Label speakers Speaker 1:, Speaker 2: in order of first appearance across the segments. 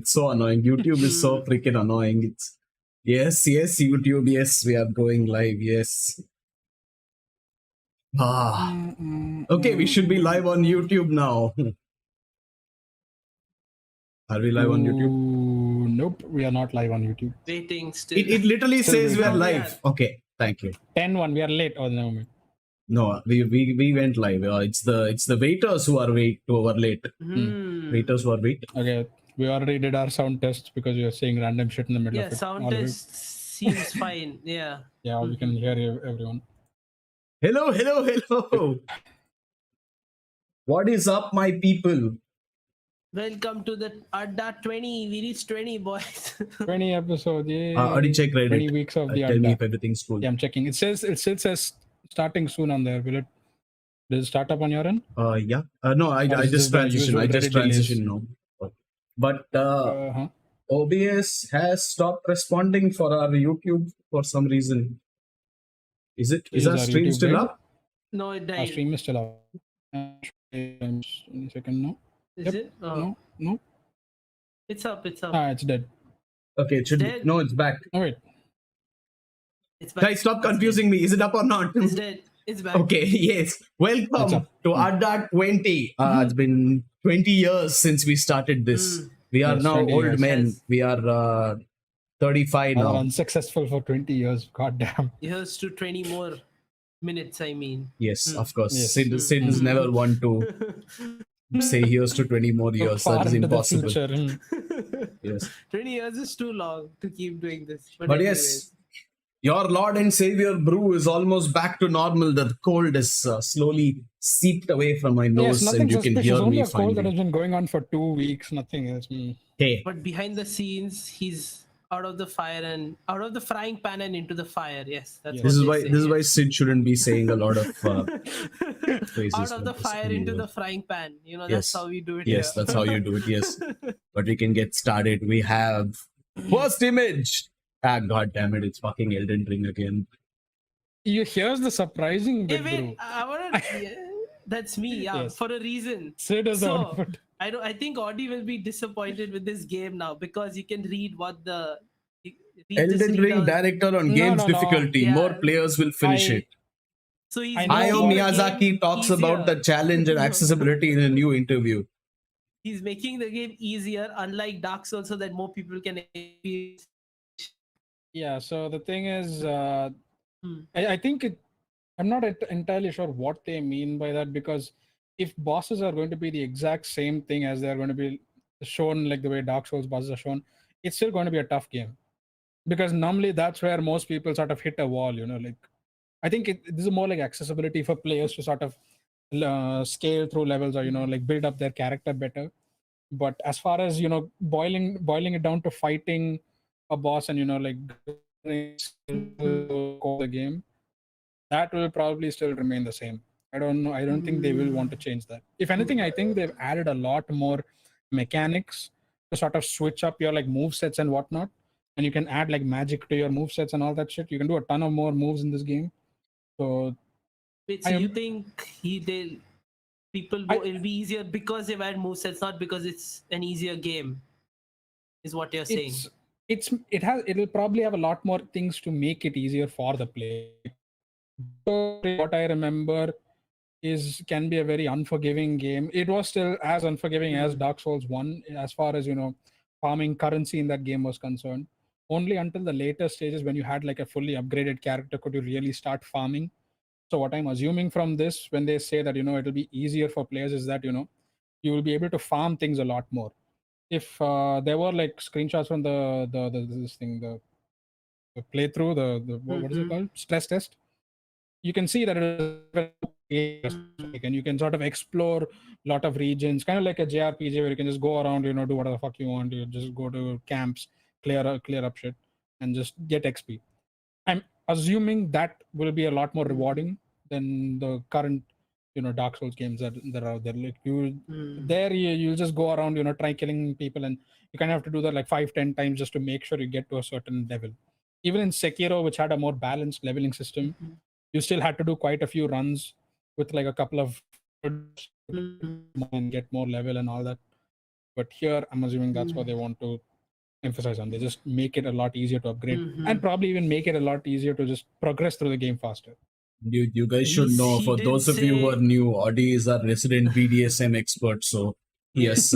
Speaker 1: It's so annoying. YouTube is so freaking annoying. It's yes, YouTube. Yes, we are going live. Yes. Okay, we should be live on YouTube now. Are we live on YouTube?
Speaker 2: Nope, we are not live on YouTube.
Speaker 3: Waiting still.
Speaker 1: It literally
Speaker 2: Still
Speaker 1: says we are
Speaker 2: waiting.
Speaker 1: live. Okay, thank you.
Speaker 2: 10-1, we are late. Oh no.
Speaker 1: No, we went live. It's the waiters who are late. Waiters who are wait.
Speaker 2: Okay, we already did our sound test because you were saying random shit in the middle of
Speaker 3: Yeah,
Speaker 2: it.
Speaker 3: sound test seems fine. Yeah.
Speaker 2: Yeah, we can hear everyone.
Speaker 1: Hello. What is up, my people?
Speaker 3: Welcome to the Adda 20. We reached 20, boys.
Speaker 2: 20 episodes. Yeah.
Speaker 1: Already check Reddit.
Speaker 2: 20 weeks of the
Speaker 1: Tell me
Speaker 2: Adda.
Speaker 1: if everything's cool.
Speaker 2: Yeah, I'm checking. It still says starting soon on there. Will it? Does it start up on your end?
Speaker 1: Yeah. No, I just transitioned. I just transitioned now. But OBS has stopped responding for our YouTube for some reason. Is our stream
Speaker 2: YouTube
Speaker 1: still
Speaker 2: dead?
Speaker 1: up?
Speaker 3: No, it
Speaker 2: Our
Speaker 3: died.
Speaker 2: stream is still up. Any second, no.
Speaker 3: Is it? Oh,
Speaker 2: No.
Speaker 3: it's up. It's up.
Speaker 2: It's dead.
Speaker 1: Okay, it should be.
Speaker 3: Dead.
Speaker 1: No, it's back.
Speaker 2: Oh wait.
Speaker 3: It's back.
Speaker 1: Guys, stop confusing me. Is it up or not?
Speaker 3: It's dead. It's back.
Speaker 1: Okay, yes.
Speaker 2: It's
Speaker 1: Welcome
Speaker 2: up.
Speaker 1: to Adda 20. It's been 20 years since we started this. We are
Speaker 2: Yes,
Speaker 1: now
Speaker 2: 20
Speaker 1: old
Speaker 2: years.
Speaker 1: men.
Speaker 3: Yes.
Speaker 1: We are 35
Speaker 2: I was
Speaker 1: now.
Speaker 2: unsuccessful for 20 years. God damn.
Speaker 3: Here's to 20 more minutes, I mean.
Speaker 1: Yes, of course.
Speaker 2: Yes.
Speaker 1: Sid is never one to say here's to 20 more years.
Speaker 2: Far
Speaker 1: That is
Speaker 2: into the
Speaker 1: impossible.
Speaker 2: future.
Speaker 1: Yes.
Speaker 3: 20 years is too long to keep doing this.
Speaker 1: But yes, your Lord and Savior brew is almost back to normal. The cold is slowly seeped away from my nose,
Speaker 2: Yes, nothing
Speaker 1: and you can
Speaker 2: suspicious.
Speaker 1: hear
Speaker 2: Only
Speaker 1: me
Speaker 2: a cold that has
Speaker 1: finally.
Speaker 2: been going on for 2 weeks. Nothing else.
Speaker 1: Hey,
Speaker 3: But behind the scenes, he's out of the fire and out of the frying pan and into the fire. Yes, that's
Speaker 2: Yes.
Speaker 1: this is
Speaker 3: what
Speaker 1: why
Speaker 3: they
Speaker 1: this is
Speaker 3: say,
Speaker 1: why Sid shouldn't be saying a lot of phrases.
Speaker 3: out of the
Speaker 1: like this
Speaker 3: fire into
Speaker 1: anymore.
Speaker 3: the frying pan. You know,
Speaker 1: Yes.
Speaker 3: that's how we do it.
Speaker 1: Yes,
Speaker 3: here.
Speaker 1: that's how you do it. Yes, but we can get started. We have first image. God damn it! It's fucking Elden Ring again.
Speaker 2: Here's the surprising
Speaker 3: Hey,
Speaker 2: bit,
Speaker 3: wait,
Speaker 2: bro.
Speaker 3: I wanna. That's me. Yeah,
Speaker 2: Yes.
Speaker 3: for a reason.
Speaker 2: Sid is the
Speaker 3: So
Speaker 2: output.
Speaker 3: I think Audi will be disappointed with this game now because you can read what the
Speaker 1: Elden Ring director on
Speaker 2: No,
Speaker 1: games
Speaker 2: no, no.
Speaker 1: difficulty.
Speaker 3: Yeah.
Speaker 1: More players will finish it.
Speaker 3: So he's
Speaker 2: I know
Speaker 1: Hayao
Speaker 3: making the
Speaker 1: Miyazaki
Speaker 3: game
Speaker 1: talks
Speaker 3: easier.
Speaker 1: about the challenge and
Speaker 3: No.
Speaker 1: accessibility in a new interview.
Speaker 3: He's making the game easier, unlike Dark Souls, so that more people can experience.
Speaker 2: Yeah, so the thing is, I think I'm not entirely sure what they mean by that, because if bosses are going to be the exact same thing as they're going to be shown, like the way Dark Souls bosses are shown, it's still going to be a tough game. Because normally that's where most people sort of hit a wall, like I think this is more like accessibility for players to sort of scale through levels, or like build up their character better. But as far as boiling it down to fighting a boss and like the game, that will probably still remain the same. I don't know. I don't think they will want to change that. If anything, I think they've added a lot more mechanics to sort of switch up your like move sets and whatnot. And you can add like magic to your move sets and all that shit. You can do a ton of more moves in this game. So
Speaker 3: Wait, so you think it'll be easier because they've added movesets, not because it's an easier game, is what you're saying?
Speaker 2: It'll probably have a lot more things to make it easier for the player. So what I remember can be a very unforgiving game. It was still as unforgiving as Dark Souls 1 as far as farming currency in that game was concerned. Only until the later stages, when you had like a fully upgraded character, could you really start farming. So what I'm assuming from this, when they say that it'll be easier for players, is that you will be able to farm things a lot more. If there were like screenshots from the playthrough, what is it called, stress test, you can see that it is, and you can sort of explore a lot of regions, kind of like a JRPG where you can just go around, do whatever the fuck you want. You just go to camps, clear up shit, and just get XP. I'm assuming that will be a lot more rewarding than the current, Dark Souls games that are out there. Like you'll just go around, try killing people, and you kind of have to do that like 5-10 times just to make sure you get to a certain level. Even in Sekiro, which had a more balanced leveling system, you still had to do quite a few runs with like a couple of and get more level and all that. But here, I'm assuming that's what they want to emphasize on. They just make it a lot easier to upgrade and probably even make it a lot easier to just progress through the game faster.
Speaker 1: You guys should know,
Speaker 3: He
Speaker 1: for
Speaker 3: did
Speaker 1: those of you who
Speaker 3: say-
Speaker 1: are new, Audi is our resident BDSM expert. So he has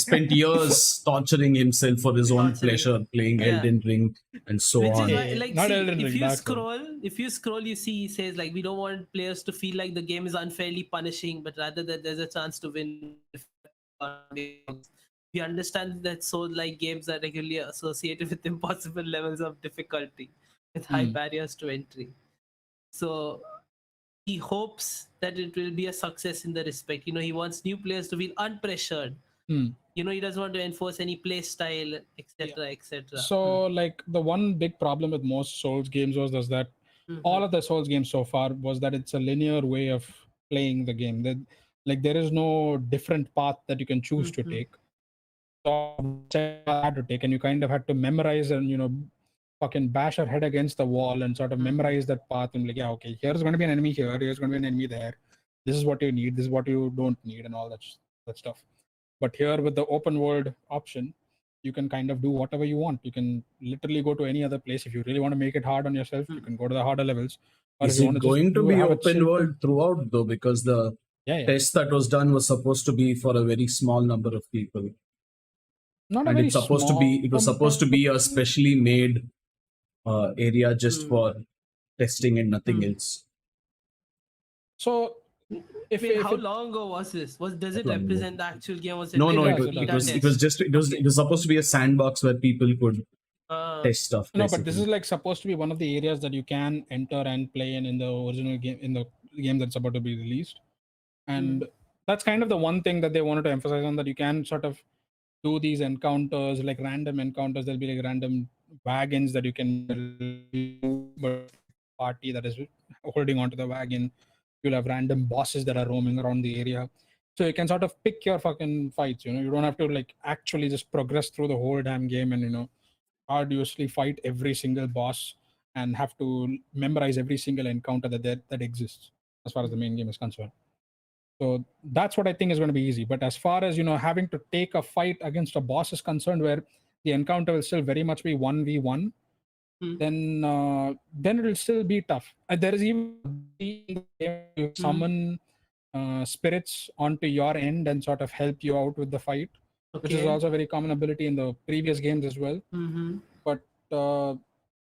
Speaker 1: spent years torturing himself for his own
Speaker 3: Torturing.
Speaker 1: pleasure, playing
Speaker 3: Yeah.
Speaker 1: Elden Ring and so
Speaker 3: Which
Speaker 1: on.
Speaker 3: is why, like,
Speaker 2: Not
Speaker 3: see,
Speaker 2: Elden
Speaker 3: if
Speaker 2: Ring,
Speaker 3: you
Speaker 2: Dark Souls.
Speaker 3: scroll, you see he says like we don't want players to feel like the game is unfairly punishing, but rather that there's a chance to win. We understand that Soul-like games are regularly associated with impossible levels of difficulty, with high barriers to entry. So he hopes that it will be a success in the respect. He wants new players to feel unpressured. He doesn't want to enforce any play style, etc., etc.
Speaker 2: So, like, the one big problem with most Souls games was that all of the Souls games so far was that it's a linear way of playing the game. There is no different path that you can choose to take. So, had to take, and you kind of had to memorize and fucking bash your head against the wall and sort of memorize that path and like, yeah, okay, here's going to be an enemy here, here's going to be an enemy there. This is what you need, this is what you don't need, and all that stuff. But here with the open world option, you can kind of do whatever you want. You can literally go to any other place. If you really want to make it hard on yourself, you can go to the harder levels. Or
Speaker 1: Is
Speaker 2: if you
Speaker 1: it
Speaker 2: want
Speaker 1: going to be
Speaker 2: have a
Speaker 1: open
Speaker 2: chill-
Speaker 1: world throughout though? Because the
Speaker 2: Yeah.
Speaker 1: test that was done was supposed to be for a very small number of people,
Speaker 2: Not a
Speaker 1: and
Speaker 2: very
Speaker 1: it's supposed to
Speaker 2: small
Speaker 1: be. It was supposed to be a specially made area just for testing and nothing else.
Speaker 2: So,
Speaker 3: How long ago was this? Does it
Speaker 1: Not long
Speaker 3: represent the actual game? Was it
Speaker 1: No,
Speaker 3: like
Speaker 1: no,
Speaker 3: a
Speaker 1: it
Speaker 3: beta
Speaker 1: was
Speaker 3: test?
Speaker 1: it was supposed to be a sandbox where people could test stuff.
Speaker 2: No, but this
Speaker 1: basically.
Speaker 2: is like supposed to be one of the areas that you can enter and play in the original game, in the game that's about to be released. And that's kind of the one thing that they wanted to emphasize on, that you can sort of do these encounters, like random encounters. There'll be like random wagons that you can party that is holding onto the wagon. You'll have random bosses that are roaming around the area. So you can sort of pick your fucking fights. You don't have to like actually just progress through the whole damn game and arduously fight every single boss and have to memorize every single encounter that exists as far as the main game is concerned. So that's what I think is going to be easy. But as far as having to take a fight against a boss is concerned, where the encounter will still very much be 1v1, then it will still be tough. There is even you summon spirits onto your end and sort of help you out with the fight, which is also a very common ability in the previous games as well. But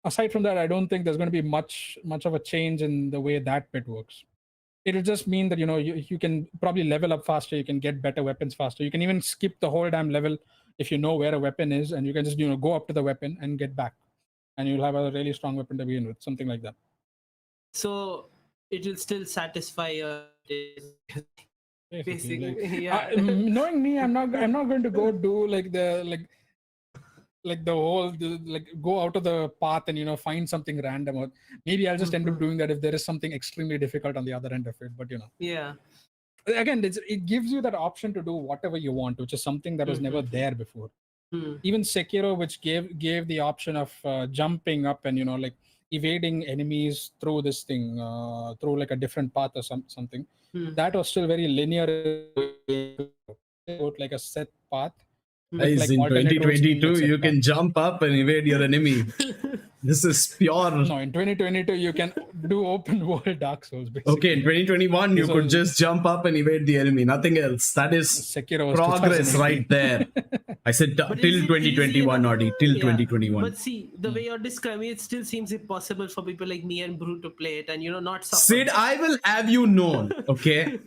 Speaker 2: aside from that, I don't think there's going to be much of a change in the way that bit works. It'll just mean that you can probably level up faster, you can get better weapons faster, you can even skip the whole damn level if you know where a weapon is, and you can just go up to the weapon and get back, and you'll have a really strong weapon to begin with, something like that.
Speaker 3: So it will still satisfy your basically.
Speaker 2: Knowing me, I'm not going to go do like the whole go out of the path and find something random, or maybe I'll just end up doing that if there is something extremely difficult on the other end of it. But again, it gives you that option to do whatever you want, which is something that was never there before. Even Sekiro, which gave the option of jumping up and like evading enemies through this thing, through like a different path or something, that was still very linear, like a set path.
Speaker 1: Guys, in 2022, you can jump up and evade your enemy. This is pure.
Speaker 2: No, in 2022, you can do open world Dark Souls, basically.
Speaker 1: Okay, in 2021, you could just jump up and evade the enemy. Nothing else. That is
Speaker 2: Sekiro
Speaker 1: progress right there. I said till 2021, Audi. Till 2021.
Speaker 3: But see, the way you're describing it still seems impossible for people like me and Brew to play it and not suffer.
Speaker 1: Sid, I will have you known, okay?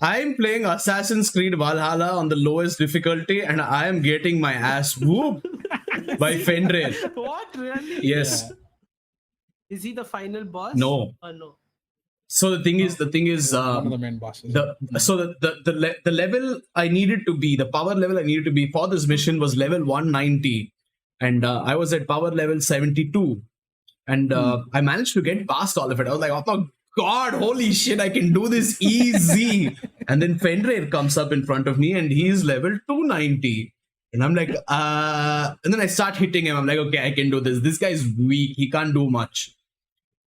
Speaker 1: I'm playing Assassin's Creed Valhalla on the lowest difficulty, and I am getting my ass whooped by Fenrir.
Speaker 3: What, really?
Speaker 1: Yes.
Speaker 3: Is he the final boss?
Speaker 1: No.
Speaker 3: Or no?
Speaker 1: So the thing is,
Speaker 2: one of the main bosses.
Speaker 1: The level I needed to be, the power level I needed to be for this mission was level 190, and I was at power level 72, and I managed to get past all of it. I was like, oh my God, holy shit, I can do this easy. And then Fenrir comes up in front of me, and he's level 290. And I'm like, and then I start hitting him. I'm like, okay, I can do this. This guy's weak. He can't do much.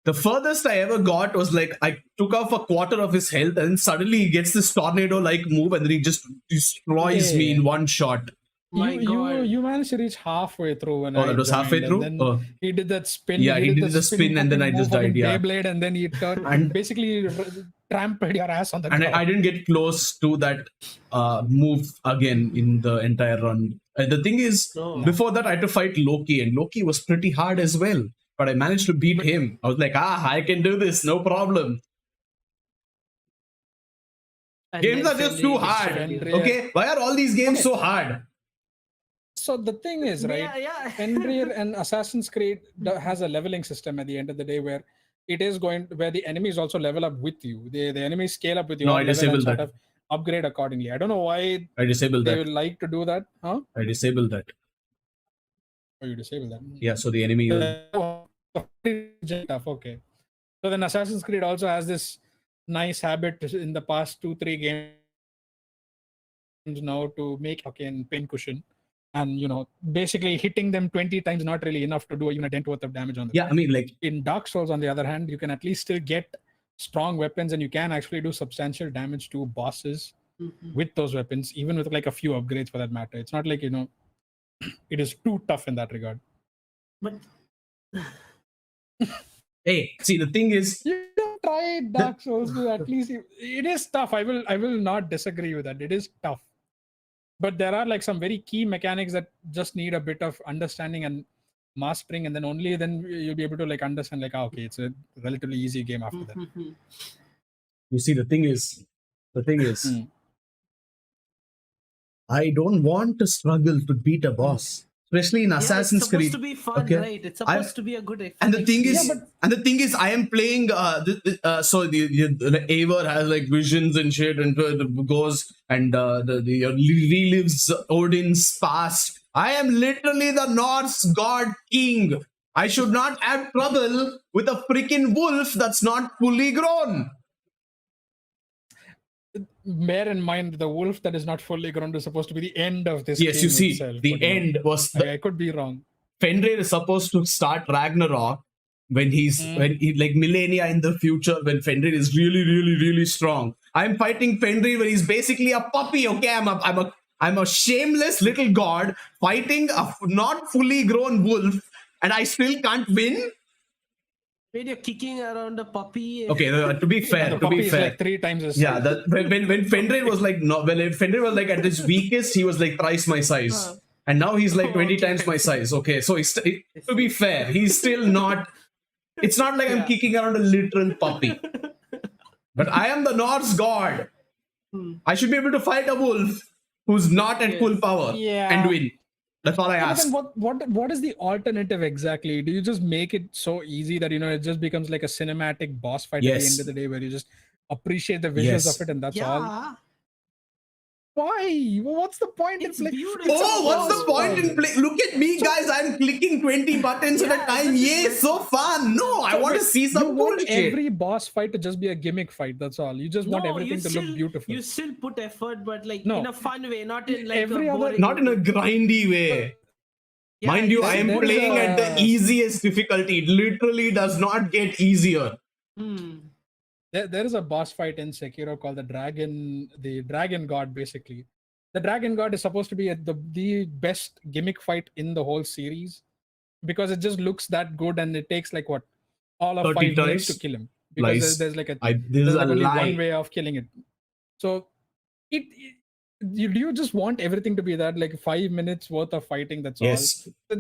Speaker 1: The furthest I ever got was like I took off a quarter of his health, and then suddenly he gets this tornado-like move, and then he just destroys me in one shot.
Speaker 3: My God.
Speaker 2: You managed to reach halfway through when
Speaker 1: Oh,
Speaker 2: I
Speaker 1: that was
Speaker 2: joined,
Speaker 1: halfway
Speaker 2: and
Speaker 1: through?
Speaker 2: then
Speaker 1: Oh.
Speaker 2: he did that spin.
Speaker 1: Yeah, he did the spin and then I
Speaker 2: fucking
Speaker 1: just
Speaker 2: move,
Speaker 1: died,
Speaker 2: fucking
Speaker 1: yeah.
Speaker 2: Beyblade, and then he turned
Speaker 1: And-
Speaker 2: basically trampled your ass on the
Speaker 1: And
Speaker 2: ground.
Speaker 1: I didn't get close to that move again in the entire run. The thing is,
Speaker 3: No.
Speaker 1: before that, I had to fight Loki, and Loki was pretty hard as well. But I managed to beat him. I was like, I can do this, no problem.
Speaker 3: And
Speaker 1: Games
Speaker 3: then
Speaker 1: are just
Speaker 3: Fenrir
Speaker 1: too hard.
Speaker 3: destroyed you.
Speaker 2: Fenrir.
Speaker 1: Okay, why are all these games so hard?
Speaker 2: So the thing is, right?
Speaker 3: Yeah.
Speaker 2: Fenrir and Assassin's Creed has a leveling system at the end of the day where it is going where the enemies also level up with you. The enemies scale up with you.
Speaker 1: No,
Speaker 2: all
Speaker 1: I
Speaker 2: level and
Speaker 1: disabled
Speaker 2: sort
Speaker 1: that.
Speaker 2: of upgrade accordingly. I don't know why
Speaker 1: I disabled
Speaker 2: they
Speaker 1: that.
Speaker 2: would like to do that. Huh?
Speaker 1: I disabled that.
Speaker 2: Oh, you disable that.
Speaker 1: Yeah, so the enemy.
Speaker 2: Tough. Okay. So then Assassin's Creed also has this nice habit in the past 2-3 games now to make fucking pincushion. And basically hitting them 20 times not really enough to do even a dent worth of damage on them.
Speaker 1: Yeah, I mean, like,
Speaker 2: In Dark Souls, on the other hand, you can at least still get strong weapons and you can actually do substantial damage to bosses with those weapons, even with like a few upgrades for that matter. It's not like, it is too tough in that regard.
Speaker 3: But
Speaker 1: hey, see, the thing is,
Speaker 2: You can try Dark Souls to at least it is tough. I will not disagree with that. It is tough. But there are like some very key mechanics that just need a bit of understanding and mastering, and then only then you'll be able to like understand like, okay, it's a relatively easy game after that.
Speaker 1: you see, the thing is,
Speaker 2: Mm.
Speaker 1: I don't want to struggle to beat a boss, especially in Assassin's
Speaker 3: it's supposed
Speaker 1: Creed.
Speaker 3: to be fun,
Speaker 1: Okay.
Speaker 3: right? It's supposed to be a good
Speaker 1: And the thing is,
Speaker 3: experience.
Speaker 1: I am playing. So the Eivor has like visions and shit, and goes and relives Odin's past. I am literally the Norse god king. I should not have trouble with a freaking wolf that's not fully grown.
Speaker 2: Bear in mind the wolf that is not fully grown is supposed to be the end of this
Speaker 1: Yes,
Speaker 2: game
Speaker 1: you see,
Speaker 2: itself,
Speaker 1: the
Speaker 2: but,
Speaker 1: end was
Speaker 2: I could be wrong.
Speaker 1: Fenrir is supposed to start Ragnarok when like millennia in the future, when Fenrir is really, really, really strong. I'm fighting Fenrir when he's basically a puppy. Okay, I'm a shameless little god fighting a not fully grown wolf, and I still can't win.
Speaker 3: When you're kicking around a puppy.
Speaker 1: Okay, to be fair,
Speaker 2: The puppy is like 3 times as
Speaker 1: yeah,
Speaker 2: size.
Speaker 1: when Fenrir was like when Fenrir was like at his weakest, he was like thrice my size, and now he's like 20 times my size. Okay, so to be fair, he's still not. It's not like I'm kicking around a literal puppy, but I am the Norse god. I should be able to fight a wolf who's not at full power and win. That's all I
Speaker 2: But
Speaker 1: ask.
Speaker 2: then what is the alternative exactly? Do you just make it so easy that it just becomes like a cinematic boss fight at the
Speaker 1: Yes.
Speaker 2: end of the day where you just appreciate the visuals
Speaker 1: Yes.
Speaker 2: of it and that's all?
Speaker 3: Yeah.
Speaker 2: Why? What's the point
Speaker 3: It's
Speaker 2: in playing?
Speaker 3: beautiful.
Speaker 1: Oh, what's the point in play? Look at me, guys. I'm clicking 20 buttons at a
Speaker 3: Yeah,
Speaker 1: time.
Speaker 3: this is
Speaker 1: Yay,
Speaker 3: like-
Speaker 1: so fun. No, I want to see
Speaker 2: You
Speaker 1: some
Speaker 2: want
Speaker 1: bullshit.
Speaker 2: every boss fight to just be a gimmick fight. That's all. You just want
Speaker 3: No,
Speaker 2: everything
Speaker 3: you
Speaker 2: to
Speaker 3: still,
Speaker 2: look beautiful.
Speaker 3: You still put effort, but like
Speaker 2: No.
Speaker 3: in a fun way, not in like
Speaker 2: Every
Speaker 3: a
Speaker 2: other-
Speaker 3: boring
Speaker 1: Not in a
Speaker 3: way.
Speaker 1: grindy way.
Speaker 3: Yeah,
Speaker 1: Mind you, I am
Speaker 2: there is
Speaker 1: playing at the
Speaker 2: a-
Speaker 1: easiest difficulty. It literally does not get easier.
Speaker 2: There is a boss fight in Sekiro called the Dragon God, basically. The Dragon God is supposed to be the best gimmick fight in the whole series because it just looks that good and it takes like what? All of
Speaker 1: 30
Speaker 2: 5 minutes
Speaker 1: times?
Speaker 2: to kill him. Because
Speaker 1: Lies.
Speaker 2: there's like
Speaker 1: This
Speaker 2: there's
Speaker 1: is a
Speaker 2: like only
Speaker 1: lie.
Speaker 2: one way of killing it. So you just want everything to be that like 5 minutes worth of fighting, that's
Speaker 1: Yes.
Speaker 2: all.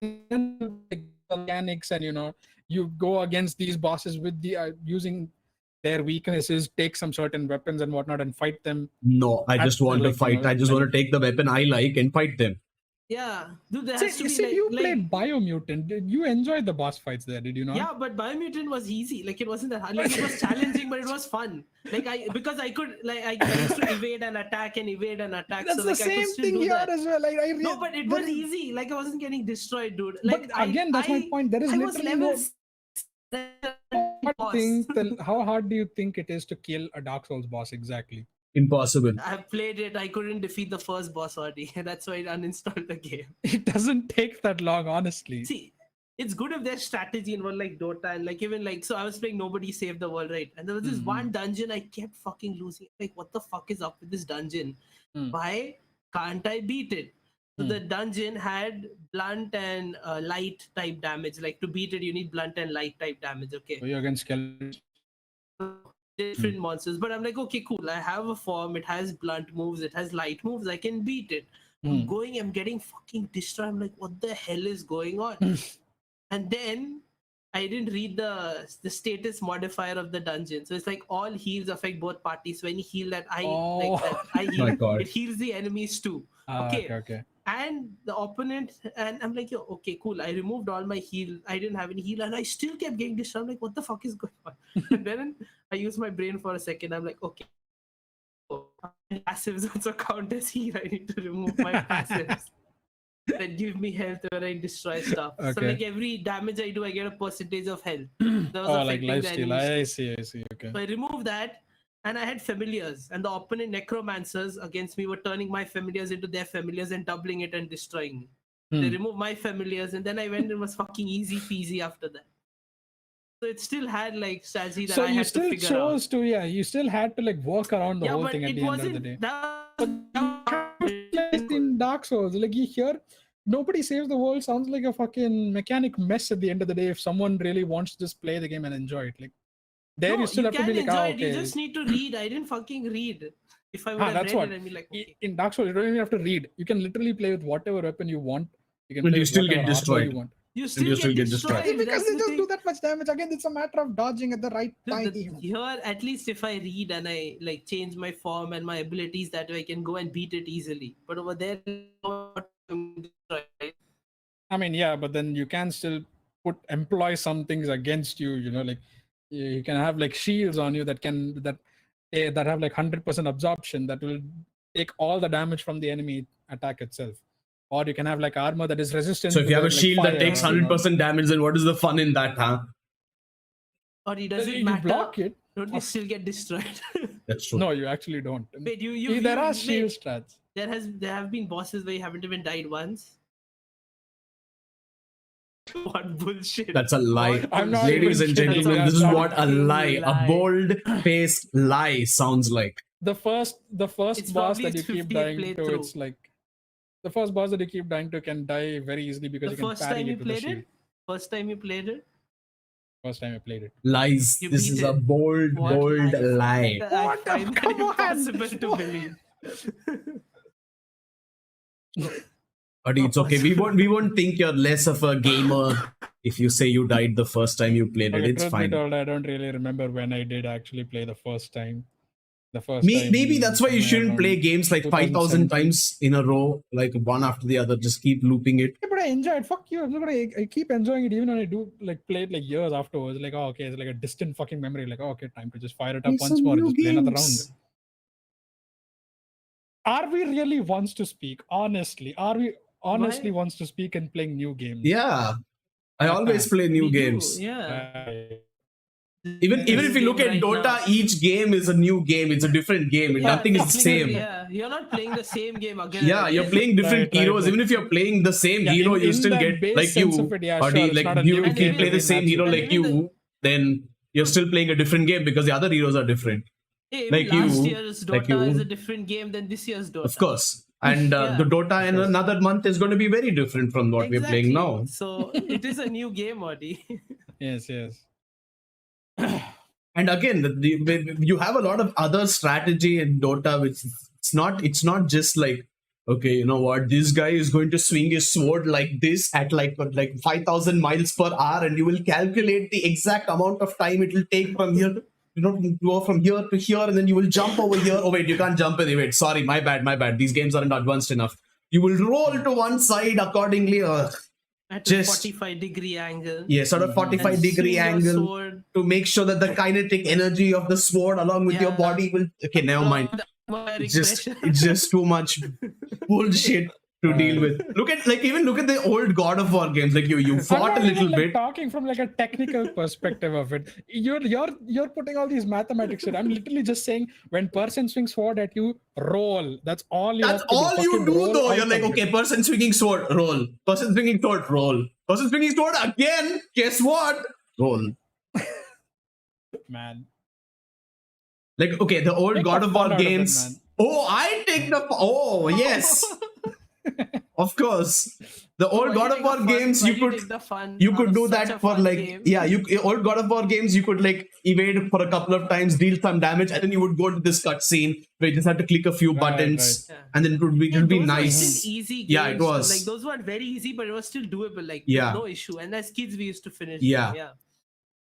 Speaker 2: Like, mechanics and you go against these bosses with the using their weaknesses, take some certain weapons and whatnot and fight them.
Speaker 1: No, I just want to
Speaker 2: like,
Speaker 1: fight. I just want to take the weapon I like and fight them.
Speaker 3: Yeah, dude, there
Speaker 2: See,
Speaker 3: has to be
Speaker 2: see,
Speaker 3: like,
Speaker 2: you
Speaker 3: like
Speaker 2: played Biomutant. You enjoyed the boss fights there, did you not?
Speaker 3: yeah, but Biomutant was easy. Like it wasn't that hard. Like it was challenging, but it was fun. Like because I could I used to evade and attack and evade and attack.
Speaker 2: That's
Speaker 3: so like
Speaker 2: the
Speaker 3: I could
Speaker 2: same
Speaker 3: still
Speaker 2: thing
Speaker 3: do
Speaker 2: here
Speaker 3: that.
Speaker 2: as well.
Speaker 3: No, but it was easy. Like I wasn't getting destroyed, dude.
Speaker 2: But
Speaker 3: Like
Speaker 2: again, that's my point. There is
Speaker 3: I was
Speaker 2: literally
Speaker 3: level
Speaker 2: how hard do you think it is to kill a Dark Souls boss exactly?
Speaker 1: Impossible.
Speaker 3: I played it. I couldn't defeat the first boss, Audi. That's why I uninstalled the game.
Speaker 2: It doesn't take that long, honestly.
Speaker 3: See, it's good if there's strategy involved like Dota and like even like, so I was playing Nobody Save the World, right? And there was this one dungeon I kept fucking losing. Like, what the fuck is up with this dungeon? Why can't I beat it? So the dungeon had blunt and light type damage. Like to beat it, you need blunt and light type damage. Okay.
Speaker 2: So you're against skeletons.
Speaker 3: Different monsters, but I'm like, okay, cool. I have a form. It has blunt moves. It has light moves. I can beat it. I'm going. I'm getting fucking destroyed. I'm like, what the hell is going on? And then I didn't read the status modifier of the dungeon. So it's like all heals affect both parties. So any heal that I heal,
Speaker 1: My God.
Speaker 3: it heals the enemies too.
Speaker 2: Okay.
Speaker 3: And the opponent, and I'm like, yo, okay, cool. I removed all my heal. I didn't have any heal, and I still kept getting destroyed. I'm like, what the fuck is going on? And then I used my brain for a second. I'm like, okay, passives also count as heal. I need to remove my passives. Then give me health when I destroy stuff. So
Speaker 2: Okay.
Speaker 3: like every damage I do, I get a percentage of health.
Speaker 2: Like lifesteal. I see. Okay.
Speaker 3: So I removed that, and I had familiars, and the opponent necromancers against me were turning my familiars into their familiars and doubling it and destroying me. They removed my familiars, and then I went and was fucking easy peasy after that. So it still had like strategy that I had to figure out.
Speaker 2: You still had to like work around the whole thing at the end of the day. Like in Dark Souls, like you hear Nobody Saves the World sounds like a fucking mechanic mess at the end of the day if someone really wants to just play the game and enjoy it. Like there you still have to be like,
Speaker 3: enjoy it.
Speaker 2: okay.
Speaker 3: You just need to read. I didn't fucking read. If I would have
Speaker 2: that's
Speaker 3: read
Speaker 2: what.
Speaker 3: it, I'd be like, okay.
Speaker 2: In Dark Souls, you don't even have to read. You can literally play with whatever weapon you want. You can
Speaker 1: But
Speaker 2: play
Speaker 1: you
Speaker 2: with
Speaker 1: still
Speaker 2: whatever
Speaker 1: get
Speaker 2: armor
Speaker 1: destroyed.
Speaker 2: you want.
Speaker 3: You still get destroyed.
Speaker 2: Because they
Speaker 3: That's the
Speaker 2: just
Speaker 3: thing.
Speaker 2: do that much damage. Again, it's a matter of dodging at the right time.
Speaker 3: Here, at least if I read and I like change my form and my abilities, that way I can go and beat it easily. But over there,
Speaker 2: I mean, yeah, but then you can still employ some things against you. You know, like you can have like shields on you that have like 100% absorption that will take all the damage from the enemy attack itself. Or you can have like armor that is resistant.
Speaker 1: So if you have a
Speaker 2: like,
Speaker 1: shield that
Speaker 2: fire,
Speaker 1: takes 100% damage, then what is the fun in that, huh?
Speaker 3: or it doesn't
Speaker 2: you
Speaker 3: matter.
Speaker 2: block it.
Speaker 3: Don't you still get destroyed?
Speaker 1: That's true.
Speaker 2: No, you actually don't.
Speaker 3: Wait,
Speaker 2: there are shield strats.
Speaker 3: There have been bosses where you haven't even died once. What bullshit.
Speaker 1: That's a lie.
Speaker 2: I'm not
Speaker 1: Ladies
Speaker 2: even
Speaker 1: and
Speaker 2: kidding.
Speaker 1: gentlemen,
Speaker 2: That's
Speaker 1: this is
Speaker 2: not
Speaker 1: what a lie, a bold-faced lie sounds like.
Speaker 2: The first
Speaker 3: It's
Speaker 2: boss
Speaker 3: probably
Speaker 2: that you
Speaker 3: its
Speaker 2: keep
Speaker 3: 50th
Speaker 2: dying to,
Speaker 3: playthrough.
Speaker 2: it's like the first boss that you keep dying to can die very easily because
Speaker 3: The
Speaker 2: you can
Speaker 3: first
Speaker 2: parry
Speaker 3: time you
Speaker 2: it with a
Speaker 3: played
Speaker 2: shield.
Speaker 3: it? First time you played it?
Speaker 2: First time I played it.
Speaker 1: Lies.
Speaker 3: You
Speaker 1: This
Speaker 3: beat
Speaker 1: is
Speaker 3: it.
Speaker 1: a bold lie.
Speaker 3: I find that
Speaker 2: Come on.
Speaker 3: impossible to believe.
Speaker 1: But it's okay. We won't think you're less of a gamer if you say you died the first time you played it.
Speaker 2: Okay,
Speaker 1: It's
Speaker 2: truth be
Speaker 1: fine.
Speaker 2: told, I don't really remember when I did actually play the first time. The first time.
Speaker 1: Maybe that's why you
Speaker 2: somewhere
Speaker 1: shouldn't
Speaker 2: around
Speaker 1: play games like 5,000 times in a row, like one after the other. Just keep looping it.
Speaker 2: Yeah, but I enjoy it. Fuck you. I keep enjoying it even when I do like play it like years afterwards. Like, oh, okay, it's like a distant fucking memory. Like, oh, okay, time to just fire it up
Speaker 1: Play
Speaker 2: once
Speaker 1: some
Speaker 2: more and
Speaker 1: new
Speaker 2: just play another round.
Speaker 1: games.
Speaker 2: Are we really wants to speak? Honestly, are we honestly
Speaker 3: Why?
Speaker 2: wants to speak and playing new games?
Speaker 1: Yeah. I always play new
Speaker 3: We do,
Speaker 1: games.
Speaker 3: Yeah.
Speaker 1: Even if you look at
Speaker 3: Right
Speaker 1: Dota,
Speaker 3: now.
Speaker 1: each game is a new game. It's a different game.
Speaker 3: Yeah,
Speaker 1: Nothing is the
Speaker 3: technically,
Speaker 1: same.
Speaker 3: Yeah, you're not playing the same game again.
Speaker 1: Yeah,
Speaker 3: and
Speaker 1: you're
Speaker 3: again.
Speaker 1: playing different
Speaker 2: Right,
Speaker 1: heroes.
Speaker 2: right.
Speaker 1: Even if you're playing the same
Speaker 2: Yeah,
Speaker 1: hero, you
Speaker 2: in
Speaker 1: still
Speaker 2: that
Speaker 1: get
Speaker 2: base
Speaker 1: like
Speaker 2: sense
Speaker 1: you.
Speaker 2: of it, yeah,
Speaker 1: Or
Speaker 2: sure, it's
Speaker 1: like
Speaker 2: not a
Speaker 1: you,
Speaker 2: new
Speaker 1: if you
Speaker 3: game
Speaker 1: play the
Speaker 2: again,
Speaker 1: same
Speaker 2: that's
Speaker 1: hero
Speaker 2: it.
Speaker 1: like
Speaker 3: And even
Speaker 1: you, then you're still playing a different game because the other heroes are different.
Speaker 3: Hey,
Speaker 1: Like
Speaker 3: even last
Speaker 1: you,
Speaker 3: year's Dota
Speaker 1: like you.
Speaker 3: is a different game than this year's Dota.
Speaker 1: Of course. And
Speaker 3: Yeah.
Speaker 1: the Dota in another month is going to be very different from what we're playing now.
Speaker 3: So it is a new game, Audi.
Speaker 2: Yes.
Speaker 1: And again, you have a lot of other strategy in Dota, which it's not just like, okay, you know what, this guy is going to swing his sword like this at like 5,000 miles per hour, and you will calculate the exact amount of time it will take from here. You know, go from here to here, and then you will jump over here. Oh wait, you can't jump in. Wait, sorry, my bad. These games aren't advanced enough. You will roll to one side accordingly.
Speaker 3: At
Speaker 1: Just-
Speaker 3: a 45-degree angle.
Speaker 1: Yeah, sort of 45-degree
Speaker 3: swing your
Speaker 1: angle
Speaker 3: sword.
Speaker 1: to make sure that the kinetic energy of the sword along with your
Speaker 3: Yeah.
Speaker 1: body will. Okay, never mind. It's just too much bullshit to deal with. Look at the old God of War games. Like you fought
Speaker 2: I'm
Speaker 1: a
Speaker 2: not
Speaker 1: little
Speaker 2: even, like,
Speaker 1: bit.
Speaker 2: talking from like a technical perspective of it. You're putting all these mathematics in. I'm literally just saying when person swings sword at you, roll. That's all you.
Speaker 1: That's
Speaker 2: have to
Speaker 1: all
Speaker 2: do.
Speaker 1: you
Speaker 2: Fucking
Speaker 1: do
Speaker 2: roll
Speaker 1: though.
Speaker 2: out
Speaker 1: You're like,
Speaker 2: of it.
Speaker 1: okay, person swinging sword, roll. Person swinging sword, roll. Person swinging sword again. Guess what? Roll.
Speaker 2: Man.
Speaker 1: Like, okay, the old
Speaker 2: Take
Speaker 1: God
Speaker 2: the
Speaker 1: of
Speaker 2: fun
Speaker 1: War
Speaker 2: out of it,
Speaker 1: games.
Speaker 2: man.
Speaker 1: Oh, I take the. Oh, yes. Of course. The old God of War games, you could do that for like, old God of War games, you could like evade for a couple of times, deal some damage, and then you would go to this cutscene where you just had to click a few buttons,
Speaker 3: right.
Speaker 1: and then it would be
Speaker 3: those
Speaker 1: nice.
Speaker 3: were still easy games.
Speaker 1: Yeah, it was.
Speaker 3: Like those weren't very easy, but it was still doable. Like
Speaker 1: Yeah.
Speaker 3: no issue. And as kids, we used to finish.
Speaker 1: Yeah.
Speaker 3: Them. Yeah.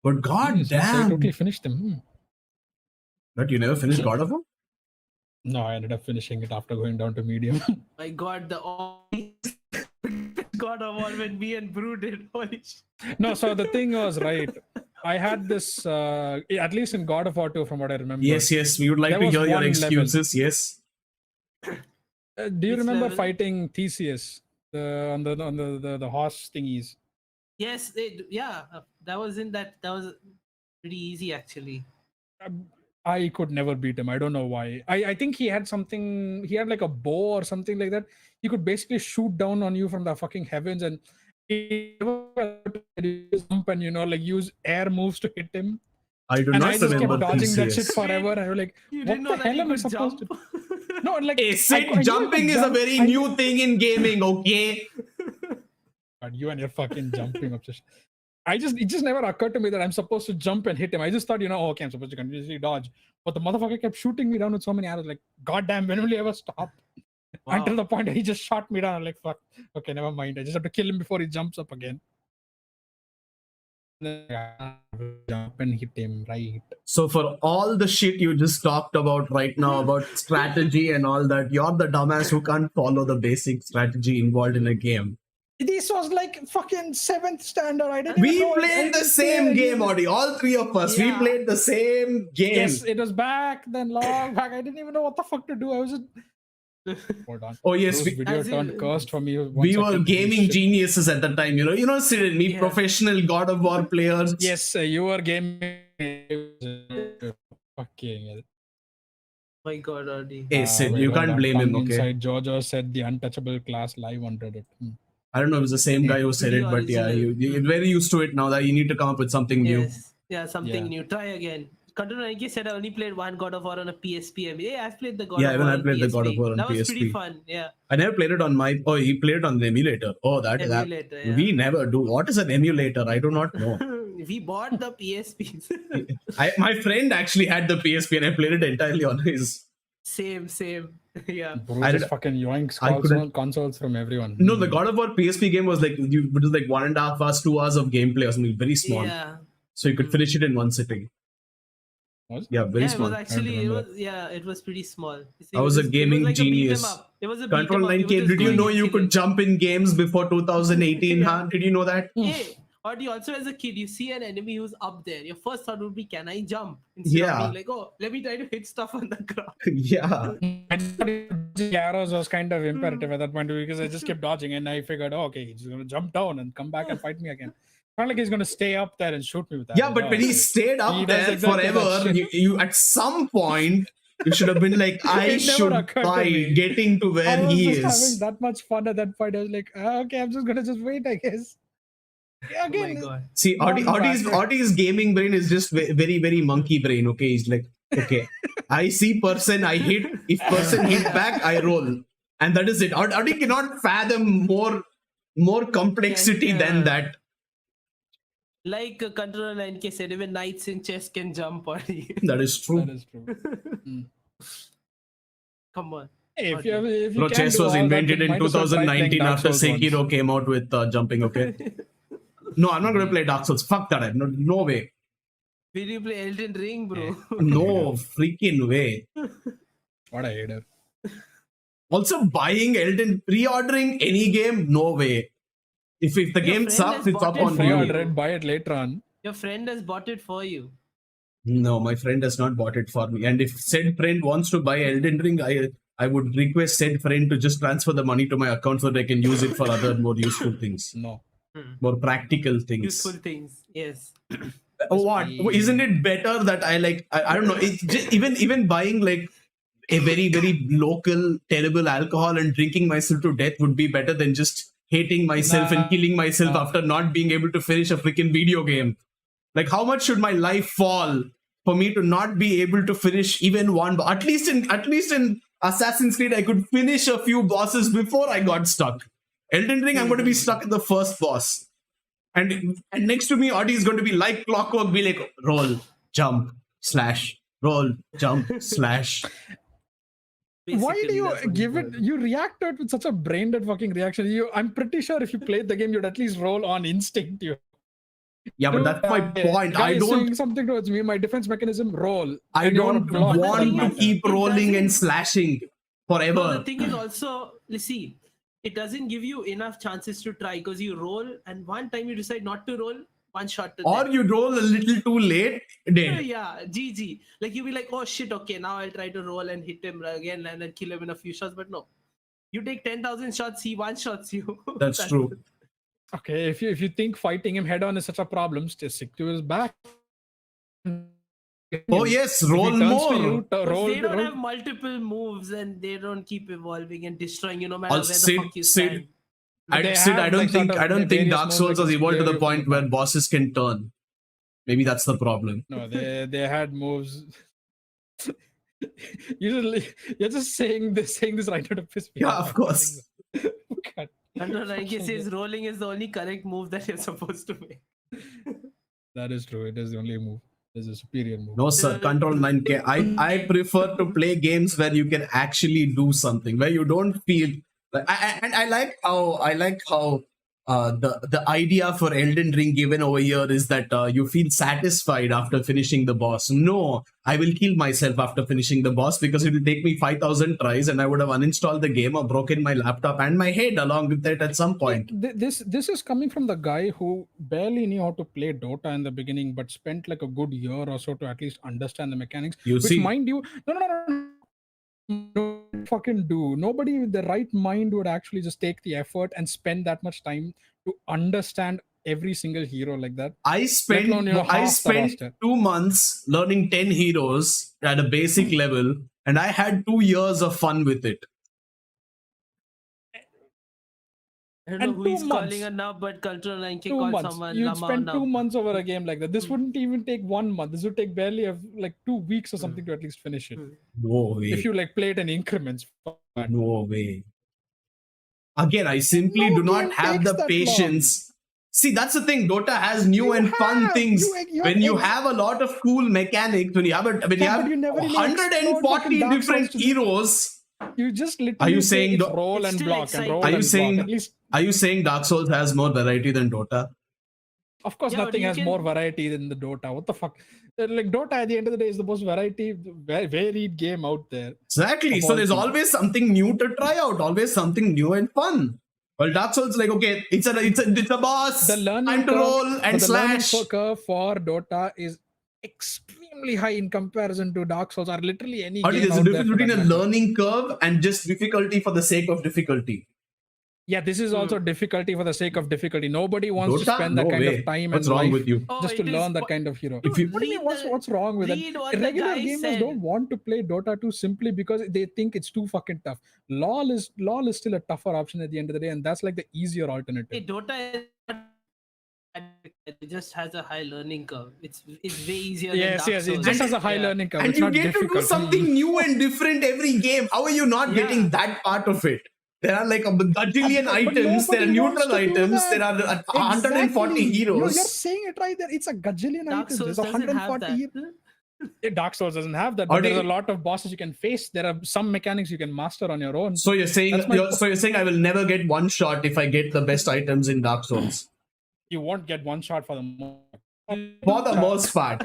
Speaker 1: But god
Speaker 2: Yes, yes, I
Speaker 1: damn.
Speaker 2: totally finished them.
Speaker 1: But you never finished God of War?
Speaker 2: No, I ended up finishing it after going down to medium.
Speaker 3: My God, the Audi God of War when me and Brew did. Holy shit.
Speaker 2: No, so the thing was, right, I had this, at least in God of War 2, from what I remember.
Speaker 1: Yes, we would like
Speaker 2: There
Speaker 1: to
Speaker 2: was
Speaker 1: hear your
Speaker 2: one
Speaker 1: excuses. Yes.
Speaker 2: Do you
Speaker 3: Which
Speaker 2: remember
Speaker 3: level?
Speaker 2: fighting Theseus on the horse thingies?
Speaker 3: Yes, that was pretty easy actually.
Speaker 2: I could never beat him. I don't know why. I think he had something. He had like a bow or something like that. He could basically shoot down on you from the fucking heavens, and he jump and like use air moves to hit him.
Speaker 1: I do
Speaker 2: And
Speaker 1: not
Speaker 2: I just kept
Speaker 1: remember
Speaker 2: dodging that shit
Speaker 1: Theseus.
Speaker 2: forever. And I was like,
Speaker 3: You
Speaker 2: what
Speaker 3: didn't know
Speaker 2: the
Speaker 3: that
Speaker 2: hell
Speaker 3: you
Speaker 2: am I
Speaker 3: could
Speaker 2: supposed
Speaker 3: jump?
Speaker 2: to? No, like
Speaker 1: Hey, Sid,
Speaker 2: I knew
Speaker 1: jumping
Speaker 2: I
Speaker 1: is a
Speaker 2: jumped.
Speaker 1: very
Speaker 2: I
Speaker 1: new
Speaker 2: knew-
Speaker 1: thing in gaming, okay?
Speaker 2: God, you and your fucking jumping obsession. It just never occurred to me that I'm supposed to jump and hit him. I just thought, okay, I'm supposed to continuously dodge. But the motherfucker kept shooting me down with so many arrows. Like, goddamn, when will he ever stop?
Speaker 3: Wow.
Speaker 2: Until the point that he just shot me down. I'm like, fuck. Okay, never mind. I just have to kill him before he jumps up again. Jump and hit him, right?
Speaker 1: So for all the shit you just talked about right now about strategy and all that, you're the dumbass who can't follow the basic strategy involved in a game.
Speaker 2: This was like fucking 7th standard. I didn't even
Speaker 1: We
Speaker 2: know. I
Speaker 1: played the
Speaker 2: didn't
Speaker 1: same
Speaker 2: play
Speaker 1: game,
Speaker 2: any-
Speaker 1: Audi. All three of us. We
Speaker 3: Yeah.
Speaker 1: played the same game.
Speaker 2: Yes, it was back then, long back. I didn't even know what the fuck to do. I was just... Hold on.
Speaker 1: Oh yes,
Speaker 2: This video
Speaker 3: As
Speaker 2: turned
Speaker 3: in-
Speaker 2: cursed for me.
Speaker 1: we were gaming geniuses at the time. You know, Sid and me,
Speaker 3: Yeah.
Speaker 1: professional God of War players.
Speaker 2: Yes, you were gaming. Fucking hell.
Speaker 3: My God, Audi.
Speaker 1: Hey Sid,
Speaker 2: Wait,
Speaker 1: you
Speaker 2: hold
Speaker 1: can't
Speaker 2: on.
Speaker 1: blame him,
Speaker 2: Tongue
Speaker 1: okay?
Speaker 2: Inside Jojo said the untouchable class live on Reddit.
Speaker 1: I don't know if it's the same guy who said it, but yeah, you're very used to it now that you need to come up with something new.
Speaker 3: Yes. Yeah, something
Speaker 2: Yeah.
Speaker 3: new. Try again. Control Nike said I only played one God of War on a PSP. Yeah, I've played the God
Speaker 1: Yeah,
Speaker 3: of
Speaker 1: even
Speaker 3: War
Speaker 1: I
Speaker 3: on
Speaker 1: played the God of
Speaker 3: PSP.
Speaker 1: War on
Speaker 3: That was pretty
Speaker 1: PSP.
Speaker 3: fun. Yeah.
Speaker 1: I never played it on my. Oh, he played it on the emulator. Oh, that is that.
Speaker 3: Emulator, yeah.
Speaker 1: We never do. What is an emulator? I do not know.
Speaker 3: We bought the PSPs.
Speaker 1: My friend actually had the PSP and I played it entirely on his.
Speaker 3: Same. Yeah.
Speaker 2: Bruce
Speaker 1: I
Speaker 2: just
Speaker 1: did-
Speaker 2: fucking yoinks
Speaker 1: I couldn't-
Speaker 2: consoles from everyone.
Speaker 1: No, the God of War PSP game was like it was like 1.5 hours, 2 hours of gameplay or something very small.
Speaker 3: Yeah.
Speaker 1: So you could finish it in one sitting.
Speaker 2: Was it?
Speaker 1: Yeah, very
Speaker 3: Yeah, it
Speaker 1: small.
Speaker 3: was actually
Speaker 2: remember
Speaker 3: it was pretty small.
Speaker 1: I was a gaming
Speaker 3: like
Speaker 1: genius.
Speaker 3: It was a
Speaker 1: Control
Speaker 3: beat 'em up.
Speaker 1: 9K,
Speaker 3: You were just
Speaker 1: did you
Speaker 3: going
Speaker 1: know
Speaker 3: and
Speaker 1: you could
Speaker 3: killing.
Speaker 1: jump in games before 2018, huh? Did you know that?
Speaker 3: Hey, or do you also as a kid, you see an enemy who's up there. Your first thought would be, can I jump? Instead
Speaker 1: Yeah.
Speaker 3: of being like, oh, let me try to hit stuff on the ground.
Speaker 1: Yeah.
Speaker 2: I thought the arrows was kind of imperative at that point because I just kept dodging and I figured, okay, he's gonna jump down and come back and fight me again. Not like he's gonna stay up there and shoot me with that.
Speaker 1: Yeah, but when he stayed up
Speaker 2: He does
Speaker 1: there
Speaker 2: exactly that
Speaker 1: forever,
Speaker 2: shit.
Speaker 1: you at some point you should have been like, I
Speaker 2: It never
Speaker 1: should
Speaker 2: occurred to
Speaker 1: try
Speaker 2: me.
Speaker 1: getting to
Speaker 2: I
Speaker 1: where
Speaker 2: was
Speaker 1: he
Speaker 2: just having
Speaker 1: is.
Speaker 2: that much fun at that point. I was like, okay, I'm just gonna just wait, I guess. Yeah,
Speaker 3: Oh my
Speaker 2: again,
Speaker 3: god.
Speaker 1: See, Audie's gaming brain is just very, very monkey brain. Okay, he's like, okay, I see person, I hit. If person hit back, I roll, and that is it. Audie cannot fathom more complexity
Speaker 3: Yeah.
Speaker 1: than that.
Speaker 3: Like Control 9K said, even knights in chess can jump on you.
Speaker 1: That is true.
Speaker 2: that is true.
Speaker 3: Come on.
Speaker 2: Hey, if you
Speaker 1: Bro,
Speaker 2: can
Speaker 1: chess
Speaker 2: do
Speaker 1: was
Speaker 2: all that,
Speaker 1: invented
Speaker 2: then
Speaker 1: in
Speaker 2: might as well try playing
Speaker 1: 2019
Speaker 2: Dark
Speaker 1: after
Speaker 2: Souls once.
Speaker 1: Sekiro came out with jumping. Okay. No, I'm not gonna play Dark Souls. Fuck that. No way.
Speaker 3: Will you play Elden Ring, bro?
Speaker 1: No freaking way.
Speaker 2: What a hater.
Speaker 1: Also, buying Elden, pre-ordering any game, no way. If the game
Speaker 3: friend
Speaker 1: sucks,
Speaker 3: has
Speaker 1: it's
Speaker 3: bought
Speaker 1: up
Speaker 3: it
Speaker 1: on
Speaker 3: for
Speaker 1: you.
Speaker 3: you.
Speaker 2: Pre-order it, buy it later on.
Speaker 3: Your friend has bought it for you.
Speaker 1: No, my friend has not bought it for me. And if said friend wants to buy Elden Ring, I would request said friend to just transfer the money to my account so that I can use it for other more useful things,
Speaker 2: No.
Speaker 1: more practical things.
Speaker 3: Useful things. Yes.
Speaker 1: What? Isn't it better that I don't know. It's just, even buying like a very, very local, terrible alcohol and drinking myself to death would be better than just hating myself and
Speaker 2: Nah,
Speaker 1: killing myself
Speaker 2: nah.
Speaker 1: after not being able to finish a freaking video game. Like, how much should my life fall for me to not be able to finish even one? At least in Assassin's Creed, I could finish a few bosses before I got stuck. Elden Ring, I'm going to be stuck at the first boss. And next to me, Audi is going to be like clockwork, be like, roll, jump, slash, roll, jump, slash.
Speaker 2: Why do
Speaker 3: Basically,
Speaker 2: you
Speaker 3: that's what
Speaker 2: give
Speaker 3: he's
Speaker 2: it?
Speaker 3: doing.
Speaker 2: You react to it with such a brain dead fucking reaction. I'm pretty sure if you played the game, you'd at least roll on instinct.
Speaker 1: Yeah, but that's my point.
Speaker 2: Guy
Speaker 1: I
Speaker 2: is
Speaker 1: don't
Speaker 2: doing something towards me. My defense mechanism roll.
Speaker 1: I
Speaker 2: and you wanna
Speaker 1: don't
Speaker 2: block.
Speaker 3: But the
Speaker 1: want
Speaker 3: thing
Speaker 1: to
Speaker 3: is,
Speaker 1: keep
Speaker 3: it
Speaker 1: rolling and
Speaker 3: doesn't-
Speaker 1: slashing
Speaker 3: No,
Speaker 1: forever.
Speaker 3: the thing is also, let's see, it doesn't give you enough chances to try because you roll and one time you decide not to roll, one shot to
Speaker 1: Or
Speaker 3: death.
Speaker 1: you roll a little too late, dead.
Speaker 3: Yeah, GG. Like you'll be like, oh shit, okay, now I'll try to roll and hit him again and then kill him in a few shots. But no, you take 10,000 shots, he one shots you.
Speaker 1: That's true.
Speaker 2: Okay, if you think fighting him head on is such a problem, just stick to his back.
Speaker 1: Oh yes,
Speaker 2: If he
Speaker 1: roll
Speaker 2: turns to
Speaker 1: more.
Speaker 2: you,
Speaker 3: Because they don't
Speaker 2: roll.
Speaker 3: have multiple moves and they don't keep evolving and destroying you no matter
Speaker 1: Also,
Speaker 3: where the
Speaker 1: Sid-
Speaker 3: fuck you
Speaker 1: Sid-
Speaker 3: stand.
Speaker 2: They
Speaker 1: Sid, I
Speaker 2: have,
Speaker 1: don't
Speaker 2: like,
Speaker 1: think
Speaker 2: sort of
Speaker 1: I don't think
Speaker 2: various
Speaker 1: Dark
Speaker 2: moves
Speaker 1: Souls
Speaker 2: that
Speaker 1: has
Speaker 2: can
Speaker 1: evolved to
Speaker 2: scare
Speaker 1: the
Speaker 2: you from
Speaker 1: point
Speaker 2: the
Speaker 1: where
Speaker 2: back.
Speaker 1: bosses can turn. Maybe that's the problem.
Speaker 2: No, they had moves. You're just saying this right out of piss me
Speaker 1: Yeah,
Speaker 2: off.
Speaker 1: of course.
Speaker 2: God.
Speaker 3: And like he says, rolling is the only correct move that you're supposed to make.
Speaker 2: That is true. It is the only move. It's a superior move.
Speaker 1: No, sir. Control 9K. I prefer to play games where you can actually do something, where you don't feel like. And I like how the idea for Elden Ring given over here is that you feel satisfied after finishing the boss. No, I will kill myself after finishing the boss because it will take me 5,000 tries, and I would have uninstalled the game or broken my laptop and my head along with it at some point.
Speaker 2: This is coming from the guy who barely knew how to play Dota in the beginning, but spent like a good year or so to at least understand the mechanics.
Speaker 1: You
Speaker 2: which,
Speaker 1: see-
Speaker 2: mind you, no, fucking do. Nobody with the right mind would actually just take the effort and spend that much time to understand every single hero like that.
Speaker 1: I spent
Speaker 2: alone, you know,
Speaker 1: I
Speaker 2: half the
Speaker 1: spent
Speaker 2: roster.
Speaker 1: 2 months learning 10 heroes at a basic level, and I had 2 years of fun with it.
Speaker 3: I don't
Speaker 2: And
Speaker 3: know who
Speaker 2: 2
Speaker 3: he's
Speaker 2: months.
Speaker 3: calling a nub, but Control 9K
Speaker 2: 2
Speaker 3: called
Speaker 2: months.
Speaker 3: someone
Speaker 2: You'd
Speaker 3: Lama
Speaker 2: spend
Speaker 3: nub.
Speaker 2: 2 months over a game like that. This
Speaker 3: Hmm.
Speaker 2: wouldn't even take 1 month. This would take barely like 2 weeks or something to at least finish it.
Speaker 1: No way.
Speaker 2: If you like play it in increments.
Speaker 1: No way. Again, I simply
Speaker 2: No
Speaker 1: do not
Speaker 2: game
Speaker 1: have
Speaker 2: takes
Speaker 1: the
Speaker 2: that
Speaker 1: patience. See, that's the thing. Dota has new
Speaker 2: You
Speaker 1: and fun
Speaker 2: have-
Speaker 1: things.
Speaker 2: you
Speaker 1: When you
Speaker 2: ex-
Speaker 1: have a lot of cool mechanics, when you have
Speaker 2: but you never really explored
Speaker 1: 140
Speaker 2: fucking Dark
Speaker 1: different
Speaker 2: Souls to
Speaker 1: heroes.
Speaker 2: You just literally
Speaker 1: Are you
Speaker 2: say
Speaker 1: saying
Speaker 2: it's
Speaker 1: the-
Speaker 2: roll
Speaker 3: It's
Speaker 2: and
Speaker 3: still
Speaker 2: block and
Speaker 3: exciting.
Speaker 2: roll
Speaker 1: Are you
Speaker 2: and
Speaker 1: saying-
Speaker 2: block? At least,
Speaker 1: Are you saying Dark Souls has more variety than Dota?
Speaker 2: of course,
Speaker 3: Yeah, but
Speaker 2: nothing
Speaker 3: you
Speaker 2: has
Speaker 3: can-
Speaker 2: more variety than the Dota. What the fuck? Like Dota, at the end of the day, is the most varied game out there.
Speaker 1: Exactly.
Speaker 2: Of
Speaker 1: So
Speaker 2: all
Speaker 1: there's
Speaker 2: things.
Speaker 1: always something new to try out. Always something new and fun. Well, Dark Souls like okay, it's a boss.
Speaker 2: The learning
Speaker 1: Time to
Speaker 2: curve,
Speaker 1: roll
Speaker 2: but
Speaker 1: and
Speaker 2: the learning
Speaker 1: slash.
Speaker 2: curve for Dota is extremely high in comparison to Dark Souls or literally any
Speaker 1: Audi,
Speaker 2: game
Speaker 1: there's a
Speaker 2: out there
Speaker 1: difference
Speaker 2: for
Speaker 1: between
Speaker 2: that
Speaker 1: a
Speaker 2: matter.
Speaker 1: learning curve and just difficulty for the sake of difficulty.
Speaker 2: Yeah, this is also difficulty for the sake of difficulty. Nobody wants to
Speaker 1: Dota?
Speaker 2: spend that
Speaker 1: No
Speaker 2: kind
Speaker 1: way.
Speaker 2: of time
Speaker 1: What's
Speaker 2: and
Speaker 1: wrong
Speaker 2: life
Speaker 1: with you?
Speaker 3: Oh,
Speaker 2: just to
Speaker 3: it is
Speaker 2: learn that
Speaker 3: po-
Speaker 2: kind of hero.
Speaker 1: If you-
Speaker 2: What do you mean,
Speaker 3: Read
Speaker 2: what's wrong with
Speaker 3: read
Speaker 2: that?
Speaker 3: what the
Speaker 2: Regular
Speaker 3: guy
Speaker 2: gamers
Speaker 3: said.
Speaker 2: don't want to play Dota 2 simply because they think it's too fucking tough. LOL is still a tougher option at the end of the day, and that's like the easier alternative.
Speaker 3: Hey, Dota is it just has a high learning curve. It's way easier than
Speaker 2: Yes,
Speaker 3: Dark
Speaker 2: yes, it
Speaker 3: Souls.
Speaker 2: just has a high
Speaker 3: Yeah.
Speaker 2: learning curve.
Speaker 1: And
Speaker 2: It's
Speaker 1: you
Speaker 2: not
Speaker 1: get to do
Speaker 2: difficult.
Speaker 1: something new and different every game. How are you not
Speaker 3: Yeah.
Speaker 1: getting that part of it? There are like a gajillion
Speaker 2: But
Speaker 1: items, there are
Speaker 2: nobody wants
Speaker 1: neutral
Speaker 2: to do
Speaker 1: items,
Speaker 2: that.
Speaker 1: there are 140
Speaker 2: Exactly.
Speaker 1: heroes.
Speaker 2: You're saying it right there. It's a gajillion
Speaker 3: Dark
Speaker 2: items.
Speaker 3: Souls
Speaker 2: There's
Speaker 3: doesn't have
Speaker 2: 140
Speaker 3: that.
Speaker 2: heroes. Dark Souls doesn't have that, but
Speaker 1: Audi-
Speaker 2: there's a lot of bosses you can face. There are some mechanics you can master on your own.
Speaker 1: So you're saying
Speaker 2: That's my
Speaker 1: you're saying I will never get one shot if I get the best items in Dark Souls.
Speaker 2: You won't get one shot for the
Speaker 1: For the most part.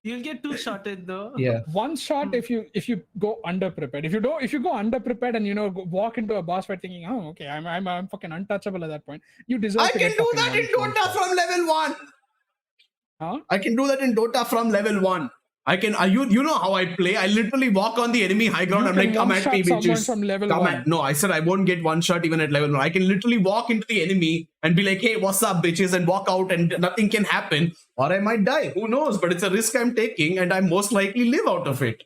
Speaker 3: You'll get two shotted though.
Speaker 1: Yeah.
Speaker 2: one shot if you go underprepared. If you go underprepared and walk into a boss fight thinking, oh okay, I'm fucking untouchable at that point. You deserve.
Speaker 1: I
Speaker 2: to
Speaker 1: can
Speaker 2: get
Speaker 1: do
Speaker 2: fucking
Speaker 1: that in
Speaker 2: one
Speaker 1: Dota
Speaker 2: shot.
Speaker 1: from level 1.
Speaker 2: Huh?
Speaker 1: I can do that in Dota from level 1. I can. You know how I play. I literally walk on the enemy high ground.
Speaker 2: You
Speaker 1: I'm
Speaker 2: can
Speaker 1: like, come at
Speaker 2: one-shot
Speaker 1: me,
Speaker 2: someone
Speaker 1: bitches.
Speaker 2: from level
Speaker 1: Come
Speaker 2: 1.
Speaker 1: at. No, I said I won't get one shot even at level 1. I can literally walk into the enemy and be like, hey, what's up, bitches, and walk out, and nothing can happen, or I might die. Who knows? But it's a risk I'm taking, and I most likely live out of it.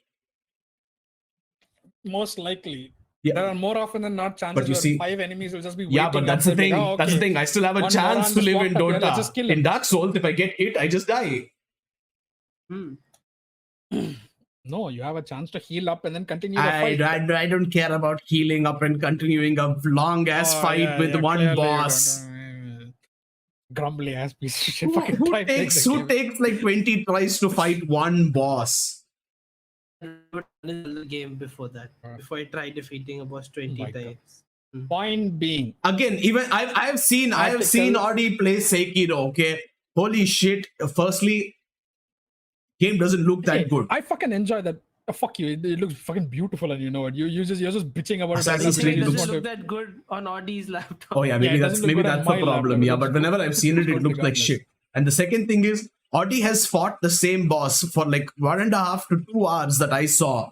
Speaker 2: Most likely.
Speaker 1: Yeah.
Speaker 2: There are more often than not chances
Speaker 1: But you
Speaker 2: where
Speaker 1: see-
Speaker 2: 5 enemies will just be waiting.
Speaker 1: Yeah, but that's the
Speaker 2: up there,
Speaker 1: thing.
Speaker 2: like, oh,
Speaker 1: That's the
Speaker 2: okay.
Speaker 1: thing. I still have a
Speaker 2: One
Speaker 1: chance
Speaker 2: moron
Speaker 1: to
Speaker 2: just
Speaker 1: live
Speaker 2: walked
Speaker 1: in
Speaker 2: up here, let's just
Speaker 1: Dota.
Speaker 2: kill
Speaker 1: In
Speaker 2: him.
Speaker 1: Dark Souls, if I get hit, I just die.
Speaker 3: Hmm.
Speaker 2: No, you have a chance to heal up and then continue the
Speaker 1: I don't care about healing up and continuing a long ass
Speaker 2: Oh,
Speaker 1: fight
Speaker 2: yeah,
Speaker 1: with
Speaker 2: yeah,
Speaker 1: one
Speaker 2: clearly you
Speaker 1: boss.
Speaker 2: don't. Grumbly ass piece of shit.
Speaker 1: Who,
Speaker 2: Fucking
Speaker 1: who
Speaker 2: try playing
Speaker 1: takes
Speaker 2: the
Speaker 1: who
Speaker 2: game.
Speaker 1: takes like 20 tries to fight one boss?
Speaker 3: The game before that, before I tried defeating a boss 20
Speaker 2: my God.
Speaker 3: times.
Speaker 2: Point being,
Speaker 1: Again, even I've seen Audi play Sekiro. Okay, holy shit! Firstly, game doesn't look that
Speaker 2: hey,
Speaker 1: good.
Speaker 2: I fucking enjoy that. Fuck you! It looks fucking beautiful, and you know what? You're just bitching about
Speaker 1: Assassin's
Speaker 2: it.
Speaker 1: Creed
Speaker 2: You
Speaker 3: It
Speaker 2: just
Speaker 3: doesn't
Speaker 2: want
Speaker 3: look
Speaker 2: to.
Speaker 3: that good on Audi's laptop.
Speaker 1: Oh yeah,
Speaker 2: Yeah,
Speaker 1: maybe
Speaker 2: it
Speaker 1: that's
Speaker 2: doesn't look good on
Speaker 1: the
Speaker 2: my
Speaker 1: problem.
Speaker 2: laptop.
Speaker 1: Yeah,
Speaker 2: It
Speaker 1: but
Speaker 2: looks
Speaker 1: whenever
Speaker 2: good.
Speaker 1: I've seen it,
Speaker 2: It's
Speaker 1: it
Speaker 2: good
Speaker 1: looks like
Speaker 2: regardless.
Speaker 1: shit. And the second thing is, Audi has fought the same boss for like 1.5 to 2 hours that I saw.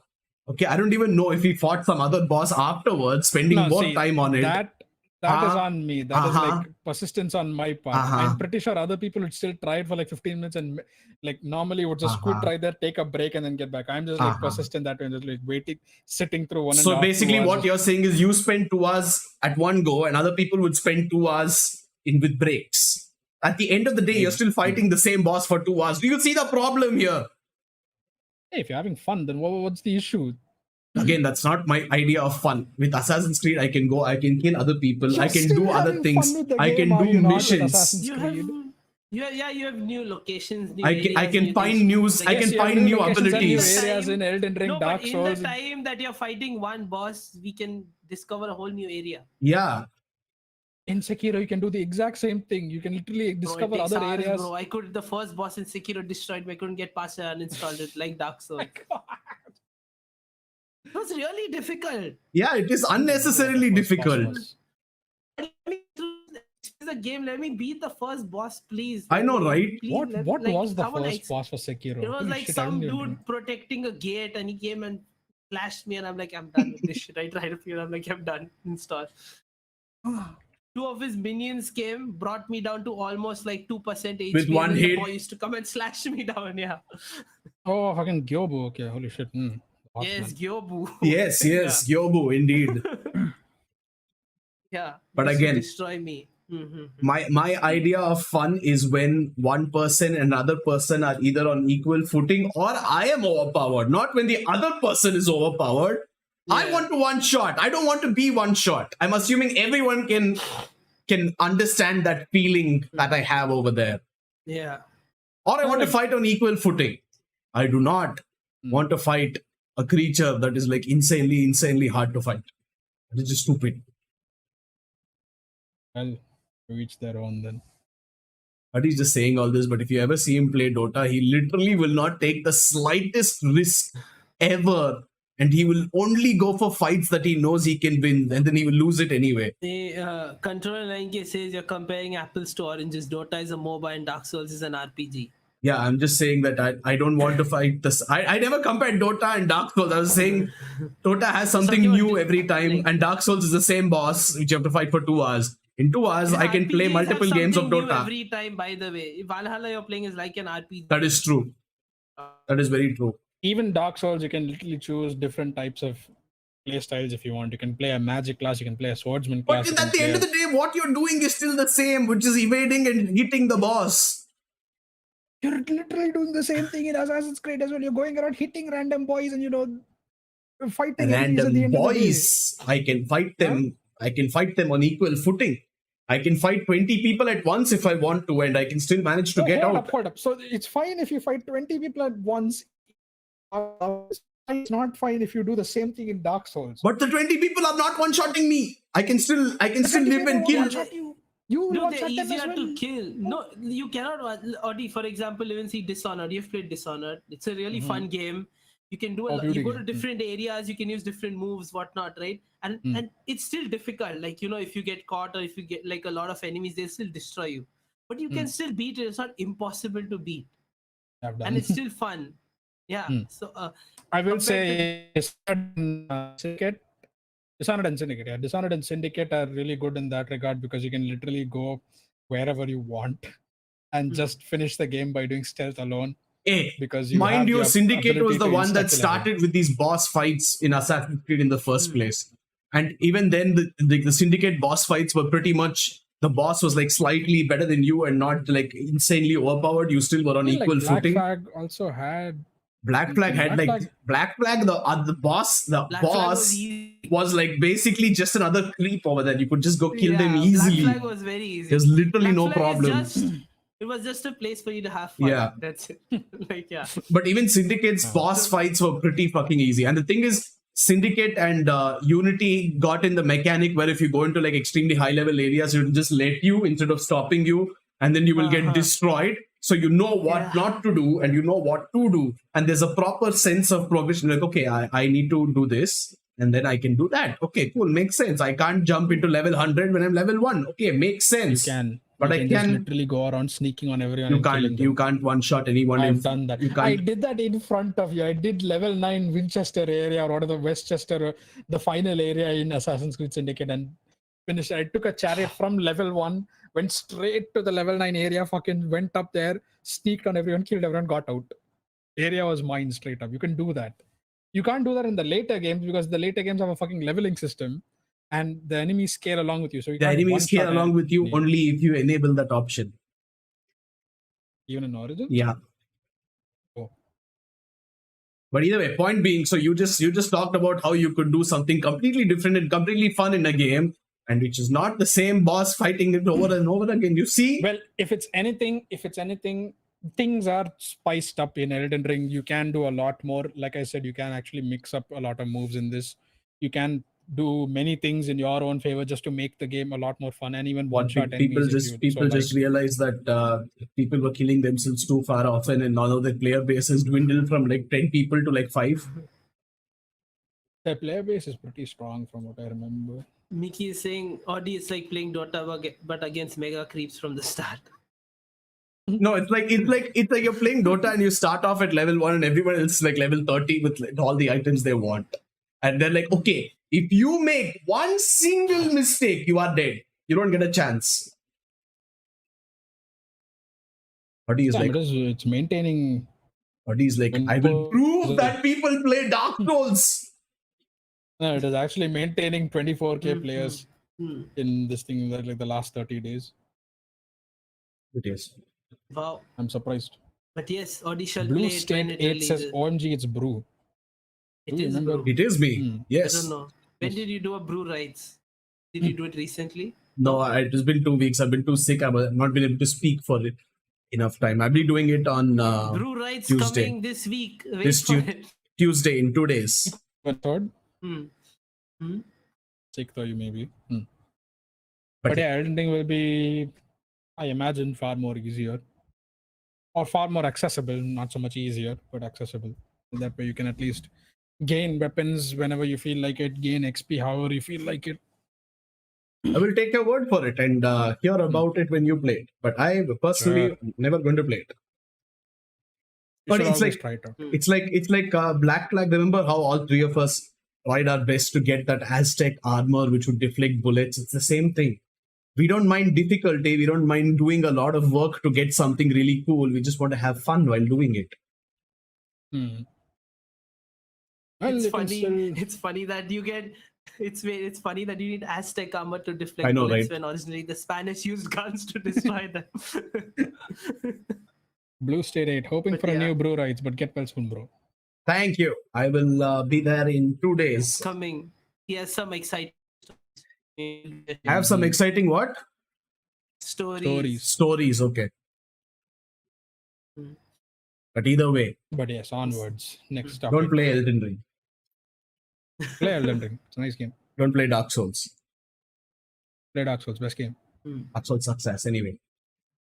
Speaker 1: Okay, I don't even know if he fought some other boss afterwards, spending
Speaker 2: No,
Speaker 1: more
Speaker 2: see,
Speaker 1: time on it.
Speaker 2: That is on me. That is
Speaker 1: Uh-huh.
Speaker 2: like persistence on my part.
Speaker 1: Uh-huh.
Speaker 2: I'm pretty sure other people would still try it for like 15 minutes and like normally would just quit right there, take a break, and then get back. I'm just like persistent that way, and just like waiting, sitting through one.
Speaker 1: So basically,
Speaker 2: 2 hours.
Speaker 1: what you're saying is you spend 2 hours at one go, and other people would spend 2 hours in with breaks. At the end of the day, you're still fighting the same boss for 2 hours. Do you see the problem here?
Speaker 2: Hey, if you're having fun, then what's the issue?
Speaker 1: Again, that's not my idea of fun. With Assassin's Creed, I can go, I can kill other people,
Speaker 2: You're
Speaker 1: I can
Speaker 2: still
Speaker 1: do other
Speaker 2: having
Speaker 1: things,
Speaker 2: fun with the
Speaker 1: I
Speaker 2: game,
Speaker 1: can
Speaker 2: are
Speaker 1: do
Speaker 2: you not, with
Speaker 1: missions.
Speaker 2: Assassin's
Speaker 3: You have,
Speaker 2: Creed?
Speaker 3: you have new locations, new
Speaker 1: I
Speaker 3: areas,
Speaker 1: can
Speaker 3: new
Speaker 1: find
Speaker 3: things.
Speaker 1: news. I
Speaker 3: Yes,
Speaker 1: can
Speaker 2: you have
Speaker 1: find new
Speaker 2: locations and new
Speaker 1: abilities.
Speaker 2: areas in Elden Ring,
Speaker 3: No,
Speaker 2: Dark
Speaker 3: but in
Speaker 2: Souls.
Speaker 3: the time that you're fighting one boss, we can discover a whole new area.
Speaker 1: Yeah.
Speaker 2: In Sekiro, you can do the exact same thing. You can literally
Speaker 3: Bro,
Speaker 2: discover
Speaker 3: it takes
Speaker 2: other
Speaker 3: hours,
Speaker 2: areas.
Speaker 3: bro. The first boss in Sekiro destroyed me. I couldn't get past it and uninstalled it like Dark Souls. It was really difficult.
Speaker 1: Yeah, it is unnecessarily difficult.
Speaker 3: Let me choose the game. Let me beat the first boss, please.
Speaker 1: I know, right?
Speaker 3: Please,
Speaker 2: What
Speaker 3: like,
Speaker 2: was the
Speaker 3: I wanna
Speaker 2: first boss for Sekiro?
Speaker 3: It was
Speaker 2: Holy
Speaker 3: like
Speaker 2: shit, I
Speaker 3: some
Speaker 2: didn't even
Speaker 3: dude protecting a gate, and he came and flashed me, and I'm like, I'm done with this shit. I tried a few, I'm like, I'm done. Install. Two of his minions came, brought me down to almost like 2% HP.
Speaker 1: With one
Speaker 3: and then
Speaker 1: hit.
Speaker 3: The boy used to come and slash me down. Yeah.
Speaker 2: Oh, fucking Gyobu. Okay, holy shit. Boss,
Speaker 3: Yes,
Speaker 2: man.
Speaker 3: Gyobu.
Speaker 1: Yes, Gyobu, indeed.
Speaker 3: Yeah.
Speaker 1: But
Speaker 3: used to
Speaker 1: again,
Speaker 3: destroy me.
Speaker 1: my idea of fun is when one person and another person are either on equal footing or I am overpowered, not when the other person is overpowered. I
Speaker 3: Yeah.
Speaker 1: want to one shot. I don't want to be one shot. I'm assuming everyone can understand that feeling that I have over there.
Speaker 3: Yeah.
Speaker 1: Or I want to fight on equal footing. I do not want to fight a creature that is like insanely hard to fight. It is just stupid.
Speaker 2: Well, to each their own then.
Speaker 1: But he's just saying all this, but if you ever see him play Dota, he literally will not take the slightest risk ever. And he will only go for fights that he knows he can win, and then he will lose it anyway.
Speaker 3: The Control 9K says you're comparing apples to oranges. Dota is a MOBA and Dark Souls is an RPG.
Speaker 1: Yeah, I'm just saying that I don't want to fight this. I never compared Dota and Dark Souls. I was saying Dota has something new every time, and Dark Souls is the same boss, which you have to fight for 2 hours. In 2 hours, I can play
Speaker 3: RPGs
Speaker 1: multiple
Speaker 3: have
Speaker 1: games of
Speaker 3: something new
Speaker 1: Dota.
Speaker 3: every time, by the way. If Valhalla you're playing is like an RPG.
Speaker 1: That is true. That is very true.
Speaker 2: Even Dark Souls, you can literally choose different types of play styles if you want. You can play a magic class, you can play a swordsman class.
Speaker 1: But at the end of the day, what you're doing is still the same, which is evading and hitting the boss.
Speaker 2: You're literally doing the same thing in Assassin's Creed as well. You're going around hitting random boys and fighting enemies at the
Speaker 1: Random
Speaker 2: end
Speaker 1: boys. I can fight them. I can fight them on equal footing. I can fight 20 people at once if I want to, and I can still manage to get out.
Speaker 2: Hold up. So it's fine if you fight 20 people at once. It's not fine if you do the same thing in Dark Souls.
Speaker 1: But the 20 people are not one-shotting me. I can still live and kill.
Speaker 2: You will
Speaker 3: No,
Speaker 2: one
Speaker 3: they're
Speaker 2: shot them as
Speaker 3: easier
Speaker 2: well.
Speaker 3: to kill. No, you cannot. Audi, for example, even see Dishonored. You've played Dishonored. It's a really fun game. You can do a lot. You go to different areas. You can use different moves, whatnot, right? And it's still difficult. Like if you get caught or if you get like a lot of enemies, they still destroy you. But you can still beat it. It's not impossible to beat, and it's still fun. Yeah. So
Speaker 2: I will say Dishonored and Syndicate. Yeah, Dishonored and Syndicate are really good in that regard because you can literally go wherever you want and just finish the game by doing stealth alone.
Speaker 1: Hey,
Speaker 2: because
Speaker 1: mind you, Syndicate was the one that
Speaker 2: started
Speaker 1: started with these boss fights in Assassin's Creed in the first place. And even then, the Syndicate boss fights were pretty much, the boss was like slightly better than you and not like insanely overpowered. You still were on
Speaker 2: I mean,
Speaker 1: equal
Speaker 2: like Black
Speaker 1: footing.
Speaker 2: Flag also had
Speaker 1: Black Flag had
Speaker 2: Black
Speaker 1: like
Speaker 2: Flag-
Speaker 1: Black Flag, the boss,
Speaker 3: Black Flag
Speaker 1: boss
Speaker 3: easy.
Speaker 1: was like basically just another creep over there. You could just go kill them
Speaker 3: Yeah,
Speaker 1: easily.
Speaker 3: Black Flag was very easy.
Speaker 1: There's literally
Speaker 3: Black
Speaker 1: no
Speaker 3: Flag is
Speaker 1: problem.
Speaker 3: just, it was just a place for you to have fun.
Speaker 1: Yeah.
Speaker 3: That's it. Like, yeah.
Speaker 1: But even Syndicate's boss fights were pretty fucking easy. And the thing is, Syndicate and Unity got in the mechanic where if you go into like extremely high level areas, it'll just let you instead of stopping you, and then you will get destroyed. So you know what not to do and you know what to do. And there's a proper sense of progression. Like, okay, I need to do this and then I can do that. Okay, cool. Makes sense. I can't jump into level 100 when I'm level 1. Okay, makes
Speaker 2: you
Speaker 1: sense.
Speaker 2: can.
Speaker 1: But
Speaker 2: you
Speaker 1: I
Speaker 2: can
Speaker 1: can.
Speaker 2: just literally go around sneaking on everyone.
Speaker 1: You
Speaker 2: and killing
Speaker 1: can't.
Speaker 2: them.
Speaker 1: You can't one shot anyone.
Speaker 2: I've done that.
Speaker 1: You can't.
Speaker 2: I did that in front of you. I did level 9 Winchester area or whatever, Westchester, the final area in Assassin's Creed Syndicate, and finished. I took a chariot from level 1, went straight to the level 9 area, fucking went up there, sneaked on everyone, killed everyone, got out. Area was mine straight up. You can do that. You can't do that in the later games because the later games have a fucking leveling system and the enemies scale along with you. So you
Speaker 1: The
Speaker 2: can't
Speaker 1: enemies
Speaker 2: one-shot
Speaker 1: scale along with you
Speaker 2: enemy.
Speaker 1: only if you enable that option.
Speaker 2: Even in Origin?
Speaker 1: Yeah.
Speaker 2: Oh.
Speaker 1: But either way, point being, so you just talked about how you could do something completely different and completely fun in a game, and which is not the same boss fighting it over and over again. You see?
Speaker 2: Well, if it's anything, things are spiced up in Elden Ring. You can do a lot more. Like I said, you can actually mix up a lot of moves in this. You can do many things in your own favor just to make the game a lot more fun, and even
Speaker 1: What
Speaker 2: one-shot
Speaker 1: people
Speaker 2: enemies.
Speaker 1: just people just realized that people were killing themselves too far often, and now the player base has dwindled from like 10 people to like 5.
Speaker 2: The player base is pretty strong from what I remember.
Speaker 3: Mickey is saying Audi is like playing Dota but against mega creeps from the start.
Speaker 1: No, it's like you're playing Dota and you start off at level 1 and everyone else is like level 30 with like, all the items they want. And they're like, okay, if you make one single mistake, you are dead. You don't get a chance. Audi is like,
Speaker 2: it's maintaining.
Speaker 1: Audi is like, I will prove that people play Dark Souls.
Speaker 2: No, it is actually maintaining 24k players
Speaker 3: Hmm.
Speaker 2: in this thing like the last 30 days.
Speaker 1: It is.
Speaker 3: Wow.
Speaker 2: I'm surprised.
Speaker 3: But yes, Audi shall
Speaker 2: Blue
Speaker 3: play it when
Speaker 2: State
Speaker 3: it
Speaker 2: 8 says
Speaker 3: releases.
Speaker 2: OMG, it's Brew.
Speaker 3: It
Speaker 2: Do you
Speaker 3: is
Speaker 2: remember?
Speaker 3: brew.
Speaker 1: It is me.
Speaker 2: Hmm.
Speaker 3: I
Speaker 1: Yes.
Speaker 3: don't know. When did you do a brew rides? Did you do it recently?
Speaker 1: No, it has been 2 weeks. I've been too sick. I've not been able to speak for it enough time. I'll be doing it on
Speaker 3: Brew rides
Speaker 1: Tuesday.
Speaker 3: coming this week. Wait
Speaker 1: This
Speaker 3: for it.
Speaker 1: Tuesday in 2 days.
Speaker 2: But third,
Speaker 3: Hmm.
Speaker 2: sick though you maybe. Hmm.
Speaker 1: But
Speaker 2: But yeah, Elden Ring will be, I imagine, far more easier. Or far more accessible, not so much easier, but accessible. That way you can at least gain weapons whenever you feel like it, gain XP however you feel like it.
Speaker 1: I will take your word for it and hear about it when you play it. But I personally never going to play it.
Speaker 2: You
Speaker 1: But
Speaker 2: should
Speaker 1: it's
Speaker 2: always
Speaker 1: like
Speaker 2: try it out.
Speaker 1: it's like Black Flag. Remember how all 3 of us tried our best to get that Aztec armor which would deflect bullets? It's the same thing. We don't mind difficulty. We don't mind doing a lot of work to get something really cool. We just want to have fun while doing it.
Speaker 2: Hmm. Well,
Speaker 3: It's
Speaker 2: you can
Speaker 3: funny.
Speaker 2: still-
Speaker 3: It's funny that you get. It's funny that you need Aztec armor to deflect
Speaker 1: I know,
Speaker 3: bullets
Speaker 1: right?
Speaker 3: when originally the Spanish used guns to destroy them.
Speaker 2: Blue State 8, hoping
Speaker 3: But
Speaker 2: for a
Speaker 3: yeah.
Speaker 2: new brew rights, but get well soon, bro.
Speaker 1: Thank you. I will be there in 2 days.
Speaker 3: Coming. He has some exciting
Speaker 1: I have some exciting what?
Speaker 3: stories.
Speaker 1: Stories, okay.
Speaker 3: Hmm.
Speaker 1: But either way,
Speaker 2: But yes, onwards. Next topic.
Speaker 1: don't play Elden Ring.
Speaker 2: Play Elden Ring. It's a nice game.
Speaker 1: Don't play Dark Souls.
Speaker 2: Play Dark Souls, best game.
Speaker 1: Dark Souls success anyway.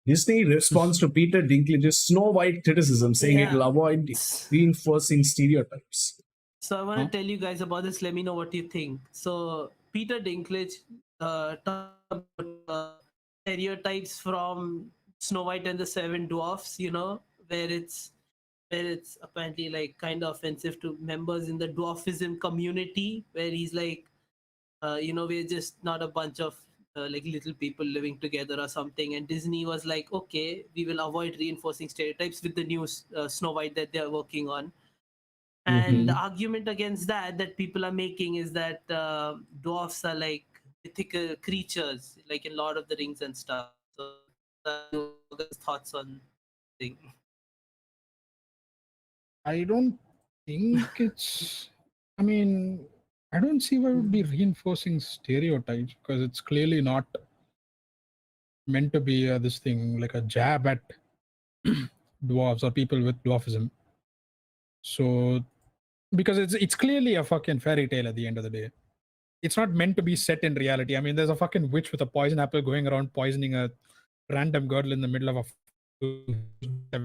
Speaker 1: Disney responds to Peter Dinklage's Snow White criticism, saying it will avoid reinforcing stereotypes.
Speaker 3: So I want to tell you guys about this. Let me know what you think. So Peter Dinklage talked about stereotypes from Snow White and the Seven Dwarfs. You know, where it's apparently like kind of offensive to members in the dwarfism community, where he's like, we're just not a bunch of like little people living together or something. And Disney was like, okay, we will avoid reinforcing stereotypes with the new Snow White that they're working on. And the
Speaker 1: Mhm.
Speaker 3: argument against that people are making is that dwarfs are like mythical creatures, like in Lord of the Rings and stuff. So, Morgan's thoughts on thing.
Speaker 2: I don't think it's. I mean, I don't see why it would be reinforcing stereotypes because it's clearly not meant to be this thing like a jab at dwarves or people with dwarfism. So, because it's clearly a fucking fairy tale at the end of the day. It's not meant to be set in reality. I mean, there's a fucking witch with a poison apple going around poisoning a random girl in the middle of a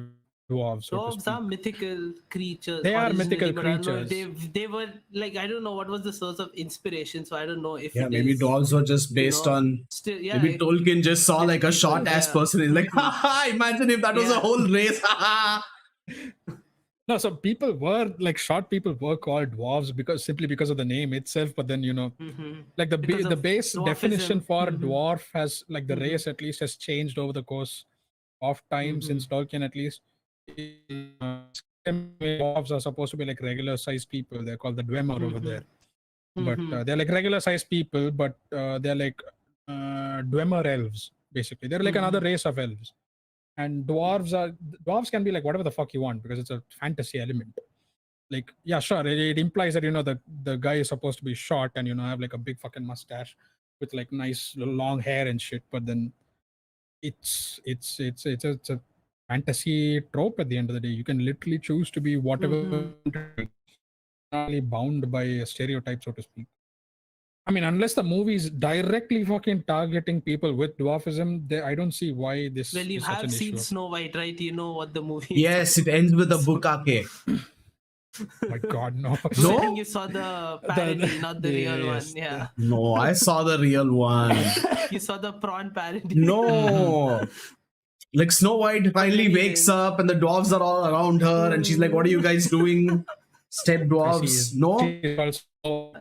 Speaker 2: dwarves, so to
Speaker 3: Dwarves
Speaker 2: speak.
Speaker 3: are mythical creatures
Speaker 2: They are
Speaker 3: originally,
Speaker 2: mythical
Speaker 3: but I don't know if
Speaker 2: creatures.
Speaker 3: they were like, I don't know what was the source of inspiration, so I don't know if
Speaker 1: Yeah,
Speaker 3: it
Speaker 1: maybe
Speaker 3: is,
Speaker 1: dolls were just based on.
Speaker 3: still, yeah,
Speaker 1: Maybe Tolkien just saw
Speaker 3: myth
Speaker 1: like a
Speaker 3: people,
Speaker 1: short ass
Speaker 3: yeah.
Speaker 1: person. He's like, haha, imagine if that was a
Speaker 3: Yeah.
Speaker 1: whole race. Haha.
Speaker 2: No, so people were like short people were called dwarves because simply because of the name itself. But then like
Speaker 3: Because
Speaker 2: the
Speaker 3: of
Speaker 2: base definition
Speaker 3: dwarfism.
Speaker 2: for dwarf has like the race at least has changed over the course of time since Tolkien at least. Dwarves are supposed to be like regular sized people. They're called the Dwemer over there, but they're like regular sized people, but they're like Dwemer elves basically. They're like another race of elves. And dwarves can be like whatever the fuck you want because it's a fantasy element. Like, yeah, sure, it implies that the guy is supposed to be short and have like a big fucking mustache with like nice long hair and shit. But then it's a fantasy trope at the end of the day. You can literally choose to be whatever, not really bound by a stereotype, so to speak. I mean, unless the movie is directly fucking targeting people with dwarfism, I don't see why this
Speaker 3: Well, you
Speaker 2: is such
Speaker 3: have
Speaker 2: an
Speaker 3: seen
Speaker 2: issue.
Speaker 3: Snow White, right? You know what the movie is
Speaker 1: Yes, it
Speaker 3: about.
Speaker 1: ends with a
Speaker 3: So-
Speaker 1: bukake.
Speaker 2: My God, no.
Speaker 3: Bro, I
Speaker 1: No?
Speaker 3: think you saw the parody, not the real one.
Speaker 2: Yes,
Speaker 3: Yeah.
Speaker 1: No, I saw the real one.
Speaker 3: You saw the prawn parody.
Speaker 1: No. Like Snow White finally wakes
Speaker 3: anyways.
Speaker 1: up and the dwarves are all around her and she's like, what are you guys doing? Step
Speaker 2: I see.
Speaker 1: dwarves. No?
Speaker 2: She's also,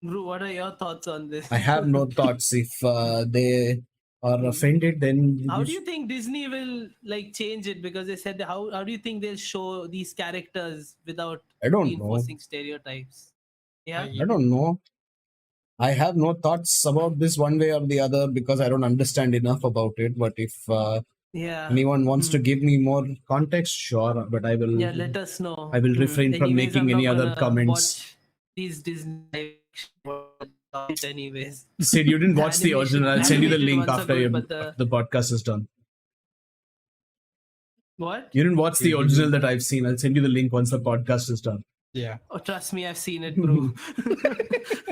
Speaker 3: Bro, what are your thoughts on this?
Speaker 1: I have no thoughts. If they are offended, then
Speaker 3: How do you think Disney will like change it? Because they said how do you think they'll show these characters without
Speaker 1: I don't know.
Speaker 3: reinforcing stereotypes? Yeah.
Speaker 1: I don't know. I have no thoughts about this one way or the other because I don't understand enough about it. But if
Speaker 3: Yeah.
Speaker 1: anyone wants to give me more context, sure. But I will.
Speaker 3: Yeah, let us know.
Speaker 1: I will refrain from
Speaker 3: Anyways,
Speaker 1: making
Speaker 3: I'm not
Speaker 1: any other
Speaker 3: gonna
Speaker 1: comments.
Speaker 3: watch these Disney anyways.
Speaker 1: Sid, you didn't
Speaker 3: The
Speaker 1: watch the
Speaker 3: animation-
Speaker 1: original. I'll send you the
Speaker 3: animated
Speaker 1: link
Speaker 3: ones are
Speaker 1: after
Speaker 3: good, but
Speaker 1: the podcast is done.
Speaker 3: What?
Speaker 1: You didn't watch the original that I've seen. I'll send you the link once the podcast is done.
Speaker 2: yeah.
Speaker 3: Oh, trust me, I've seen it, bro.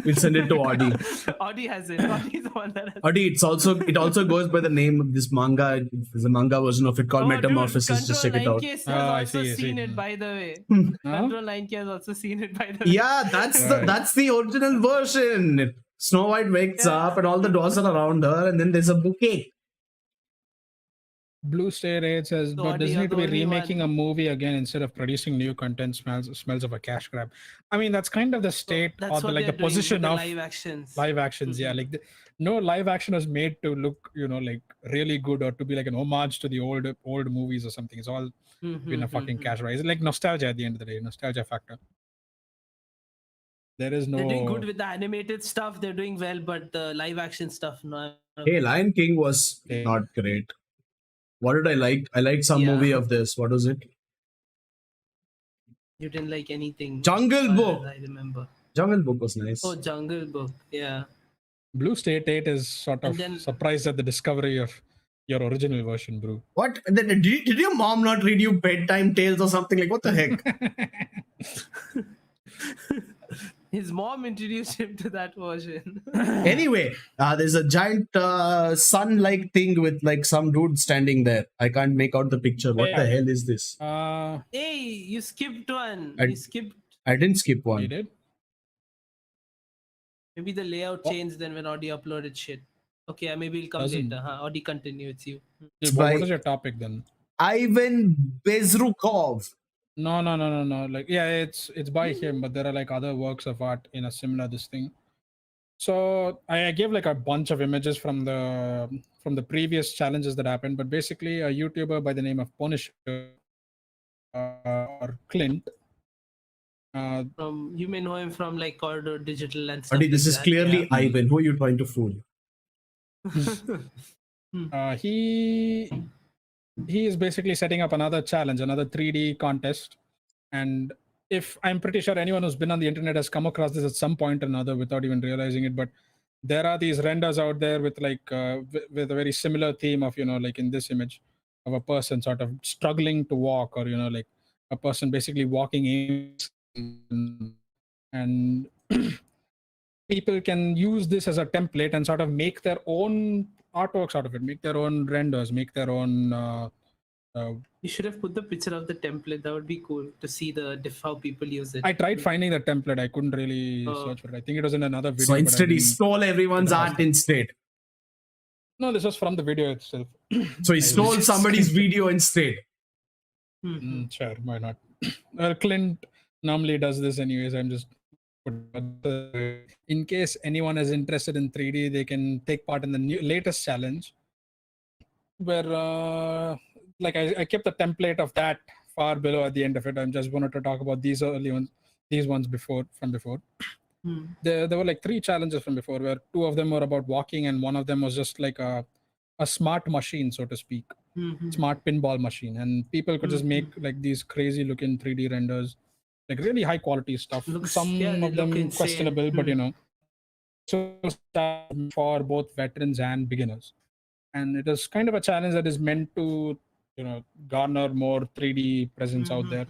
Speaker 1: We'll send it to Audi.
Speaker 3: Audi has it. Audi is the one that has
Speaker 1: Audi, it also goes by the name of this manga. There's a manga version of it called
Speaker 3: Oh, dude,
Speaker 1: Metamorphosis. Just check it out.
Speaker 3: 9K has
Speaker 2: I
Speaker 3: also
Speaker 2: see, I see.
Speaker 3: seen it, by the way.
Speaker 2: Huh?
Speaker 3: Control 9K has also seen it, by the way.
Speaker 1: Yeah, that's
Speaker 2: Right.
Speaker 1: that's the original version. Snow White wakes
Speaker 3: Yeah.
Speaker 1: up and all the doors are around her, and then there's a bouquet.
Speaker 2: Blue State 8 says,
Speaker 3: So
Speaker 2: but
Speaker 3: Audi,
Speaker 2: doesn't
Speaker 3: you're
Speaker 2: need to
Speaker 3: the
Speaker 2: be
Speaker 3: only
Speaker 2: remaking
Speaker 3: one.
Speaker 2: a movie again instead of producing new content. Smells of a cash grab. I mean, that's kind of the state
Speaker 3: That's
Speaker 2: or the,
Speaker 3: what
Speaker 2: like the
Speaker 3: they're doing with
Speaker 2: position
Speaker 3: the
Speaker 2: of
Speaker 3: live actions.
Speaker 2: live actions. Yeah, like no live action is made to look, like really good or to be like an homage to the old movies or something. It's all been a fucking cash grab. It's like nostalgia at the end of the day, nostalgia factor. There is no.
Speaker 3: They're doing good with the animated stuff. They're doing well, but the live action stuff, no.
Speaker 1: Hey, Lion King was not great. What did I like? I liked some
Speaker 3: Yeah.
Speaker 1: movie of this. What was it?
Speaker 3: You didn't like anything.
Speaker 1: Jungle
Speaker 3: as far
Speaker 1: Book.
Speaker 3: as I remember.
Speaker 1: Jungle Book was nice.
Speaker 3: Oh, Jungle Book. Yeah.
Speaker 2: Blue State 8 is sort
Speaker 3: And
Speaker 2: of
Speaker 3: then-
Speaker 2: surprised at the discovery of your original version, bro.
Speaker 1: What? Did your mom not read you bedtime tales or something? Like, what the heck?
Speaker 3: His mom introduced him to that version.
Speaker 1: Anyway, there's a giant sun-like thing with like some dude standing there. I can't make out the picture. What the hell is this?
Speaker 3: Hey, you skipped one.
Speaker 1: I-
Speaker 3: You skipped.
Speaker 1: I didn't skip
Speaker 2: You
Speaker 1: one.
Speaker 2: did?
Speaker 3: Maybe the layout changed then when Audi uploaded shit. Okay, maybe it'll come
Speaker 2: Doesn't.
Speaker 3: later. Huh? Audi, continue. It's you.
Speaker 1: It's
Speaker 2: What
Speaker 1: by
Speaker 2: is your topic then?
Speaker 1: Ivan Bezrukov.
Speaker 2: No. Like, yeah, it's by him, but there are like other works of art in a similar this thing. So I gave like a bunch of images from the previous challenges that happened, but basically a YouTuber by the name of Punisher or Clint
Speaker 3: From you may know him from like Corridor Digital and stuff.
Speaker 1: Adi, this
Speaker 3: like
Speaker 1: is
Speaker 3: that,
Speaker 1: clearly
Speaker 3: yeah.
Speaker 1: Ivan. Who are you trying to fool?
Speaker 2: He is basically setting up another challenge, another 3D contest. And if I'm pretty sure anyone who's been on the internet has come across this at some point or another without even realizing it, but there are these renders out there with like with a very similar theme of, like in this image of a person sort of struggling to walk, or like a person basically walking in, and people can use this as a template and sort of make their own artworks out of it, make their own renders, make their own
Speaker 3: You should have put the picture of the template. That would be cool to see how people use it.
Speaker 2: I tried finding the template. I couldn't really search for it. I think it was in another video.
Speaker 1: So instead, he stole everyone's art instead.
Speaker 2: No, this was from the video itself.
Speaker 1: So he stole somebody's video instead.
Speaker 2: Sure, why not? Well, Clint normally does this anyways. I'm just in case anyone is interested in 3D, they can take part in the latest challenge, where like I kept the template of that far below at the end of it. I just wanted to talk about these early ones, these ones from before. There were like 3 challenges from before, where 2 of them were about walking, and one of them was just like a smart machine, so to speak, smart pinball machine, and people could just make like these crazy looking 3D renders, like really high quality stuff. Some of them questionable, but so for both veterans and beginners. And it is kind of a challenge that is meant to garner more 3D presence out there.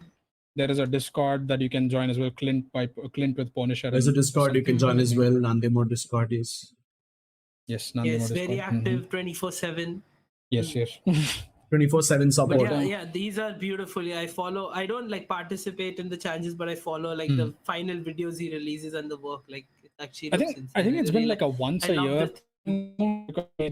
Speaker 2: There is a Discord that you can join as well, Clint with Punisher.
Speaker 1: There's a Discord you can join as well. Nandemo Discord is.
Speaker 2: Yes, Nandemo
Speaker 3: yes,
Speaker 2: Discord.
Speaker 3: very active 24/7.
Speaker 2: Yes.
Speaker 1: 24/7 support.
Speaker 3: But yeah, these are beautiful. I don't like participate in the challenges, but I follow like the final videos he releases and the work. Like it actually
Speaker 2: I think it's been like a once a year thing, because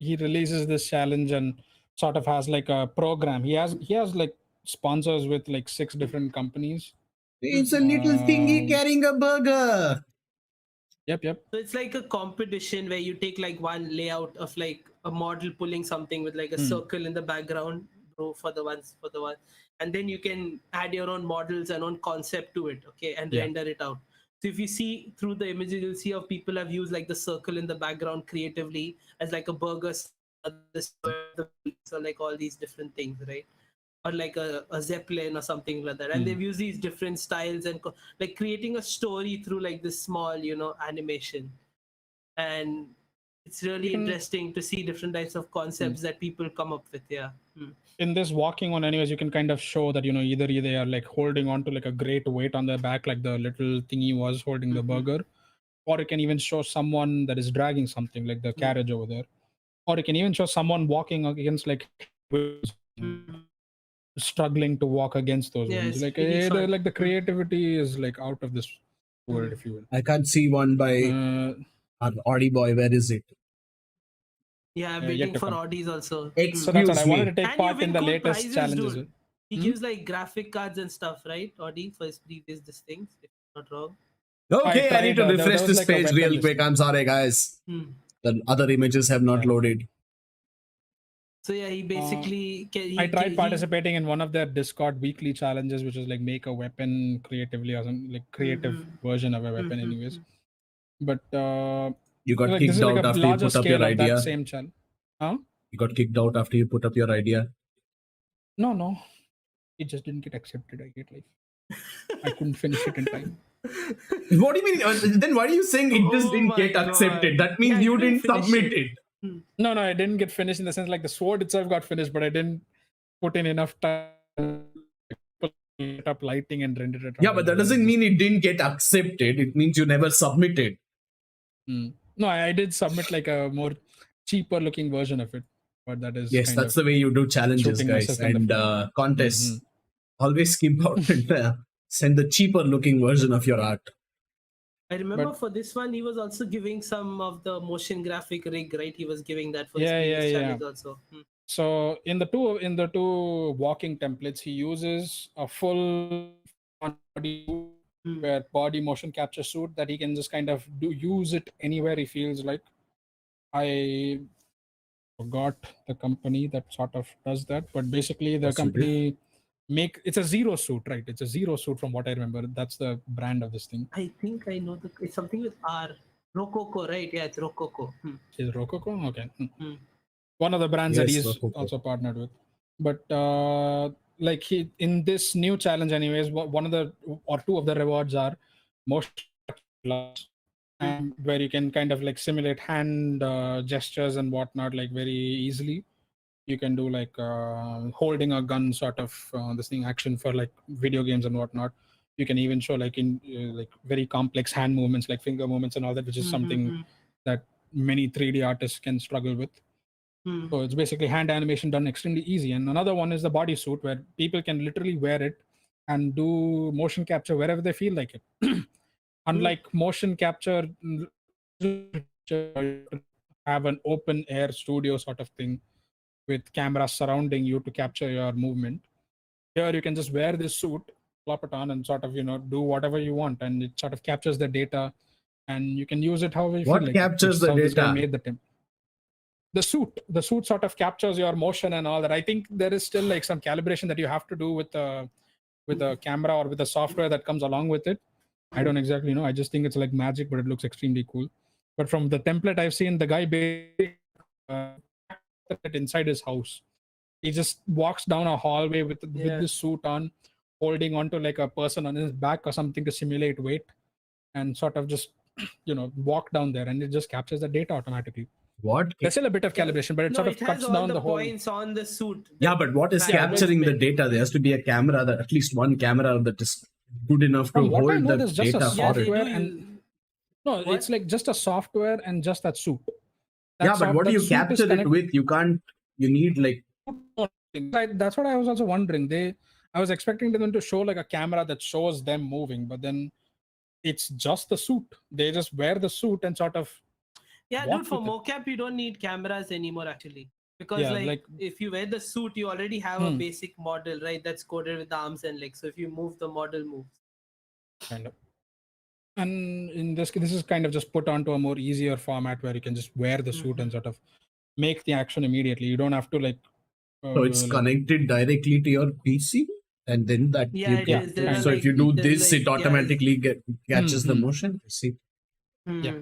Speaker 2: he releases this challenge and sort of has like a program. He has like sponsors with like 6 different companies.
Speaker 1: It's a little thingy carrying a burger.
Speaker 2: Yep.
Speaker 3: So it's like a competition where you take like one layout of like a model pulling something with like a circle in the background, for the one, and then you can add your own models and own concept to it, okay, and render it out. So if you see through the images, you'll see how people have used like the circle in the background creatively as like a burger, so like all these different things, right? Or like a zeppelin or something like that, and they've used these different styles and like creating a story through like this small animation. And it's really interesting to see different types of concepts that people come up with.
Speaker 2: In this walking one anyways, you can kind of show that either they are like holding on to like a great weight on their back, like the little thingy was holding the burger, or you can even show someone that is dragging something like the carriage over there, or you can even show someone walking against like struggling to walk against those ones. Like really like the creativity is like out of this world, if you will.
Speaker 1: I can't see one by our Audi boy. Where is it?
Speaker 3: I'm waiting for Audis also.
Speaker 2: So that's what I wanted to take part in the latest challenges.
Speaker 3: Dude. He gives like graphic cards and stuff, right? Audi for his previous things, if I'm not wrong.
Speaker 1: Okay, I need to refresh this page real quick. I'm sorry, guys. The other images have not loaded.
Speaker 3: So he basically.
Speaker 2: I tried participating in one of their Discord weekly challenges, which is like make a weapon creatively, or some like creative version of a weapon, anyways. But
Speaker 1: you got kicked out after you put up your idea.
Speaker 2: That same challenge. Huh?
Speaker 1: You got kicked out after you put up your idea.
Speaker 2: No, it just didn't get accepted. I couldn't finish it in time.
Speaker 1: What do you mean? Then why are you saying it just didn't get accepted? That means you didn't submit it.
Speaker 2: No, I didn't get finished in the sense like the sword itself got finished, but I didn't put in enough time to put up lighting and render it.
Speaker 1: Yeah, but that doesn't mean it didn't get accepted. It means you never submitted.
Speaker 2: No, I did submit like a more cheaper looking version of it, but that is
Speaker 1: that's the way you do challenges, guys, and contests. Always skimp out and send the cheaper looking version of your art.
Speaker 3: I remember for this one, he was also giving some of the motion graphic rig, right? He was giving that for his previous challenge also.
Speaker 2: So in the two walking templates, he uses a full body body motion capture suit that he can just kind of use it anywhere he feels like. I forgot the company that sort of does that, but basically the company it's a zero suit, right? It's a zero suit from what I remember. That's the brand of this thing.
Speaker 3: I think I know it's something with R. Rococo, right? Yeah, it's Rococo.
Speaker 2: Is it Rococo? Okay.
Speaker 3: Hmm.
Speaker 2: One of the brands that
Speaker 1: Yes,
Speaker 2: he's
Speaker 1: Rococo.
Speaker 2: also partnered with. But like he in this new challenge, anyways, one of the or two of the rewards are motion gloves, and where you can kind of like simulate hand gestures and whatnot, like very easily. You can do like holding a gun sort of this thing action for like video games and whatnot. You can even show like in like very complex hand movements, like finger movements and all that, which is something that many 3D artists can struggle with. So it's basically hand animation done extremely easy. And another one is the bodysuit, where people can literally wear it and do motion capture wherever they feel like it. Unlike motion capture, have an open air studio sort of thing with cameras surrounding you to capture your movement. Here you can just wear this suit, plop it on, and sort of do whatever you want, and it sort of captures the data, and you can use it however you
Speaker 1: What
Speaker 2: feel like.
Speaker 1: captures the
Speaker 2: how this guy
Speaker 1: data?
Speaker 2: made the temp. The suit sort of captures your motion and all that. I think there is still like some calibration that you have to do with the camera or with the software that comes along with it. I don't exactly know. I just think it's like magic, but it looks extremely cool. But from the template I've seen, the guy basically inside his house. He just walks down a hallway with this suit on, holding onto like a person on his back or something to simulate weight, and sort of just walk down there, and it just captures the data automatically.
Speaker 1: What?
Speaker 2: There's still a bit of calibration, but it sort of
Speaker 3: has
Speaker 2: cuts
Speaker 3: all
Speaker 2: down
Speaker 3: the
Speaker 2: the whole.
Speaker 3: points on the suit.
Speaker 1: Yeah, but what is capturing the data? There has to be a camera, that at least one camera that is good enough to
Speaker 2: what I
Speaker 1: hold
Speaker 2: know,
Speaker 1: the
Speaker 2: there's just a
Speaker 1: data for it.
Speaker 2: software and no,
Speaker 3: What?
Speaker 2: it's like just a software and just that suit.
Speaker 1: Yeah, but what do you capture it with? You can't. You need like.
Speaker 2: That's what I was also wondering. I was expecting them to show like a camera that shows them moving, but then it's just the suit. They just wear the suit and sort of.
Speaker 3: Yeah, dude, for mocap, you don't need cameras anymore, actually. Because, like, if you wear the suit, you already have a basic model, right? That's coded with the arms and legs. So if you move, the model moves.
Speaker 2: Kind of. And in this is kind of just put onto a more easier format where you can just wear the suit and sort of make the action immediately. You don't have to like.
Speaker 1: So it's connected directly to your PC, and then that. So if you do this, it automatically catches the motion. See.
Speaker 2: Yeah.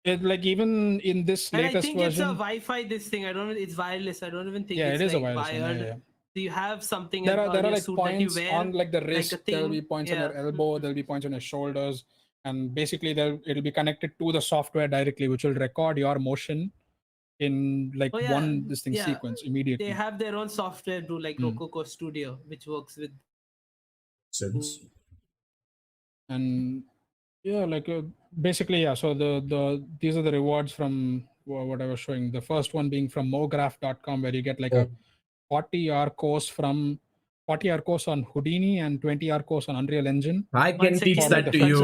Speaker 2: It, like even in this latest version, I think
Speaker 3: it's a Wi-Fi. This thing, I don't know. It's wireless. I don't even think.
Speaker 2: Yeah,
Speaker 3: it's
Speaker 2: it is
Speaker 3: like
Speaker 2: a wireless
Speaker 3: wired.
Speaker 2: One, yeah.
Speaker 3: So you have something.
Speaker 2: There are like
Speaker 3: suit
Speaker 2: points
Speaker 3: that you wear,
Speaker 2: on like the wrist.
Speaker 3: Like
Speaker 2: there will be points on your elbow. There will be points on your shoulders, and basically it'll be connected to the software directly, which will record your motion in like sequence immediately.
Speaker 3: They have their own software too, like Rococo Studio, which works with.
Speaker 2: And yeah, like basically, yeah. So these are the rewards from what I was showing. The first one being from mograph.com, where you get like a 40-hour course on Houdini and 20-hour course on Unreal Engine.
Speaker 1: I can teach that to you.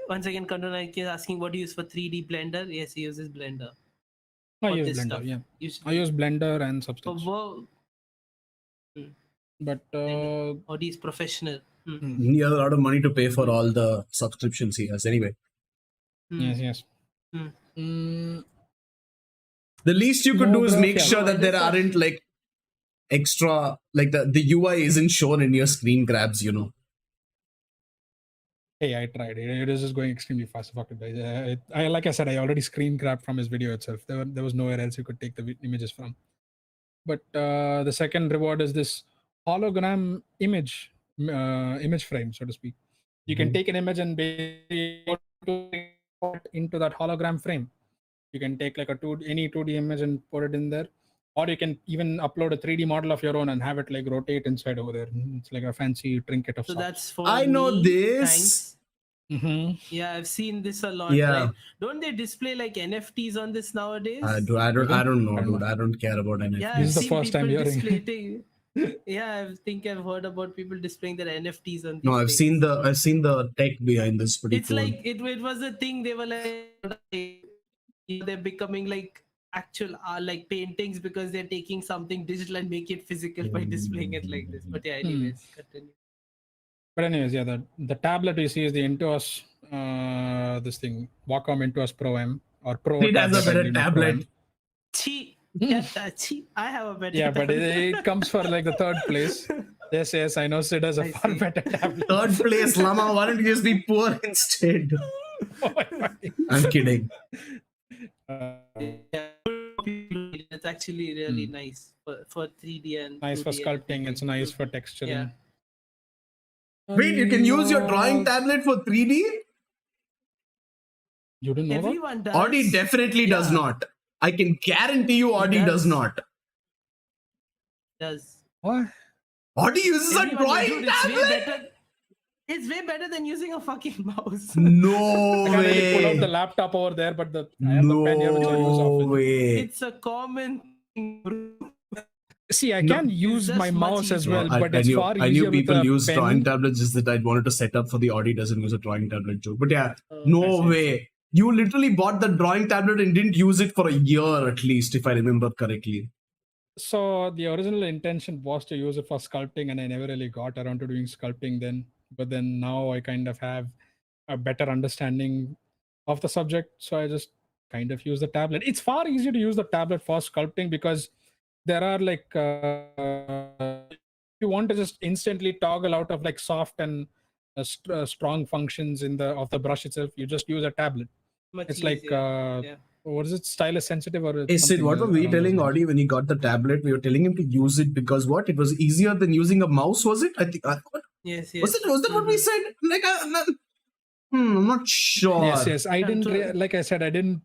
Speaker 3: Once again, Control 9K is asking what do you use for 3D Blender. Yes, he uses Blender.
Speaker 2: I use Blender, stuff. Yeah. I use Blender and Substance. But
Speaker 3: Audi is professional.
Speaker 1: He has a lot of money to pay for all the subscriptions he has anyway.
Speaker 2: Yes.
Speaker 1: The least you could do is make sure that there aren't like extra, like the UI isn't shown in your screen grabs,
Speaker 2: Hey, I tried it. It is just going extremely fast. Fuck it. Like I said, I already screen grabbed from his video itself. There was nowhere else you could take the images from. But the second reward is this hologram image frame, so to speak. You can take an image and basically put it into that hologram frame. You can take like any 2D image and put it in there, or you can even upload a 3D model of your own and have it like rotate inside over there. It's like a fancy trinket of sorts.
Speaker 3: That's for
Speaker 1: I know
Speaker 3: me.
Speaker 1: this.
Speaker 3: Yeah, I've seen this a lot.
Speaker 1: Yeah.
Speaker 3: Right? Don't they display like NFTs on this nowadays?
Speaker 1: I don't know, dude. I don't care about NFTs.
Speaker 3: Yeah,
Speaker 2: this is the first time hearing.
Speaker 3: Yeah, I think I've heard about people displaying their NFTs on these
Speaker 1: No, I've seen the tech behind this. Pretty
Speaker 3: it's
Speaker 1: cool.
Speaker 3: Like it was a thing. They were like they're becoming like actual like paintings because they're taking something digital and make it physical by displaying it like this. But yeah, anyways, continue.
Speaker 2: But anyways, yeah, the tablet we see is the Intuos this thing, Wacom Intuos Pro M or Pro.
Speaker 1: It has a better tablet.
Speaker 3: I have a better.
Speaker 2: Yeah, but it comes for like the third place. Yes, I know Sid has a
Speaker 3: I
Speaker 2: far
Speaker 3: see.
Speaker 2: better tablet.
Speaker 1: Third place, Lama. Why don't you just be poor instead?
Speaker 2: Oh my God.
Speaker 1: I'm kidding.
Speaker 3: Yeah, it's actually really nice for 3D and
Speaker 2: Nice for
Speaker 3: 2D and
Speaker 2: sculpting.
Speaker 3: everything.
Speaker 2: It's nice for texturing.
Speaker 3: Yeah.
Speaker 1: Wait, you can use your drawing tablet for 3D?
Speaker 2: You didn't know that?
Speaker 3: Everyone does.
Speaker 1: Audi definitely does
Speaker 3: Yeah.
Speaker 1: not. I can guarantee you Audi does
Speaker 3: does.
Speaker 1: not.
Speaker 3: Does.
Speaker 2: What?
Speaker 1: Audi uses a
Speaker 3: Everyone,
Speaker 1: drawing
Speaker 3: dude, it's way
Speaker 1: tablet?
Speaker 3: better. It's way better than using a fucking mouse.
Speaker 1: No
Speaker 2: I can't really pull out the
Speaker 1: way.
Speaker 2: laptop over there, but I have the pen here which I use
Speaker 1: No
Speaker 2: often.
Speaker 1: way.
Speaker 3: It's a common thing, bro.
Speaker 2: See, I
Speaker 1: No.
Speaker 2: can use
Speaker 3: just
Speaker 2: my
Speaker 3: much
Speaker 2: mouse as
Speaker 3: easier.
Speaker 2: well, but it's far easier
Speaker 1: I knew
Speaker 2: with
Speaker 1: people
Speaker 2: a
Speaker 1: use
Speaker 2: pen.
Speaker 1: drawing tablets, just that I wanted to set up for the Audi doesn't use a drawing tablet joke. But yeah, no
Speaker 2: I see.
Speaker 1: way. You literally bought the drawing tablet and didn't use it for a year at least, if I remember correctly.
Speaker 2: So the original intention was to use it for sculpting, and I never really got around to doing sculpting then. But then now I kind of have a better understanding of the subject, so I just kind of use the tablet. It's far easier to use the tablet for sculpting because there are like if you want to just instantly toggle out of like soft and strong functions in the of the brush itself, you just use a tablet.
Speaker 3: Much
Speaker 2: It's like
Speaker 3: easier. Yeah.
Speaker 2: what is it, stylus sensitive or
Speaker 1: Hey Sid,
Speaker 2: something
Speaker 1: what were we
Speaker 2: around those
Speaker 1: telling
Speaker 2: lines.
Speaker 1: Audi when he got the tablet? We were telling him to use it because what? It was easier than using a mouse, was it? I think.
Speaker 3: Yes, yes.
Speaker 1: Was that what we said? Like, I'm not sure.
Speaker 2: Yes. I didn't
Speaker 3: Control.
Speaker 2: like I said, I didn't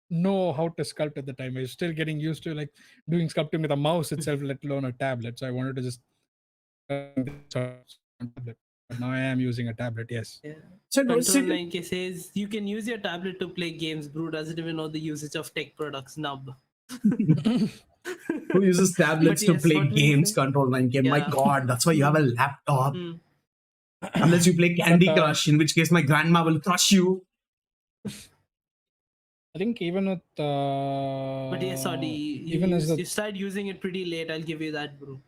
Speaker 2: know how to sculpt at the time. I was still getting used to like doing sculpting with a mouse itself, let alone a tablet. So I wanted to just tablet. But now I am using a tablet. Yes.
Speaker 3: Yeah.
Speaker 1: Sid,
Speaker 3: Control
Speaker 1: Sid,
Speaker 3: 9K says you can use your tablet to play games. Brew doesn't even know the usage of tech products. Nub.
Speaker 1: who uses tablets
Speaker 3: But
Speaker 1: to
Speaker 3: yes,
Speaker 1: play
Speaker 3: what we
Speaker 1: games?
Speaker 3: say-
Speaker 1: Control 9K. My
Speaker 3: Yeah.
Speaker 1: God, that's why you have a laptop.
Speaker 3: Mm.
Speaker 1: Unless you play Candy
Speaker 2: But,
Speaker 1: Crush, in which case my grandma will crush you.
Speaker 2: I think even with
Speaker 3: But yes, Audi,
Speaker 2: even as
Speaker 3: you started using it pretty late. I'll give you that, bro.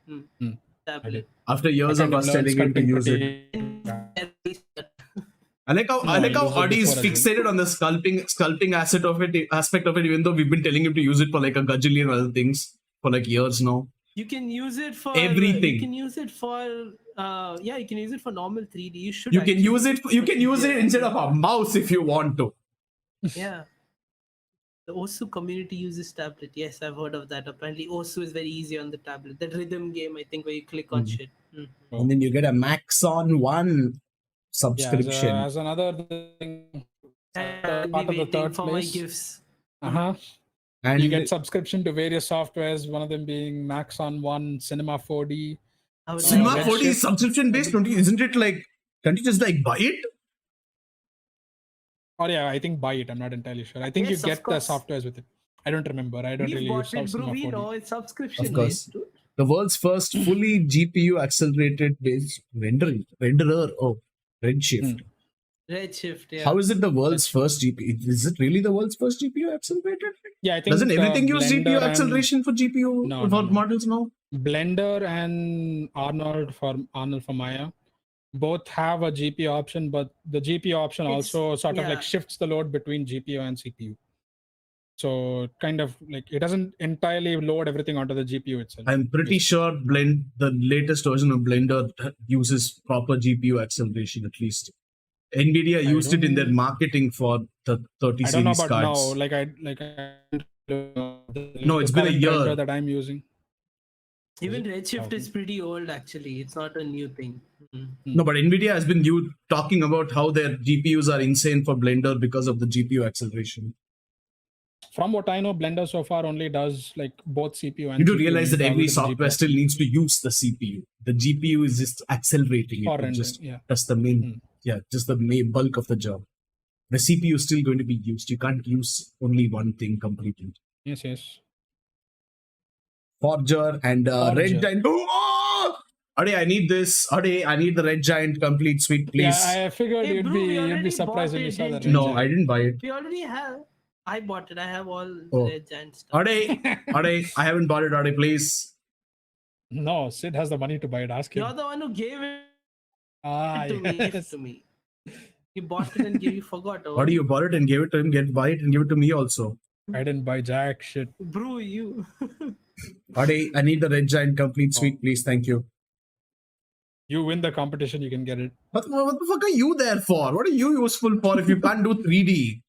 Speaker 3: Tablet.
Speaker 1: After years of us telling him to use it. I like how
Speaker 2: No, I used it
Speaker 1: Audi is
Speaker 2: before as well.
Speaker 1: fixated on the sculpting aspect of it, even though we've been telling him to use it for like a gajillion other things for like years now.
Speaker 3: You can use it for
Speaker 1: Everything.
Speaker 3: You can use it for you can use it for normal 3D. You should.
Speaker 1: You can
Speaker 3: actually
Speaker 1: use it. You can use it instead of a mouse if you want to.
Speaker 3: Yeah. The Osu community uses tablet. Yes, I've heard of that. Apparently, Osu is very easy on the tablet. That rhythm game, I think, where you click on shit.
Speaker 1: And then you get a Maxon One subscription.
Speaker 2: as another thing,
Speaker 3: I'll be
Speaker 2: part of the
Speaker 3: waiting
Speaker 2: third
Speaker 3: for my
Speaker 2: place.
Speaker 3: gifts.
Speaker 1: And
Speaker 2: You get subscription to various softwares, one of them being Maxon One, Cinema 4D.
Speaker 3: I would
Speaker 1: Cinema
Speaker 3: like
Speaker 1: 4D is subscription based, isn't it? Like, can't you just like buy it?
Speaker 2: Or yeah, I think buy it. I'm not entirely sure. I think
Speaker 3: Yes,
Speaker 2: you get
Speaker 3: of
Speaker 2: the
Speaker 3: course.
Speaker 2: softwares with it. I don't remember. I don't
Speaker 3: We've
Speaker 2: really use
Speaker 3: bought it, bro.
Speaker 2: Cinema
Speaker 3: We
Speaker 2: 4D.
Speaker 3: know it's subscription
Speaker 1: Of course.
Speaker 3: based, dude.
Speaker 1: The world's first fully GPU accelerated based renderer. Oh, Redshift.
Speaker 3: Redshift, yeah.
Speaker 1: How is it the world's first GPU? Is it really the world's first GPU accelerated?
Speaker 2: Yeah, I think
Speaker 1: Doesn't everything use
Speaker 2: Blender
Speaker 1: GPU
Speaker 2: and-
Speaker 1: acceleration for GPU
Speaker 2: No,
Speaker 1: for
Speaker 2: no.
Speaker 1: models now?
Speaker 2: Blender and Arnold for Maya both have a GPU option, but the GPU option
Speaker 3: It's-
Speaker 2: also sort of
Speaker 3: yeah.
Speaker 2: like shifts the load between GPU and CPU. So kind of like it doesn't entirely load everything onto the GPU itself.
Speaker 1: I'm pretty sure the latest version of Blender uses proper GPU acceleration at least. Nvidia used it in their marketing for the 30
Speaker 2: I don't know
Speaker 1: series
Speaker 2: about
Speaker 1: cards.
Speaker 2: No,
Speaker 1: it's been a year.
Speaker 2: that I'm using.
Speaker 3: Even Redshift is pretty old, actually. It's not a new thing.
Speaker 1: No, but Nvidia has been talking about how their GPUs are insane for Blender because of the GPU acceleration.
Speaker 2: From what I know, Blender so far only does like both CPU and
Speaker 1: You do
Speaker 2: GPU
Speaker 1: realize that
Speaker 2: rather
Speaker 1: every
Speaker 2: than
Speaker 1: software
Speaker 2: GPU.
Speaker 1: still needs to use the CPU. The GPU is just accelerating
Speaker 2: For
Speaker 1: it.
Speaker 2: rendering,
Speaker 1: Just
Speaker 2: yeah.
Speaker 1: that's the main, just the main bulk of the job. The CPU is still going to be used. You can't use only one thing completely.
Speaker 2: Yes.
Speaker 1: Forger and Red Giant. Oh! Ade, I need this. Ade, I need the Red Giant complete suite, please.
Speaker 2: Yeah, I figured
Speaker 3: Hey,
Speaker 2: you'd
Speaker 3: bro, we
Speaker 2: be
Speaker 3: already
Speaker 2: surprised
Speaker 3: bought
Speaker 2: when you
Speaker 3: it,
Speaker 2: saw that.
Speaker 3: didn't
Speaker 1: No,
Speaker 2: Red
Speaker 1: I didn't buy it.
Speaker 3: We already have. I bought it. I have all
Speaker 1: Oh.
Speaker 3: Red Giant stuff.
Speaker 1: Ade, I haven't bought it. Ade, please.
Speaker 2: No, Sid has the money to buy it. Ask him.
Speaker 3: You're the one who gave it
Speaker 2: Ah,
Speaker 3: to me.
Speaker 2: yes.
Speaker 3: To me. He bought it and you forgot. Oh.
Speaker 1: Ade, you bought it and gave it to him. Buy it and give it to me also.
Speaker 2: I didn't buy jack shit.
Speaker 3: Bro, you.
Speaker 1: Ade, I need the Red Giant complete suite, please. Thank you.
Speaker 2: You win the competition, you can get it.
Speaker 1: What the fuck are you there for? What are you useful for if you can't do 3D?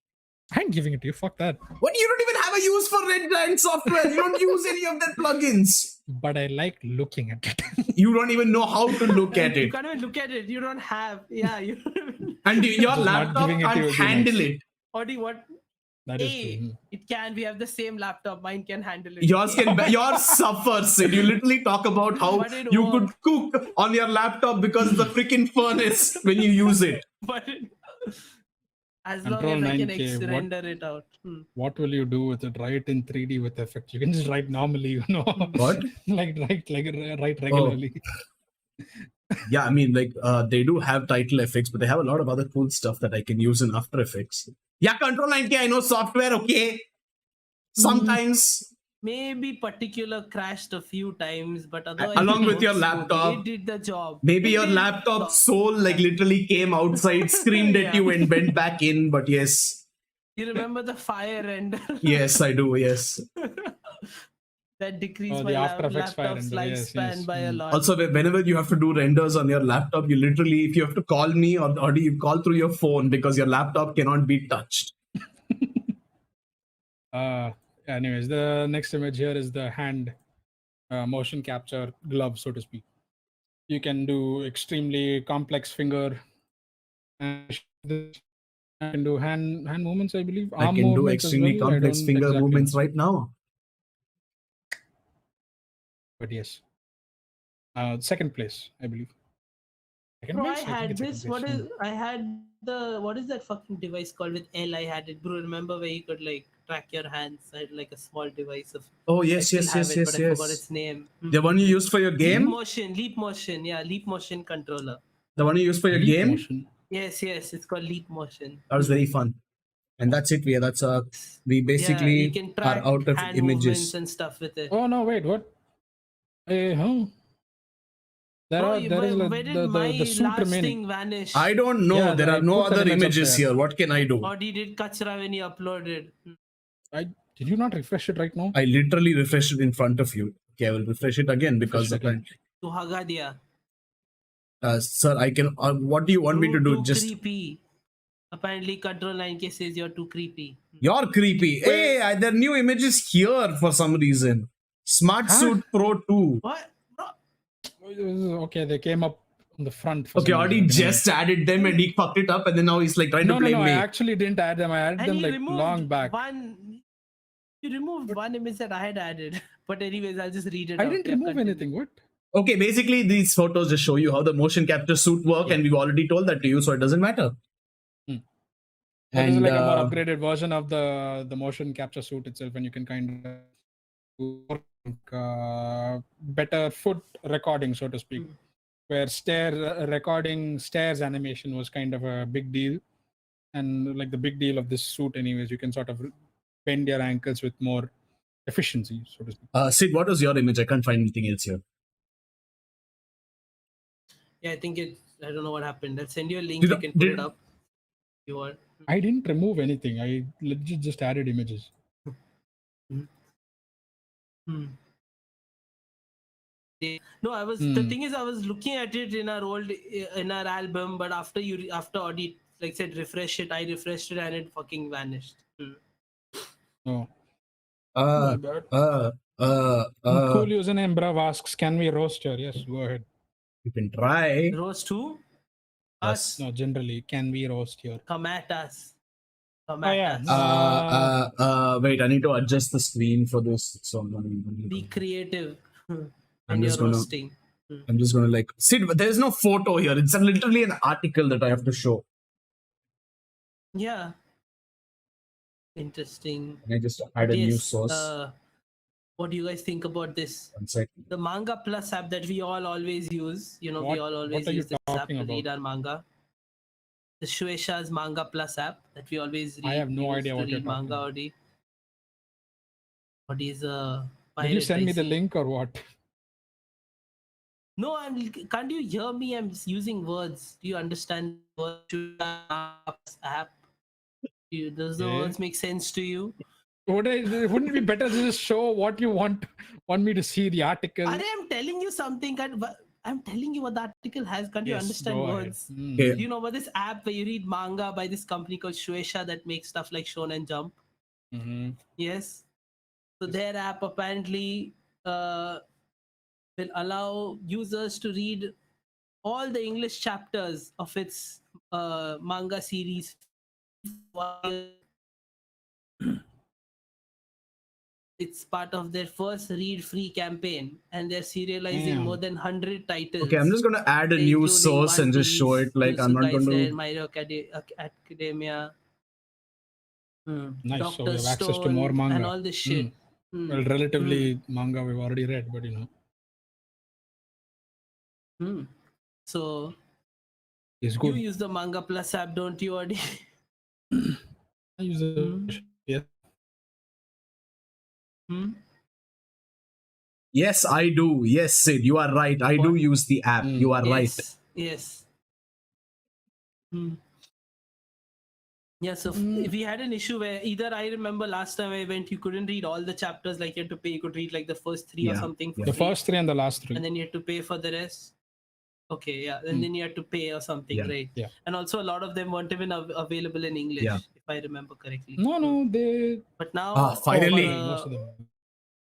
Speaker 2: I'm giving it to you. Fuck that.
Speaker 1: What? You don't even have a use for Red Giant software. You don't use any of their plugins.
Speaker 2: But I like looking at it.
Speaker 1: You don't even know how to look at
Speaker 3: You
Speaker 1: it.
Speaker 3: can't even look at it. You don't have. Yeah. You.
Speaker 1: And your
Speaker 2: Just not
Speaker 1: laptop
Speaker 2: giving it to
Speaker 1: can't
Speaker 2: you would be
Speaker 1: handle
Speaker 2: nice.
Speaker 1: it.
Speaker 3: Audi, what?
Speaker 2: That is
Speaker 3: Hey,
Speaker 2: true.
Speaker 3: it can. We have the same laptop. Mine can handle it.
Speaker 1: Yours can yours suffers. Sid. You literally talk about how
Speaker 3: But it
Speaker 1: you
Speaker 3: works.
Speaker 1: could cook on your laptop because of the freaking furnace when you use it.
Speaker 3: But as
Speaker 2: Control
Speaker 3: long as I can
Speaker 2: 9K, what-
Speaker 3: render it out.
Speaker 2: What will you do with it? Write in 3D with effects. You can just write normally, you know.
Speaker 1: What?
Speaker 2: Like write regularly.
Speaker 1: Yeah, I mean, like they do have title effects, but they have a lot of other cool stuff that I can use in After Effects. Yeah, Control 9K, I know software, okay. Sometimes
Speaker 3: Maybe particular crashed a few times, but otherwise
Speaker 1: along
Speaker 3: it
Speaker 1: with your
Speaker 3: works smoothly.
Speaker 1: laptop.
Speaker 3: It did the job.
Speaker 1: maybe
Speaker 3: It
Speaker 1: your
Speaker 3: did
Speaker 1: laptop
Speaker 3: the-
Speaker 1: soul like literally came outside, screamed at
Speaker 3: Yeah.
Speaker 1: you, and went back in. But yes,
Speaker 3: You remember the fire render?
Speaker 1: yes, I do. Yes.
Speaker 3: That decreased
Speaker 2: Oh,
Speaker 3: my
Speaker 2: the After Effects fire
Speaker 3: laptop's
Speaker 2: render, yes,
Speaker 3: lifespan
Speaker 2: yes.
Speaker 3: by a lot.
Speaker 1: Also, whenever you have to do renders on your laptop, you literally, if you have to call me or do you call through your phone because your laptop cannot be touched.
Speaker 2: Anyways, the next image here is the hand motion capture glove, so to speak. You can do extremely complex finger and I can do hand movements, I believe.
Speaker 1: I
Speaker 2: Arm
Speaker 1: can do
Speaker 2: movements as
Speaker 1: extremely
Speaker 2: well. I
Speaker 1: complex
Speaker 2: don't
Speaker 1: finger
Speaker 2: exactly
Speaker 1: movements
Speaker 2: know.
Speaker 1: right now.
Speaker 2: But yes. Second place, I believe. Second
Speaker 3: Bro, I
Speaker 2: place?
Speaker 3: had
Speaker 2: think it's
Speaker 3: this.
Speaker 2: second
Speaker 3: What
Speaker 2: place.
Speaker 3: is? I had what is that fucking device called with L? I had it, bro. Remember where you could like track your hands? I had like a small device of.
Speaker 1: Oh
Speaker 3: I
Speaker 1: yes,
Speaker 3: still
Speaker 1: yes,
Speaker 3: have
Speaker 1: yes,
Speaker 3: it,
Speaker 1: yes,
Speaker 3: but I forgot
Speaker 1: yes.
Speaker 3: its name.
Speaker 1: The one you used for your game.
Speaker 3: Leap motion. Yeah, leap motion controller.
Speaker 1: The one you used for your
Speaker 2: Leap
Speaker 1: game.
Speaker 2: motion.
Speaker 3: Yes, it's called leap motion.
Speaker 1: That was very fun. And that's it. We
Speaker 3: Yeah,
Speaker 1: basically
Speaker 3: you can
Speaker 1: are
Speaker 3: track
Speaker 1: out of
Speaker 3: hand movements
Speaker 1: images.
Speaker 3: and stuff with it.
Speaker 2: Oh no, wait, what? Huh?
Speaker 3: Bro,
Speaker 2: There is
Speaker 3: where did my
Speaker 2: the suit
Speaker 3: last
Speaker 2: remaining.
Speaker 3: thing vanish?
Speaker 1: I don't know.
Speaker 2: Yeah,
Speaker 1: There
Speaker 2: I
Speaker 1: are no
Speaker 2: put that
Speaker 1: other
Speaker 2: image up
Speaker 1: images
Speaker 2: there.
Speaker 1: here. What can I do?
Speaker 3: Or did it kachra when you uploaded?
Speaker 2: Did you not refresh it right now?
Speaker 1: I literally refreshed it in front of you. Okay, I will refresh it again because
Speaker 2: Refresh it again.
Speaker 1: apparently,
Speaker 3: To haga diya.
Speaker 1: sir, I can. What do you want me to do?
Speaker 3: Too
Speaker 1: Just
Speaker 3: creepy. Apparently, Control 9K says you're too creepy.
Speaker 1: you're creepy. Hey, there are new images here for some reason. Smart
Speaker 2: Huh?
Speaker 1: Suit Pro 2.
Speaker 3: What? Bro,
Speaker 2: Okay, they came up on the front. For
Speaker 1: Okay,
Speaker 2: some
Speaker 1: Audi
Speaker 2: reason.
Speaker 1: just added them and he fucked it up, and then now he's like trying
Speaker 2: No,
Speaker 1: to blame
Speaker 2: I
Speaker 1: me.
Speaker 2: actually didn't add them. I added
Speaker 3: and
Speaker 2: them
Speaker 3: you
Speaker 2: like
Speaker 3: removed
Speaker 2: long back.
Speaker 3: You removed one image that I had added. But anyways, I'll just read it
Speaker 2: I
Speaker 3: out.
Speaker 2: didn't
Speaker 3: Yeah,
Speaker 2: remove
Speaker 3: continue.
Speaker 2: anything. What?
Speaker 1: Okay, basically these photos just show you how the motion capture suit work,
Speaker 2: Yeah.
Speaker 1: and we've already told that to you, so it doesn't matter.
Speaker 2: That is
Speaker 1: And
Speaker 2: like a more upgraded version of the motion capture suit itself, and you can kind of do better foot recording, so to speak.
Speaker 3: Mm.
Speaker 2: Where recording stairs animation was kind of a big deal, and like the big deal of this suit, anyways, you can sort of bend your ankles with more efficiency, so to speak.
Speaker 1: Sid, what was your image? I can't find anything else here.
Speaker 3: Yeah, I think I don't know what happened. I'll send you a link.
Speaker 1: Did-
Speaker 3: You can put
Speaker 1: did-
Speaker 3: it up. If you want.
Speaker 2: I didn't remove anything. I legit just added images.
Speaker 3: Hmm. Yeah. No, I was.
Speaker 2: Hmm.
Speaker 3: The thing is, I was looking at it in our album, but after Audi like said refresh it, I refreshed it and it fucking vanished.
Speaker 2: Oh,
Speaker 1: Uh,
Speaker 2: my bad.
Speaker 1: cool.
Speaker 2: Cool username Brav asks, can we roast her? Yes, go ahead.
Speaker 1: You can try.
Speaker 3: Roast who?
Speaker 1: Yes.
Speaker 3: Us.
Speaker 2: No, generally, can we roast here?
Speaker 3: Come at us. Come
Speaker 2: Oh,
Speaker 3: at
Speaker 2: yeah.
Speaker 3: us.
Speaker 1: Wait, I need to adjust the screen for this. So
Speaker 3: Be creative.
Speaker 1: I'm
Speaker 3: And you're
Speaker 1: just gonna-
Speaker 3: roasting.
Speaker 1: I'm just gonna like Sid. There's no photo here. It's literally an article that I have to show.
Speaker 3: Yeah. Interesting.
Speaker 1: And I just add a new
Speaker 3: Yes,
Speaker 1: source.
Speaker 3: what do you guys think about this?
Speaker 1: One sec.
Speaker 3: The Manga Plus app that we all always use. You know, we all
Speaker 2: What
Speaker 3: always
Speaker 2: are you
Speaker 3: use this app
Speaker 2: talking
Speaker 3: to
Speaker 2: about?
Speaker 3: read our manga. The Shueisha's Manga Plus app that we always read.
Speaker 2: I have no
Speaker 3: use
Speaker 2: idea
Speaker 3: to
Speaker 2: what you're
Speaker 3: read
Speaker 2: talking
Speaker 3: manga.
Speaker 2: about.
Speaker 3: Audi. What is a
Speaker 2: Did you send me the
Speaker 3: racing.
Speaker 2: link or what?
Speaker 3: No, can't you hear me? I'm just using words. Do you understand words? App? Does the
Speaker 2: Okay.
Speaker 3: words make sense to you?
Speaker 2: Wouldn't it be better to just show what you want me to see, the article?
Speaker 3: I'm telling you something. I'm telling you what the article has. Can't you
Speaker 2: Yes,
Speaker 3: understand
Speaker 2: go ahead.
Speaker 3: words?
Speaker 1: Okay.
Speaker 3: Do you know about this app where you read manga by this company called Shueisha that makes stuff like Shonen Jump?
Speaker 2: Mm-hmm.
Speaker 3: Yes. So their app apparently will allow users to read all the English chapters of its manga series. It's part of their first read free campaign, and they're serializing
Speaker 2: Damn.
Speaker 3: more than 100 titles.
Speaker 1: Okay, I'm just going to add a news
Speaker 3: including
Speaker 1: source
Speaker 3: One
Speaker 1: and just show
Speaker 3: Piece,
Speaker 1: it. Like, I'm
Speaker 3: Jujutsu
Speaker 1: not going
Speaker 3: Kaisen,
Speaker 1: to.
Speaker 3: My Hero Academia,
Speaker 2: Nice. So we
Speaker 3: Doctor
Speaker 2: have access to more
Speaker 3: Stone,
Speaker 2: manga.
Speaker 3: and all this shit.
Speaker 2: Well, relatively manga we've already read, but
Speaker 3: So
Speaker 2: it's
Speaker 3: you
Speaker 2: good.
Speaker 3: use the Manga Plus app, don't you, Audi?
Speaker 2: I use it. Yeah.
Speaker 1: Yes, I do. Yes, Sid, you are right. I do
Speaker 3: What?
Speaker 1: use the app. You are right.
Speaker 3: Yes. Yeah, so if we had an issue where either I remember last time I went, you couldn't read all the chapters, like you had to pay, you could read like the first three or
Speaker 1: Yeah,
Speaker 3: something for
Speaker 2: The
Speaker 3: free,
Speaker 2: first 3 and the last 3.
Speaker 3: and then you had to pay for the rest. Okay, yeah, and then you had to pay or something,
Speaker 1: Yeah.
Speaker 3: right?
Speaker 2: Yeah.
Speaker 3: And also a lot of them weren't even available in English,
Speaker 1: Yeah.
Speaker 3: if I remember correctly.
Speaker 2: No, they.
Speaker 3: But now,
Speaker 1: finally.
Speaker 2: Most of them.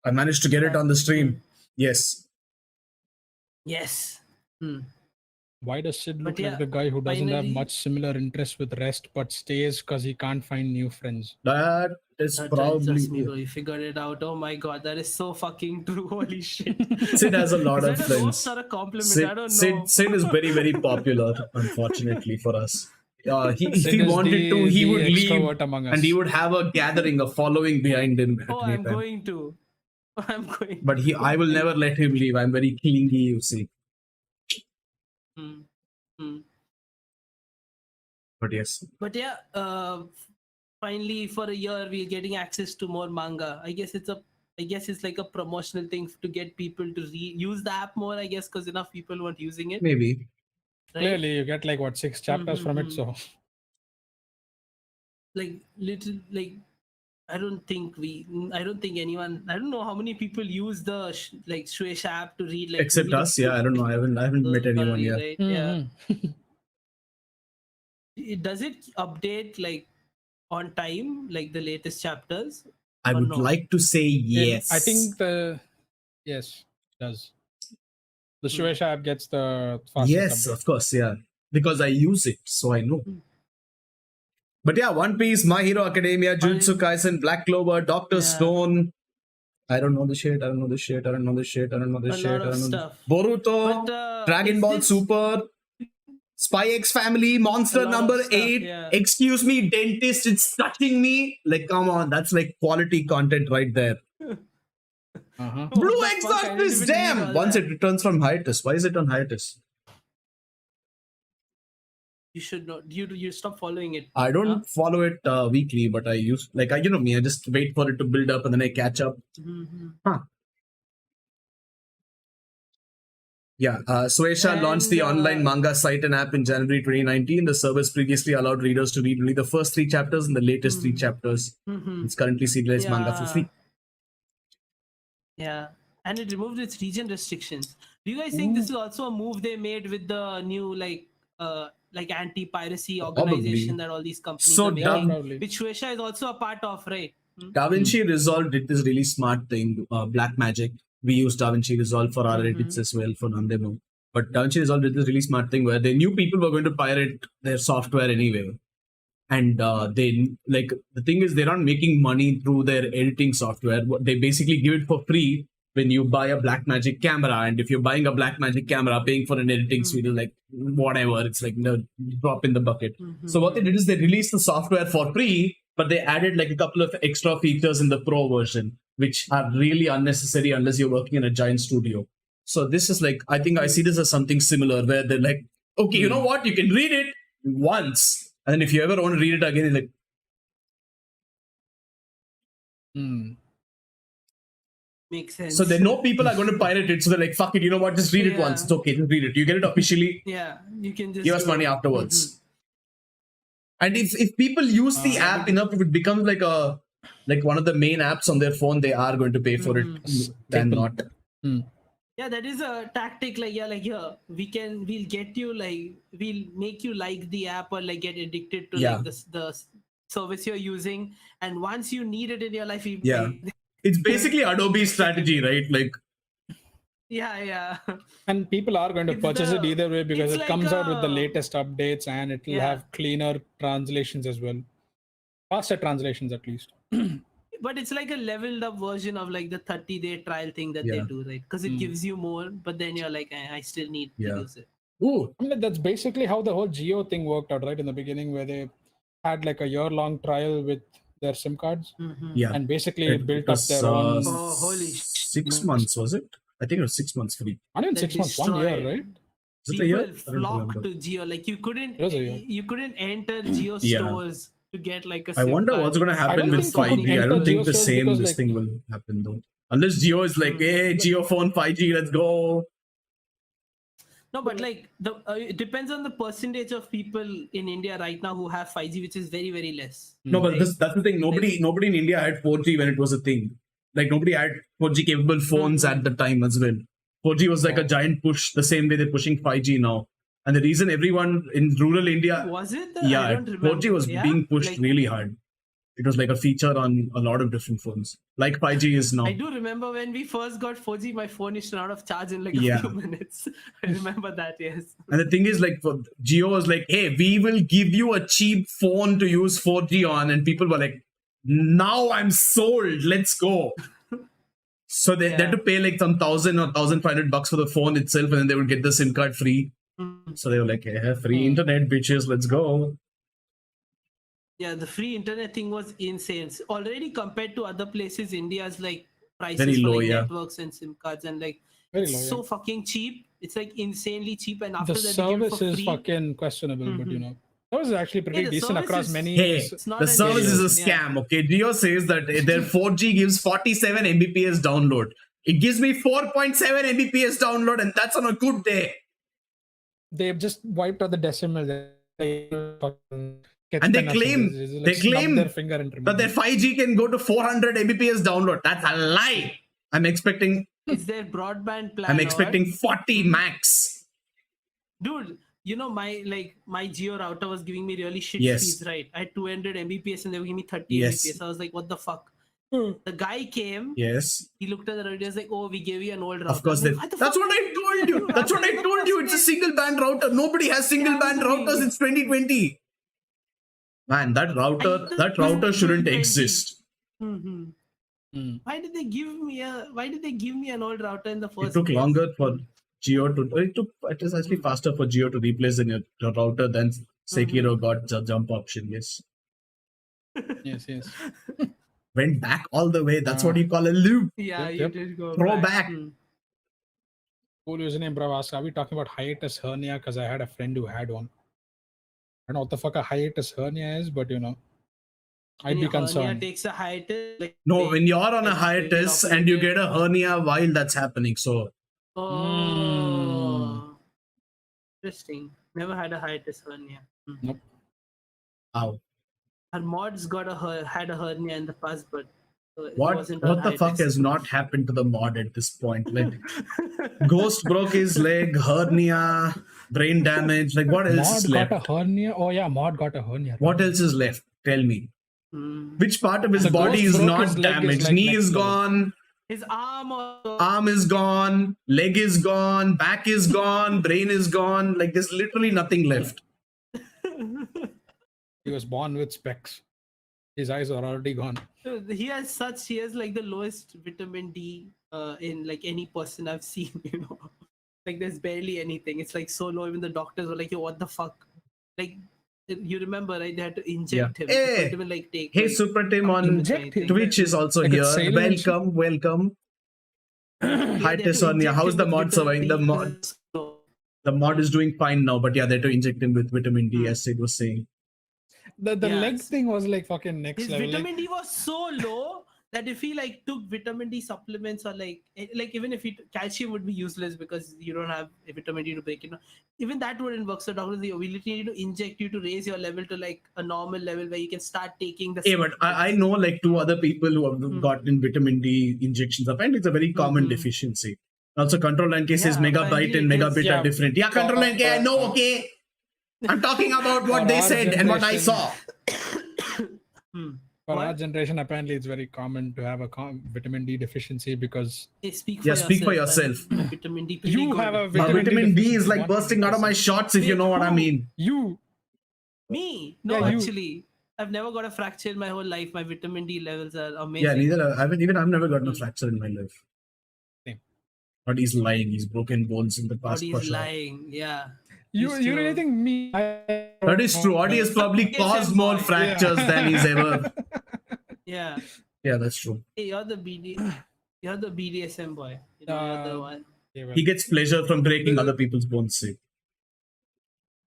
Speaker 1: I managed to get it on the stream. Yes.
Speaker 3: yes.
Speaker 2: Why does Sid look
Speaker 3: But yeah,
Speaker 2: like the guy who doesn't have
Speaker 3: finally-
Speaker 2: much similar interest with rest but stays because he can't find new friends?
Speaker 1: That is
Speaker 3: Trust
Speaker 1: probably.
Speaker 3: me, bro, you figured it out. Oh my god, that is so fucking true. Holy shit.
Speaker 1: Sid has a lot
Speaker 3: Is
Speaker 1: of
Speaker 3: that a
Speaker 1: friends.
Speaker 3: roast or a compliment? I don't know.
Speaker 1: Sid is very, very popular, unfortunately for us. If
Speaker 2: Sid
Speaker 1: he
Speaker 2: is
Speaker 1: wanted to, he
Speaker 2: the
Speaker 1: would leave
Speaker 2: extrovert among us.
Speaker 1: and he would have a gathering, a following behind him at
Speaker 3: Oh,
Speaker 1: any
Speaker 3: I'm
Speaker 1: time.
Speaker 3: going to. I'm going
Speaker 1: But
Speaker 3: to.
Speaker 1: I will never let him leave. I'm very clingy, you see. But yes.
Speaker 3: But yeah, finally for a year we're getting access to more manga. I guess it's like a promotional thing to get people to use the app more, I guess, because enough people weren't using it.
Speaker 1: Maybe.
Speaker 3: Right?
Speaker 2: Clearly, you get like 6 chapters from it, so.
Speaker 3: Like I don't think anyone. I don't know how many people use the Shueisha app to read. Like
Speaker 1: Except
Speaker 3: maybe
Speaker 1: us, yeah. I don't know. I haven't met anyone yet.
Speaker 3: right? Yeah. Does it update like on time, like the latest chapters?
Speaker 1: I
Speaker 3: or
Speaker 1: would
Speaker 3: no?
Speaker 1: like to say yes.
Speaker 2: I think yes, it does. The Shueisha app gets the fastest
Speaker 1: Yes,
Speaker 2: update.
Speaker 1: of course, yeah. Because I use it, so I know. But yeah, One Piece, My Hero Academia, Jujutsu Kaisen, Black Clover, Doctor Stone. I don't know the shit. I don't know the shit. I don't know the shit. I don't know the
Speaker 3: A
Speaker 1: shit.
Speaker 3: lot
Speaker 1: I
Speaker 3: of
Speaker 1: don't know.
Speaker 3: stuff.
Speaker 1: Boruto,
Speaker 3: But,
Speaker 1: Dragon
Speaker 3: is
Speaker 1: Ball
Speaker 3: this-
Speaker 1: Super, Spy X Family, Monster
Speaker 3: A lot of
Speaker 1: Number
Speaker 3: stuff,
Speaker 1: 8.
Speaker 3: yeah.
Speaker 1: Excuse me, dentist, it's touching me. Like, come on, that's like quality content right there.
Speaker 2: Uh-huh.
Speaker 3: What
Speaker 1: Blue
Speaker 3: the fuck? I didn't
Speaker 1: Exorcist,
Speaker 3: even read all
Speaker 1: damn! Once
Speaker 3: that.
Speaker 1: it returns from hiatus. Why is it on hiatus?
Speaker 3: You should not. You stop following it.
Speaker 1: I don't follow it weekly, but I use you know me. I just wait for it to build up and then I catch up. Huh. Yeah, Shueisha launched the online manga site and app in January 2019. The service previously allowed readers to read only the first 3 chapters and the latest 3 chapters. It's currently serialized manga for free.
Speaker 3: Yeah, and it removed its region restrictions. Do you guys think this is also a move they made with the new like anti-piracy organization that all these companies
Speaker 1: So
Speaker 3: are making,
Speaker 2: probably.
Speaker 3: which Shueisha is also a part of, right?
Speaker 1: DaVinci Resolve did this really smart thing, Black Magic. We use DaVinci Resolve for our edits as well for Nandemo. But DaVinci Resolve did this really smart thing where they knew people were going to pirate their software anyway. And the thing is, they're not making money through their editing software. They basically give it for free when you buy a Blackmagic camera. And if you're buying a Blackmagic camera, paying for an editing suite is like whatever. It's like no drop in the bucket. So what they did is they released the software for free, but they added like a couple of extra features in the pro version, which are really unnecessary unless you're working in a giant studio. So this is like, I think I see this as something similar where they're like, okay, you know what? You can read it once. And if you ever want to read it again, it's like,
Speaker 3: Makes sense.
Speaker 1: so they know people are going to pirate it. So they're like, fuck it, you know what? Just read it once. It's okay, just read it. You get it officially.
Speaker 3: Yeah, you can just
Speaker 1: Give us money afterwards. And if people use the app enough, if it becomes like one of the main apps on their phone, they are going to pay for it than not.
Speaker 3: Yeah, that is a tactic. Like, yeah, like, yeah, we'll get you, like, we'll make you like the app or like get addicted to
Speaker 1: Yeah.
Speaker 3: like the service you're using, and once you need it in your life, you
Speaker 1: Yeah. It's basically Adobe's strategy, right? Like,
Speaker 3: yeah.
Speaker 2: And people are going to
Speaker 3: It's
Speaker 2: purchase it either way because
Speaker 3: it's
Speaker 2: it
Speaker 3: like
Speaker 2: comes out with the
Speaker 3: a-
Speaker 2: latest updates and it will
Speaker 3: Yeah.
Speaker 2: have cleaner translations as well. Faster translations at least.
Speaker 3: But it's like a leveled up version of like the 30-day trial thing that they
Speaker 1: Yeah.
Speaker 3: do, right? Because it gives you more, but then you're like, I still need to
Speaker 1: Yeah.
Speaker 3: use it.
Speaker 1: ooh,
Speaker 2: I mean, that's basically how the whole Geo thing worked out, right? In the beginning, where they had like a year-long trial with their SIM cards
Speaker 1: yeah.
Speaker 2: and basically
Speaker 1: It
Speaker 2: built
Speaker 1: was
Speaker 2: up their own.
Speaker 3: Oh, holy
Speaker 1: 6 months, was it? I think it was 6 months free.
Speaker 2: Not even
Speaker 3: That
Speaker 2: 6 months, 1 year,
Speaker 3: destroyed.
Speaker 2: right?
Speaker 1: Is it a year?
Speaker 3: People
Speaker 1: I don't
Speaker 3: flocked
Speaker 1: remember.
Speaker 3: to Geo. Like you couldn't
Speaker 2: It was a year.
Speaker 3: enter Geo
Speaker 1: Yeah.
Speaker 3: stores to get like a
Speaker 1: I
Speaker 3: SIM
Speaker 1: wonder
Speaker 3: card.
Speaker 1: what's going to happen
Speaker 2: don't
Speaker 1: with
Speaker 2: think you could
Speaker 1: 5G. I
Speaker 2: enter
Speaker 1: don't think
Speaker 2: Geo
Speaker 1: the
Speaker 2: stores
Speaker 1: same
Speaker 2: because,
Speaker 1: this
Speaker 2: like-
Speaker 1: thing will happen though. Unless Geo is like, hey, Geo phone 5G, let's go.
Speaker 3: No, but like it depends on the percentage of people in India right now who have 5G, which is very, very less.
Speaker 1: No, but
Speaker 3: Right?
Speaker 1: that's the thing. Nobody in India had 4G when it was a thing. Like nobody had 4G capable phones at the time as well. 4G was like a giant push, the same way they're pushing 5G now. And the reason everyone in rural India,
Speaker 3: Was it?
Speaker 1: yeah,
Speaker 3: I don't remember.
Speaker 1: 4G was
Speaker 3: Yeah?
Speaker 1: being pushed
Speaker 3: Like,
Speaker 1: really hard. It was like a feature on a lot of different phones, like 5G is now.
Speaker 3: I do remember when we first got 4G, my phone used to run out of charge in like a
Speaker 1: Yeah.
Speaker 3: few minutes. I remember that, yes.
Speaker 1: And the thing is, like, for Jio was like, hey, we will give you a cheap phone to use 4G on. And people were like, now I'm sold. Let's go. So they had to pay like some 1,000 or 1,500 bucks for the phone itself, and then they would get the SIM card free. So they were like, hey, free internet, bitches, let's go.
Speaker 3: Yeah, the free internet thing was insane. Already compared to other places, India's like prices
Speaker 1: Very
Speaker 3: for
Speaker 1: low,
Speaker 3: like
Speaker 1: yeah.
Speaker 3: networks and SIM cards and like
Speaker 2: Very
Speaker 3: it's
Speaker 2: low,
Speaker 3: so fucking cheap. It's like insanely cheap, and after
Speaker 2: The
Speaker 3: that they give it
Speaker 2: service
Speaker 3: for
Speaker 2: is
Speaker 3: free.
Speaker 2: fucking questionable, but you know, service is actually pretty
Speaker 3: the
Speaker 2: decent
Speaker 3: service
Speaker 2: across
Speaker 3: is-
Speaker 2: many.
Speaker 1: Hey,
Speaker 3: It's not
Speaker 1: the
Speaker 3: an
Speaker 1: service is a
Speaker 3: issue. Yeah.
Speaker 1: scam, okay? Jio says that their 4G gives 47 Mbps download. It gives me 4.7 Mbps download, and that's on a good day.
Speaker 2: They've just wiped out the decimal.
Speaker 1: And they claim
Speaker 2: their finger and
Speaker 1: that their 5G can go to 400 Mbps download. That's a lie. I'm expecting
Speaker 3: It's their broadband plan.
Speaker 1: I'm
Speaker 3: or
Speaker 1: expecting
Speaker 3: what?
Speaker 1: 40 max.
Speaker 3: Dude, you know my Geo router was giving me really shit
Speaker 1: Yes.
Speaker 3: speeds, right? I had 200 Mbps and they were giving me 30
Speaker 1: Yes.
Speaker 3: Mbps. I was like, what the fuck? The guy came,
Speaker 1: Yes.
Speaker 3: he looked at the router, he was like, oh, we gave you an old router.
Speaker 1: Of course,
Speaker 3: I'm
Speaker 1: they,
Speaker 3: like, "Why the
Speaker 1: that's
Speaker 3: fuck
Speaker 1: what I told you. That's what I told you. It's a single band router. Nobody has single band routers. It's 2020. Man, that router shouldn't exist.
Speaker 3: Mhm.
Speaker 2: Hmm.
Speaker 3: Why did they give me an old router in the first
Speaker 1: It took
Speaker 3: place?
Speaker 1: longer for Geo to. It is actually faster for Geo to replace your router than Sekiro got the jump option. Yes,
Speaker 2: Yes.
Speaker 1: went back all the way. That's what you call a loop.
Speaker 3: Yeah,
Speaker 2: Yep.
Speaker 3: you did go
Speaker 1: Throw
Speaker 3: back.
Speaker 1: back.
Speaker 2: Cool username, bro. Ask, are we talking about hiatus hernia? Because I had a friend who had one. I don't know what the fuck a hiatus hernia is, but you know, I'd
Speaker 3: When
Speaker 2: be
Speaker 3: your hernia
Speaker 2: concerned.
Speaker 3: takes a hiatus. Like,
Speaker 1: No, when you're on a
Speaker 3: like,
Speaker 1: hiatus
Speaker 3: when
Speaker 1: and you
Speaker 3: operated.
Speaker 1: get a hernia while that's happening. So
Speaker 3: Oh, interesting. Never had a hiatus hernia.
Speaker 2: Nope.
Speaker 1: ow.
Speaker 3: Our mods had a hernia in the past, but it
Speaker 1: What
Speaker 3: wasn't on
Speaker 1: the fuck
Speaker 3: hiatus.
Speaker 1: has not happened to the mod at this point? Like Ghost broke his leg, hernia, brain damage. Like what else
Speaker 2: Mod
Speaker 1: is
Speaker 2: got
Speaker 1: left?
Speaker 2: a hernia. Oh yeah, Mod got a hernia.
Speaker 1: What else is left? Tell me.
Speaker 3: Hmm.
Speaker 1: Which part of his
Speaker 2: The
Speaker 1: body
Speaker 2: ghost
Speaker 1: is
Speaker 2: broke
Speaker 1: not
Speaker 2: his leg is
Speaker 1: damaged?
Speaker 2: like
Speaker 1: Knee
Speaker 2: next
Speaker 1: is
Speaker 2: level.
Speaker 1: gone,
Speaker 3: His arm also.
Speaker 1: arm is gone, leg is gone, back is gone, brain is gone. Like there's literally nothing left.
Speaker 2: He was born with specs. His eyes are already gone.
Speaker 3: He has like the lowest vitamin D in like any person I've seen, you know. Like there's barely anything. It's like so low. Even the doctors were like, yo, what the fuck? Like you remember, right? They had to inject him. They
Speaker 1: Hey,
Speaker 3: couldn't even like take
Speaker 1: hey,
Speaker 3: like,
Speaker 1: Super Tim on
Speaker 3: supplements or anything.
Speaker 1: Twitch is also
Speaker 2: Like a
Speaker 1: here.
Speaker 2: saline and shit?
Speaker 1: Welcome.
Speaker 3: Yeah, they
Speaker 1: Hi
Speaker 3: had to
Speaker 1: Sonia,
Speaker 3: inject
Speaker 1: how's
Speaker 3: him
Speaker 1: the
Speaker 3: with
Speaker 1: mod
Speaker 3: vitamin
Speaker 1: surviving?
Speaker 3: D because
Speaker 1: The mod is doing fine now, but yeah, they had to inject him with vitamin D, as Sid was saying.
Speaker 2: The leg
Speaker 3: Yes.
Speaker 2: thing was like fucking next
Speaker 3: his
Speaker 2: level.
Speaker 3: vitamin D was so low that if he like took vitamin D supplements or like even if calcium would be useless because you don't have a vitamin D to break it. Even that wouldn't work. So doctors say, we literally need to inject you to raise your level to like a normal level where you can start taking the.
Speaker 1: Hey, but I know like 2 other people who have gotten vitamin D injections. Apparently, it's a very common deficiency. Also, Control 9K says
Speaker 3: Yeah,
Speaker 1: megabyte
Speaker 3: apparently
Speaker 1: and
Speaker 3: it is.
Speaker 1: megabit
Speaker 2: Yeah.
Speaker 1: are different. Yeah, Control 9K, I know, okay. I'm talking about what
Speaker 2: For
Speaker 1: they
Speaker 2: our
Speaker 1: said and what I
Speaker 2: generation-
Speaker 1: saw.
Speaker 2: For
Speaker 3: What?
Speaker 2: our generation, apparently, it's very common to have a vitamin D deficiency because
Speaker 3: Hey, speak for
Speaker 1: Yeah,
Speaker 3: yourself.
Speaker 1: speak for yourself.
Speaker 3: My vitamin D pretty
Speaker 2: you
Speaker 3: good.
Speaker 2: have a
Speaker 1: But vitamin D is
Speaker 2: deficiency.
Speaker 1: like
Speaker 2: What
Speaker 1: bursting out of my
Speaker 2: person?
Speaker 1: shorts, if you
Speaker 3: Wait,
Speaker 1: know what I
Speaker 3: who?
Speaker 1: mean.
Speaker 2: You.
Speaker 3: Me? No,
Speaker 2: Yeah, you.
Speaker 3: actually. I've never got a fracture in my whole life. My vitamin D levels are amazing.
Speaker 1: Yeah, neither. I've never gotten a fracture in my life.
Speaker 2: Same.
Speaker 1: But he's lying. He's broken bones in the past.
Speaker 3: Audi
Speaker 1: for
Speaker 3: is
Speaker 1: sure.
Speaker 3: lying. Yeah.
Speaker 2: You
Speaker 3: Used to-
Speaker 2: really think me?
Speaker 1: That is true. Audi has probably
Speaker 3: Yes,
Speaker 1: caused
Speaker 3: I'm
Speaker 1: more
Speaker 3: boy.
Speaker 1: fractures than he's ever.
Speaker 3: Yeah.
Speaker 1: Yeah, that's true.
Speaker 3: Hey, you're the BDSM boy. You know, you're the one.
Speaker 1: He gets pleasure from breaking other people's bones. See.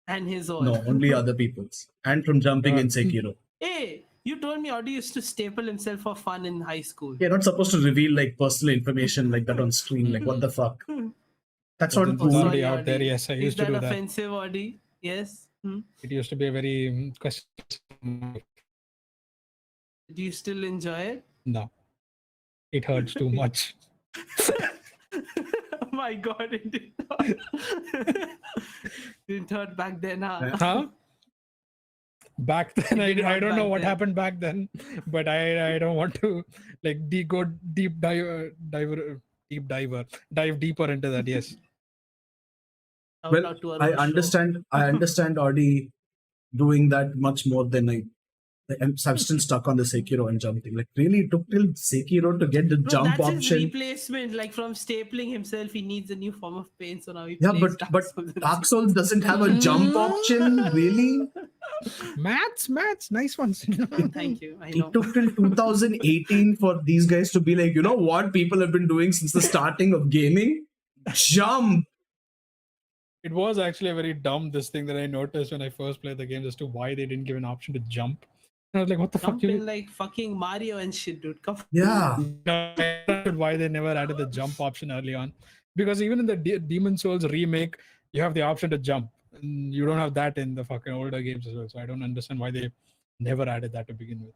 Speaker 3: And his own.
Speaker 1: No, only other people's. And from jumping in Sekiro.
Speaker 3: Hey, you told me Audi used to staple himself for fun in high school.
Speaker 1: You're not supposed to reveal like personal information like that on screen. Like, what the fuck? That's not
Speaker 2: Since it's
Speaker 1: cool.
Speaker 2: already
Speaker 3: Sorry,
Speaker 2: out
Speaker 3: Audi.
Speaker 2: there, yes, I
Speaker 3: Is
Speaker 2: used to
Speaker 3: that
Speaker 2: do that.
Speaker 3: offensive, Audi? Yes.
Speaker 2: It used to be a very question.
Speaker 3: Do you still enjoy it?
Speaker 2: No, it hurts too much.
Speaker 3: Oh my god, it did not. Didn't hurt back then, huh?
Speaker 2: Huh? Back then,
Speaker 3: It did
Speaker 2: I
Speaker 3: hurt
Speaker 2: don't know
Speaker 3: back
Speaker 2: what
Speaker 3: then.
Speaker 2: happened back then, but I don't want to like dive deeper into that. Yes.
Speaker 3: Shout
Speaker 1: Well,
Speaker 3: out to our
Speaker 1: I
Speaker 3: own show.
Speaker 1: understand. I understand Audi doing that much more than I'm still stuck on the Sekiro and jumping. Like, really, it took till Sekiro to get the
Speaker 3: Bro,
Speaker 1: jump
Speaker 3: that's his
Speaker 1: option.
Speaker 3: replacement. Like from stapling himself, he needs a new form of pain. So now he
Speaker 1: Yeah,
Speaker 3: plays
Speaker 1: but
Speaker 3: Souls and
Speaker 1: Dark Souls doesn't have a jump option. Really,
Speaker 2: Maths, nice ones.
Speaker 3: Thank you. I
Speaker 1: it
Speaker 3: know.
Speaker 1: took till 2018 for these guys to be like, you know what people have been doing since the starting of gaming? Jump.
Speaker 2: It was actually a very dumb this thing that I noticed when I first played the game as to why they didn't give an option to jump. And I was like, what the
Speaker 3: Jump
Speaker 2: fuck?
Speaker 3: in like fucking Mario and shit, dude. Come
Speaker 1: Yeah.
Speaker 2: Why they never added the jump option early on? Because even in the Demon Souls remake, you have the option to jump. And you don't have that in the fucking older games as well. So I don't understand why they never added that to begin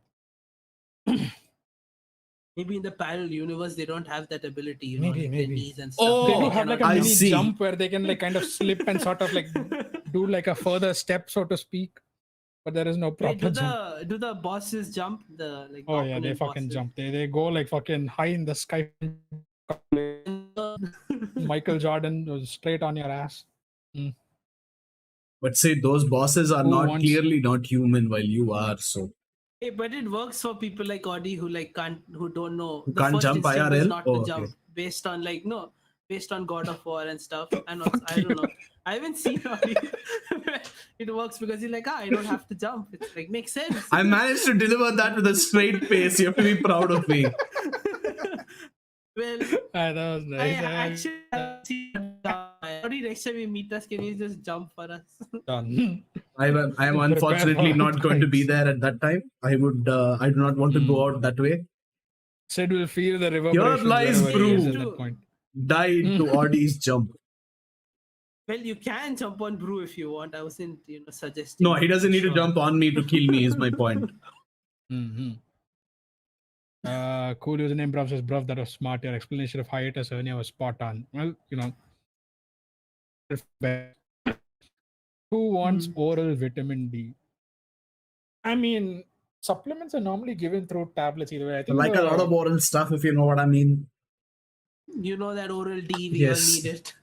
Speaker 2: with.
Speaker 3: Maybe in the parallel universe they don't have that ability, you know,
Speaker 2: Maybe,
Speaker 3: like
Speaker 2: maybe.
Speaker 3: the knees and stuff.
Speaker 1: Oh,
Speaker 2: They
Speaker 3: They
Speaker 2: do have like a
Speaker 1: I
Speaker 3: cannot
Speaker 2: mini
Speaker 1: see.
Speaker 2: jump where they can like kind of slip and sort of like do like a further step, so to speak. But there is no
Speaker 3: Wait,
Speaker 2: proper jump.
Speaker 3: do the bosses jump? The like.
Speaker 2: Oh
Speaker 3: the
Speaker 2: yeah, they
Speaker 3: opponent
Speaker 2: fucking
Speaker 3: bosses?
Speaker 2: jump. They go like fucking high in the sky. Michael Jordan was straight on your ass.
Speaker 1: But say those bosses are
Speaker 2: Who
Speaker 1: not
Speaker 2: wants-
Speaker 1: clearly not human while you are. So
Speaker 3: Hey, but it works for people like Audi who don't know.
Speaker 1: Who
Speaker 3: The
Speaker 1: can't
Speaker 3: first
Speaker 1: jump
Speaker 3: instinct is
Speaker 1: IRL?
Speaker 3: not
Speaker 1: Oh,
Speaker 3: to
Speaker 1: okay.
Speaker 3: jump based on God of War and stuff. And also, I don't know. I haven't seen Audi. It works because you're like, I don't have to jump. It's like makes sense.
Speaker 1: I managed to deliver that with a straight face. You have to be proud of me.
Speaker 3: Well,
Speaker 2: That was
Speaker 3: I
Speaker 2: nice.
Speaker 3: actually haven't seen Audi. Next time you meet us, can you just jump for us?
Speaker 2: Done.
Speaker 1: I am unfortunately not going to be there at that time. I do not want to go out that way.
Speaker 2: Sid will feel the
Speaker 1: Here
Speaker 2: reverberation
Speaker 1: lies
Speaker 2: wherever he is
Speaker 1: Brew.
Speaker 2: at that point.
Speaker 1: Died to Audi's jump.
Speaker 3: Well, you can jump on Brew if you want. I wasn't, suggesting.
Speaker 1: No, he doesn't need to
Speaker 3: Sure.
Speaker 1: jump on me to kill me, is my point.
Speaker 2: Mm-hmm. Cool username Bruv says, Bruv, that was smart. Your explanation of hiatus hernia was spot on. Well, who wants oral vitamin D? I mean, supplements are normally given through tablets either way. I think
Speaker 1: Like a lot of oral stuff, if you know what I mean.
Speaker 3: You know that oral D, we
Speaker 1: Yes.
Speaker 3: all need it.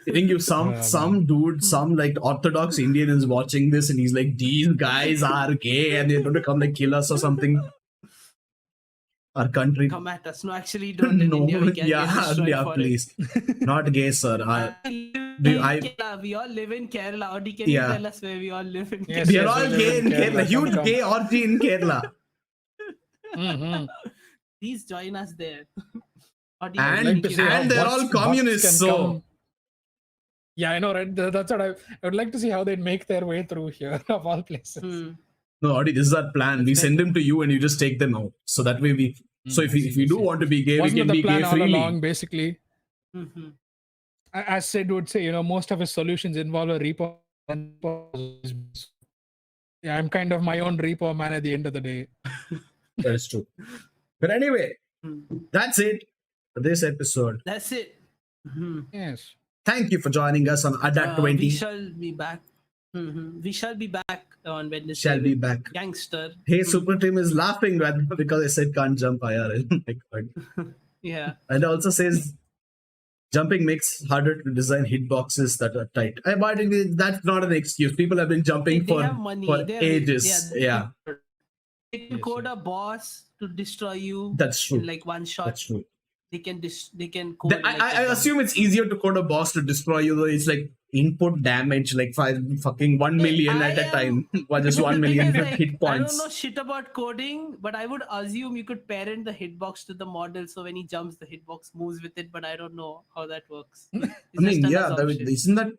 Speaker 1: I think you some dude, some like Orthodox Indian is watching this and he's like, these guys are gay and they're going to come like kill us or something. Our country.
Speaker 3: Come at us. No, actually, don't. In India, we can get destroyed for
Speaker 1: please. Not gay, sir.
Speaker 3: We all live in Kerala. Audi, can
Speaker 1: Yeah.
Speaker 3: you tell us where we all live in
Speaker 2: Yes,
Speaker 3: Kerala?
Speaker 1: We are
Speaker 2: yes,
Speaker 1: all
Speaker 2: we live
Speaker 1: gay
Speaker 2: in
Speaker 1: in
Speaker 2: Kerala.
Speaker 1: Kerala. Huge
Speaker 2: Come.
Speaker 1: gay orgy in Kerala.
Speaker 2: Mhm.
Speaker 3: Please join us there. Audi,
Speaker 1: And-
Speaker 3: Audi,
Speaker 2: to see how
Speaker 1: and they're all
Speaker 2: butts
Speaker 1: communists,
Speaker 2: can
Speaker 1: so-
Speaker 2: come. Yeah, I know, right? That's what I would like to see how they'd make their way through here, of all places.
Speaker 1: No, Audi, this is our plan. We send them to you and you just take them out. So that way we. So if we do want to be gay, we
Speaker 2: Wasn't
Speaker 1: can
Speaker 2: the
Speaker 1: be
Speaker 2: plan
Speaker 1: gay
Speaker 2: all
Speaker 1: freely.
Speaker 2: along, basically?
Speaker 3: Mhm.
Speaker 2: As Sid would say, most of his solutions involve a repo. Yeah, I'm kind of my own repo man at the end of the day.
Speaker 1: That is true. But anyway, That's it for this episode.
Speaker 3: That's it.
Speaker 2: Yes.
Speaker 1: Thank you for joining us on Adda 20.
Speaker 3: We shall be back. We shall be back on Wednesday.
Speaker 1: Shall be
Speaker 3: with
Speaker 1: back.
Speaker 3: Gangster.
Speaker 1: Hey, Super Team is laughing because I said can't jump IRL. Oh my God.
Speaker 3: Yeah.
Speaker 1: And it also says jumping makes harder to design hitboxes that are tight. But that's not an excuse. People have been jumping
Speaker 3: They
Speaker 1: for
Speaker 3: have money.
Speaker 1: for
Speaker 3: They have,
Speaker 1: ages. Yeah,
Speaker 3: They can code a boss to destroy you.
Speaker 1: that's true.
Speaker 3: In like one shot.
Speaker 1: That's true.
Speaker 3: They can code.
Speaker 1: I assume it's easier to code a boss to destroy you, though. It's like input damage, like 1 million at a time. Or just 1 million hit points.
Speaker 3: I don't know shit about coding, but I would assume you could parent the hitbox to the model, so when he jumps, the hitbox moves with it. But I don't know how that works.
Speaker 1: I mean, yeah, isn't that?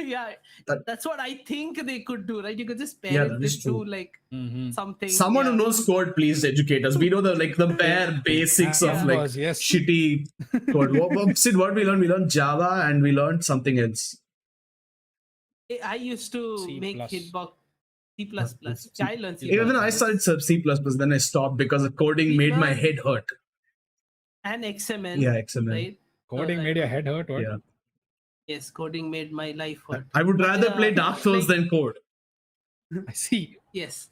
Speaker 3: Yeah, that's what I think they could do, right? You could just
Speaker 1: Yeah,
Speaker 3: parent
Speaker 1: that is
Speaker 3: it
Speaker 1: true.
Speaker 3: to like
Speaker 2: Mhm.
Speaker 3: something.
Speaker 1: Someone who knows code, please educate us. We know the bare basics of
Speaker 2: Of
Speaker 1: like
Speaker 2: course, yes.
Speaker 1: shitty code. Sid, what we learned? We learned Java and we learned something else.
Speaker 3: I used to
Speaker 2: C++.
Speaker 3: make hitbox C++. I learned C++.
Speaker 1: Even I started C++, then I stopped because the coding made my head hurt.
Speaker 3: And XML.
Speaker 1: Yeah, XML.
Speaker 3: Right?
Speaker 2: Coding made your head hurt. What?
Speaker 1: Yeah.
Speaker 3: Yes, coding made my life hurt.
Speaker 1: I would rather play
Speaker 3: Yeah,
Speaker 1: Dark Souls
Speaker 3: like-
Speaker 1: than code.
Speaker 2: I see.
Speaker 3: Yes.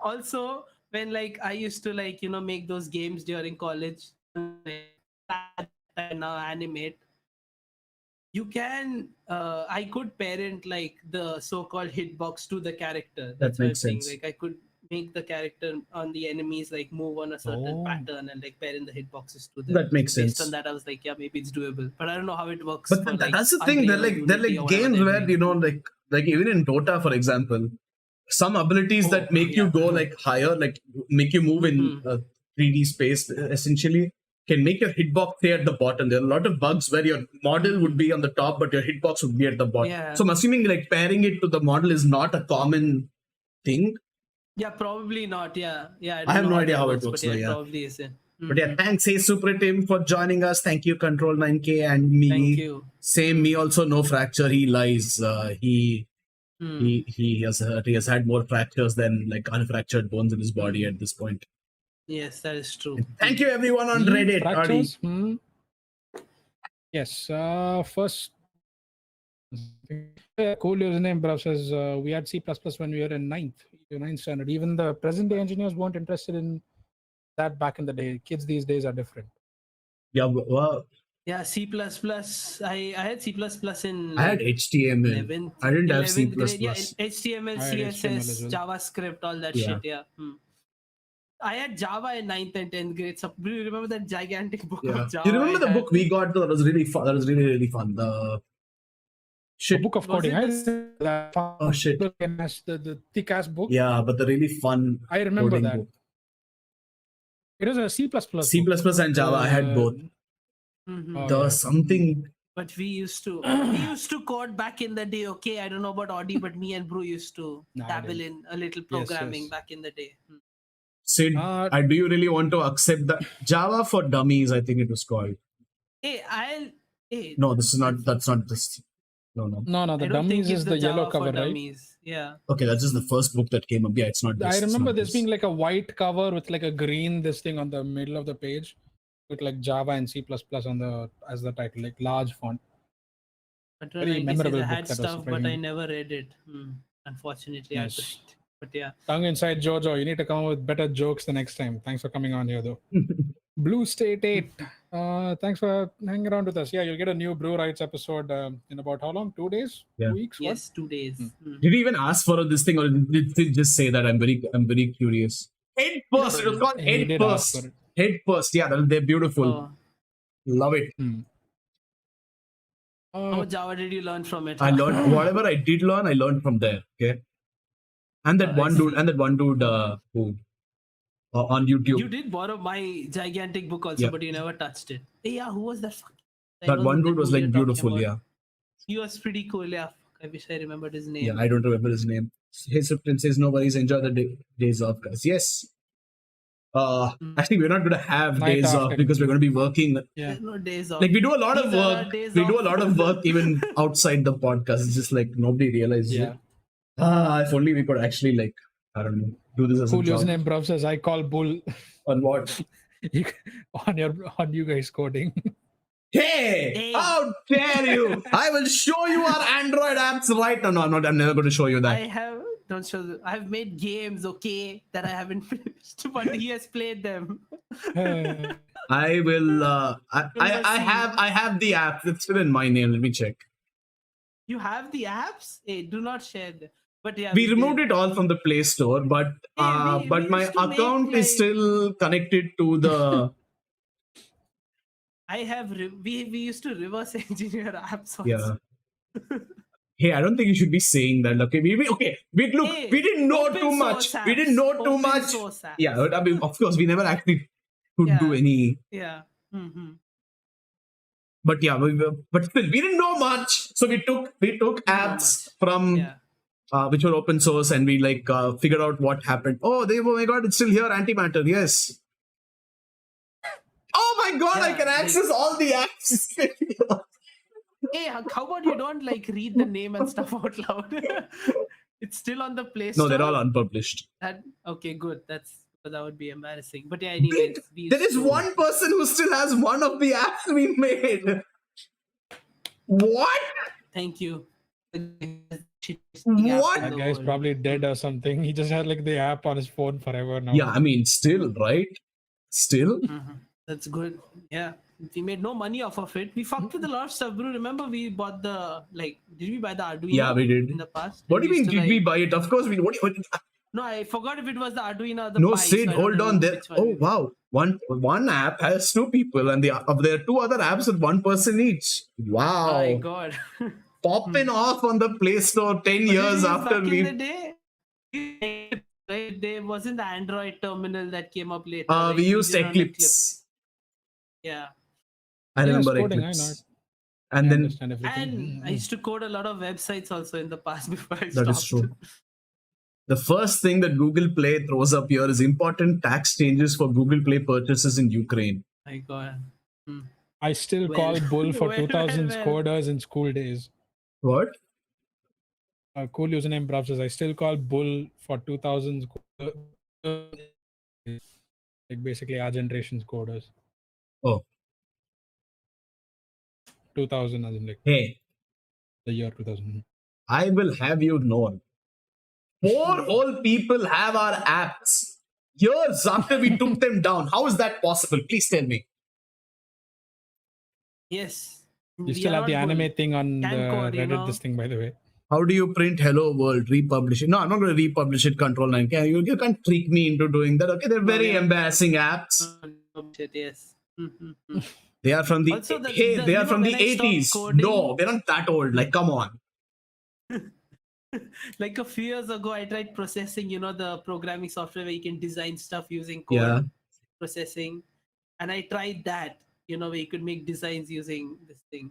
Speaker 3: Also, when like I used to like make those games during college, like, now animate. You can. I could parent like the so-called hitbox to the character. That's what I'm
Speaker 1: makes
Speaker 3: saying.
Speaker 1: sense.
Speaker 3: Like I could make the character on the enemies like move on a certain
Speaker 2: Oh.
Speaker 3: pattern and like parent the hitboxes to them.
Speaker 1: That makes
Speaker 3: Based
Speaker 1: sense.
Speaker 3: on that, I was like, yeah, maybe it's doable, but I don't know how it works.
Speaker 1: But
Speaker 3: for, like,
Speaker 1: that's the thing. They're
Speaker 3: Unreal,
Speaker 1: like
Speaker 3: Unity or whatever
Speaker 1: games
Speaker 3: they're
Speaker 1: where
Speaker 3: doing.
Speaker 1: like even in Dota, for example, some abilities that make you go like higher, like make you move in 3D space, essentially, can make your hitbox stay at the bottom. There are a lot of bugs where your model would be on the top, but your hitbox would be at the bottom.
Speaker 3: Yeah.
Speaker 1: So I'm assuming like pairing it to the model is not a common thing.
Speaker 3: Yeah, probably not. Yeah, yeah.
Speaker 1: I have
Speaker 3: don't
Speaker 1: no
Speaker 3: know
Speaker 1: idea
Speaker 3: that
Speaker 1: how it works,
Speaker 3: but yeah,
Speaker 1: though,
Speaker 3: it
Speaker 1: yeah.
Speaker 3: probably isn't.
Speaker 1: But yeah, thanks, hey Super Tim, for joining us. Thank you, Control 9K and me.
Speaker 3: Thank you.
Speaker 1: Same, me also no fracture. He lies. He has had more fractures than like unfractured bones in his body at this point.
Speaker 3: Yes, that is true.
Speaker 1: Thank you everyone on Reddit. Audi.
Speaker 2: Fractures? Yes. First, cool username, bro, says we had C++ when we were in ninth standard. Even the present day engineers weren't interested in that back in the day. Kids these days are different.
Speaker 1: Yeah, well,
Speaker 3: Yeah, C++. I had C++ in.
Speaker 1: I had HTML.
Speaker 3: 11th,
Speaker 1: I didn't have C++.
Speaker 3: 11th grade. Yeah, HTML,
Speaker 2: I had HTML
Speaker 3: CSS,
Speaker 2: as well.
Speaker 3: JavaScript, all that
Speaker 1: Yeah.
Speaker 3: shit. Yeah. I had Java in 9th and 10th grade. So do you remember that gigantic book
Speaker 1: Yeah.
Speaker 3: of Java?
Speaker 1: You remember
Speaker 3: I
Speaker 1: the
Speaker 3: had?
Speaker 1: book we got? Though? That was really fun. That was really, really fun. The
Speaker 2: A
Speaker 1: shit.
Speaker 2: book of
Speaker 3: Was
Speaker 2: coding.
Speaker 3: it
Speaker 2: I
Speaker 3: the-
Speaker 2: remember that
Speaker 1: Oh, shit.
Speaker 2: The thick ass book.
Speaker 1: Yeah, but the really fun.
Speaker 2: I remember
Speaker 1: coding
Speaker 2: that.
Speaker 1: book.
Speaker 2: It was a C++.
Speaker 1: C++
Speaker 2: book.
Speaker 1: and Java. I had both.
Speaker 3: Mhm.
Speaker 2: Oh,
Speaker 1: There
Speaker 2: yeah.
Speaker 1: was something.
Speaker 3: But we used to code back in the day. Okay, I don't know about Audi, but me and Bro used to
Speaker 2: No, I
Speaker 3: dabble
Speaker 2: didn't.
Speaker 3: in a little
Speaker 2: Yes,
Speaker 3: programming
Speaker 2: yes.
Speaker 3: back in the day.
Speaker 1: Sid,
Speaker 2: Uh,
Speaker 1: do you really want to accept that Java for Dummies? I think it was called.
Speaker 3: Hey,
Speaker 1: No, this is not. That's not this. No.
Speaker 2: No, the
Speaker 3: I don't think
Speaker 2: dummies
Speaker 3: it's
Speaker 2: is the yellow
Speaker 3: Java for
Speaker 2: cover, right?
Speaker 3: Dummies. Yeah.
Speaker 1: Okay, that's just the first book that came up. Yeah, it's not this.
Speaker 2: I
Speaker 1: it's
Speaker 2: remember
Speaker 1: not
Speaker 2: this
Speaker 1: this.
Speaker 2: being like a white cover with like a green this thing on the middle of the page with like Java and C++ on the as the title, like large font.
Speaker 3: But
Speaker 2: Very
Speaker 3: like
Speaker 2: memorable
Speaker 3: I
Speaker 2: book
Speaker 3: had
Speaker 2: that was
Speaker 3: stuff, but I
Speaker 2: surprisingly.
Speaker 3: never read it. Unfortunately, I
Speaker 2: Yes.
Speaker 3: couldn't. But yeah.
Speaker 2: Tongue inside Jojo, you need to come up with better jokes the next time. Thanks for coming on here though. Blue State 8. Thanks for hanging around with us. Yeah, you'll get a new Brew Rights episode in about how long? 2 days?
Speaker 1: Yeah.
Speaker 2: 2 weeks? What?
Speaker 3: Yes, 2 days.
Speaker 1: Did you even ask for this thing, or did you just say that? I'm very curious. Head first. It was called
Speaker 2: He
Speaker 1: Head
Speaker 2: did ask
Speaker 1: first.
Speaker 2: for it.
Speaker 1: Head first. Yeah, they're beautiful.
Speaker 3: Oh,
Speaker 1: Love it.
Speaker 3: how much Java did you learn from it?
Speaker 1: I learned whatever I did learn. I learned from there. Okay. And that
Speaker 3: I
Speaker 1: one dude.
Speaker 3: see.
Speaker 1: And that one dude who on YouTube.
Speaker 3: You did borrow my gigantic book also,
Speaker 1: Yeah.
Speaker 3: but you never touched it. Hey, yeah, who was that? I
Speaker 1: That
Speaker 3: know
Speaker 1: one
Speaker 3: the
Speaker 1: dude was
Speaker 3: dude
Speaker 1: like
Speaker 3: you're talking
Speaker 1: beautiful.
Speaker 3: about.
Speaker 1: Yeah.
Speaker 3: He was pretty cool. Yeah, I wish I remembered his name.
Speaker 1: Yeah. I don't remember his name. His Suprin says no worries. Enjoy the days off, guys. Yes. Actually, we're not going to have
Speaker 2: Night
Speaker 1: days
Speaker 2: off,
Speaker 1: off because we're going to be working.
Speaker 2: Yeah.
Speaker 3: There's no days off.
Speaker 1: Like we do a lot of
Speaker 3: These are
Speaker 1: work.
Speaker 3: days
Speaker 1: We do a
Speaker 3: off.
Speaker 1: lot of work even outside the podcast. It's just like nobody realizes
Speaker 2: Yeah.
Speaker 1: it. If only we could actually like, I don't know, do this as
Speaker 2: Cool
Speaker 1: a job.
Speaker 2: username, bro, says I call bull.
Speaker 1: On what?
Speaker 2: You, on you guys coding.
Speaker 1: Hey,
Speaker 3: Hey.
Speaker 1: how dare you? I will show you our Android apps right now. No, I'm never going to show you that.
Speaker 3: I've made games, okay, that I haven't finished, but he has played them.
Speaker 1: I will.
Speaker 3: You'll
Speaker 1: I have the app. It's still in my name. Let me check.
Speaker 3: You have the apps? Hey, do not share them. But yeah,
Speaker 1: We removed
Speaker 3: did.
Speaker 1: it all from the Play Store, but
Speaker 3: Hey, we
Speaker 1: my
Speaker 3: used to make,
Speaker 1: account is still connected to the.
Speaker 3: we used to reverse engineer apps also.
Speaker 1: Yeah. Hey, I don't think you should be saying that. Okay, look,
Speaker 3: Hey,
Speaker 1: we didn't know
Speaker 3: open
Speaker 1: too
Speaker 3: source
Speaker 1: much. We
Speaker 3: apps,
Speaker 1: didn't know too
Speaker 3: open
Speaker 1: much.
Speaker 3: source apps.
Speaker 1: Yeah, I mean, of course, we never actually could do any.
Speaker 3: Yeah. Mm-hmm.
Speaker 1: But yeah, but still, we didn't know much. So we took apps from which were open source, and we figured out what happened. Oh my god, it's still here, antimatter. Yes. Oh my god, I can access all the apps.
Speaker 3: Hey, how about you don't read the name and stuff out loud? It's still on the Play
Speaker 1: No,
Speaker 3: Store.
Speaker 1: they're all unpublished.
Speaker 3: Okay, good. That would be embarrassing. But yeah, anyways,
Speaker 1: There is one person who still has one of the apps we made. What?
Speaker 3: Thank you.
Speaker 1: What?
Speaker 2: That guy's probably dead or something. He just had the app on his phone forever now.
Speaker 1: Yeah, I mean, still, right? Still?
Speaker 3: Mm-hmm. That's good. Yeah. We made no money off of it. We fucked with a lot of stuff, bro. Remember we bought the did we buy the Arduino?
Speaker 1: Yeah, we did.
Speaker 3: In the past.
Speaker 1: What do you mean? Did we buy it? Of course we. What?
Speaker 3: No, I forgot if it was the Arduino or the
Speaker 1: No,
Speaker 3: Pi,
Speaker 1: Sid,
Speaker 3: so
Speaker 1: hold on. There. Oh wow, one app has two people, and there are two other apps with one person each. Wow.
Speaker 3: Oh my god.
Speaker 1: Popping off on the Play Store 10 years after
Speaker 3: back
Speaker 1: we.
Speaker 3: in the day, right, there wasn't the Android terminal that came up later.
Speaker 1: We used Eclipse.
Speaker 3: Yeah.
Speaker 1: I remember
Speaker 2: coding,
Speaker 1: Eclipse.
Speaker 2: I
Speaker 1: And
Speaker 3: I used to code a lot of websites also in the past before I stopped.
Speaker 1: That is true. The first thing that Google Play throws up here is important tax changes for Google Play purchases in Ukraine.
Speaker 3: My god.
Speaker 2: I still call bull for 2000s coders in school days.
Speaker 1: What?
Speaker 2: A cool username, Brav says, I still call bull for 2000s basically our generation's coders.
Speaker 1: Oh.
Speaker 2: 2000 as in
Speaker 1: hey,
Speaker 2: the year 2000.
Speaker 1: I will have you known. 4 whole people have our apps. Years after we took them down. How is that possible? Please tell me.
Speaker 3: Yes.
Speaker 2: You still have the anime thing on the Reddit, this thing, by the way.
Speaker 1: How do you print Hello World, republish it? No, I'm not going to republish it, Control 9. You can't trick me into doing that. Okay, they're very embarrassing apps.
Speaker 3: Yes.
Speaker 1: They are from the, they are from the 80s. No, they're not that old. Come on.
Speaker 3: A few years ago, I tried processing, the programming software where you can design stuff using code processing. And I tried that, where you could make designs using this thing.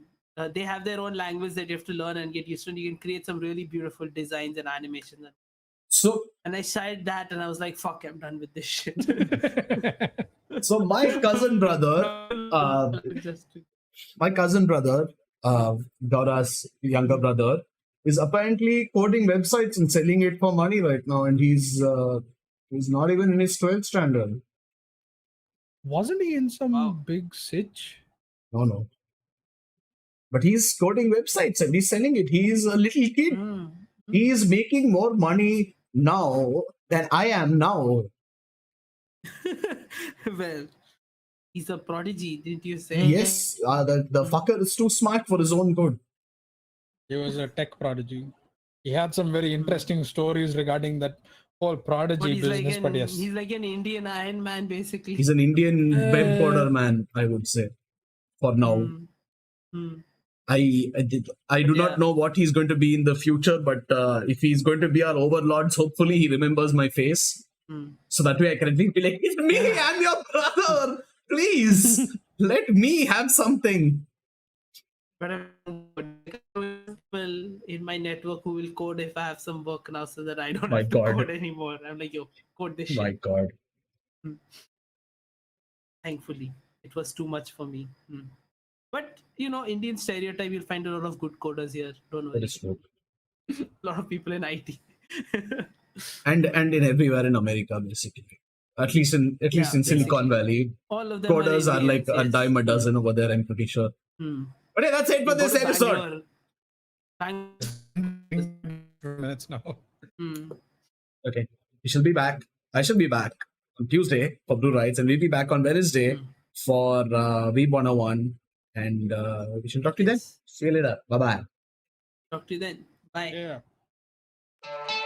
Speaker 3: They have their own language that you have to learn and get used to. And you can create some really beautiful designs and animations. And I tried that and I was like, fuck, I'm done with this shit.
Speaker 1: So my cousin brother, Dora's younger brother, is apparently coding websites and selling it for money right now. And he's not even in his 12th standard.
Speaker 2: Wasn't he in some big sitch?
Speaker 1: No. But he's coding websites and he's selling it. He's a little kid. He is making more money now than I am now.
Speaker 3: Well, he's a prodigy, didn't you say?
Speaker 1: Yes, the fucker is too smart for his own good.
Speaker 2: He was a tech prodigy. He had some very interesting stories regarding that whole prodigy business, but yes.
Speaker 3: He's like an Indian Iron Man, basically.
Speaker 1: He's an Indian web coder man, I would say, for now. I do not know what he's going to be in the future, but if he's going to be our overlords, hopefully he remembers my face. So that way I can be like, it's me, I'm your brother. Please, let me have something.
Speaker 3: But people in my network who will code if I have some work now so that I don't have to code anymore. I'm like, yo, code this shit.
Speaker 1: My God.
Speaker 3: Thankfully, it was too much for me. But, Indian stereotype, you'll find a lot of good coders here. Don't worry.
Speaker 1: That is true.
Speaker 3: A lot of people in IT.
Speaker 1: and in everywhere in America, basically. At least in Silicon Valley.
Speaker 3: All of them
Speaker 1: Coders are like
Speaker 3: Indians,
Speaker 1: a
Speaker 3: yes.
Speaker 1: dime a dozen over there, I'm pretty sure. But yeah, that's it for
Speaker 3: You go
Speaker 1: this
Speaker 3: to
Speaker 1: episode.
Speaker 3: Bangalore.
Speaker 2: Minutes now.
Speaker 1: Okay. We shall be back. I shall be back on Tuesday for Blue Rights, and we'll be back on Wednesday for Weeb 101. And we shall talk to you then.
Speaker 3: Yes.
Speaker 1: See you later. Bye bye.
Speaker 3: Talk to you then. Bye.
Speaker 2: Yeah.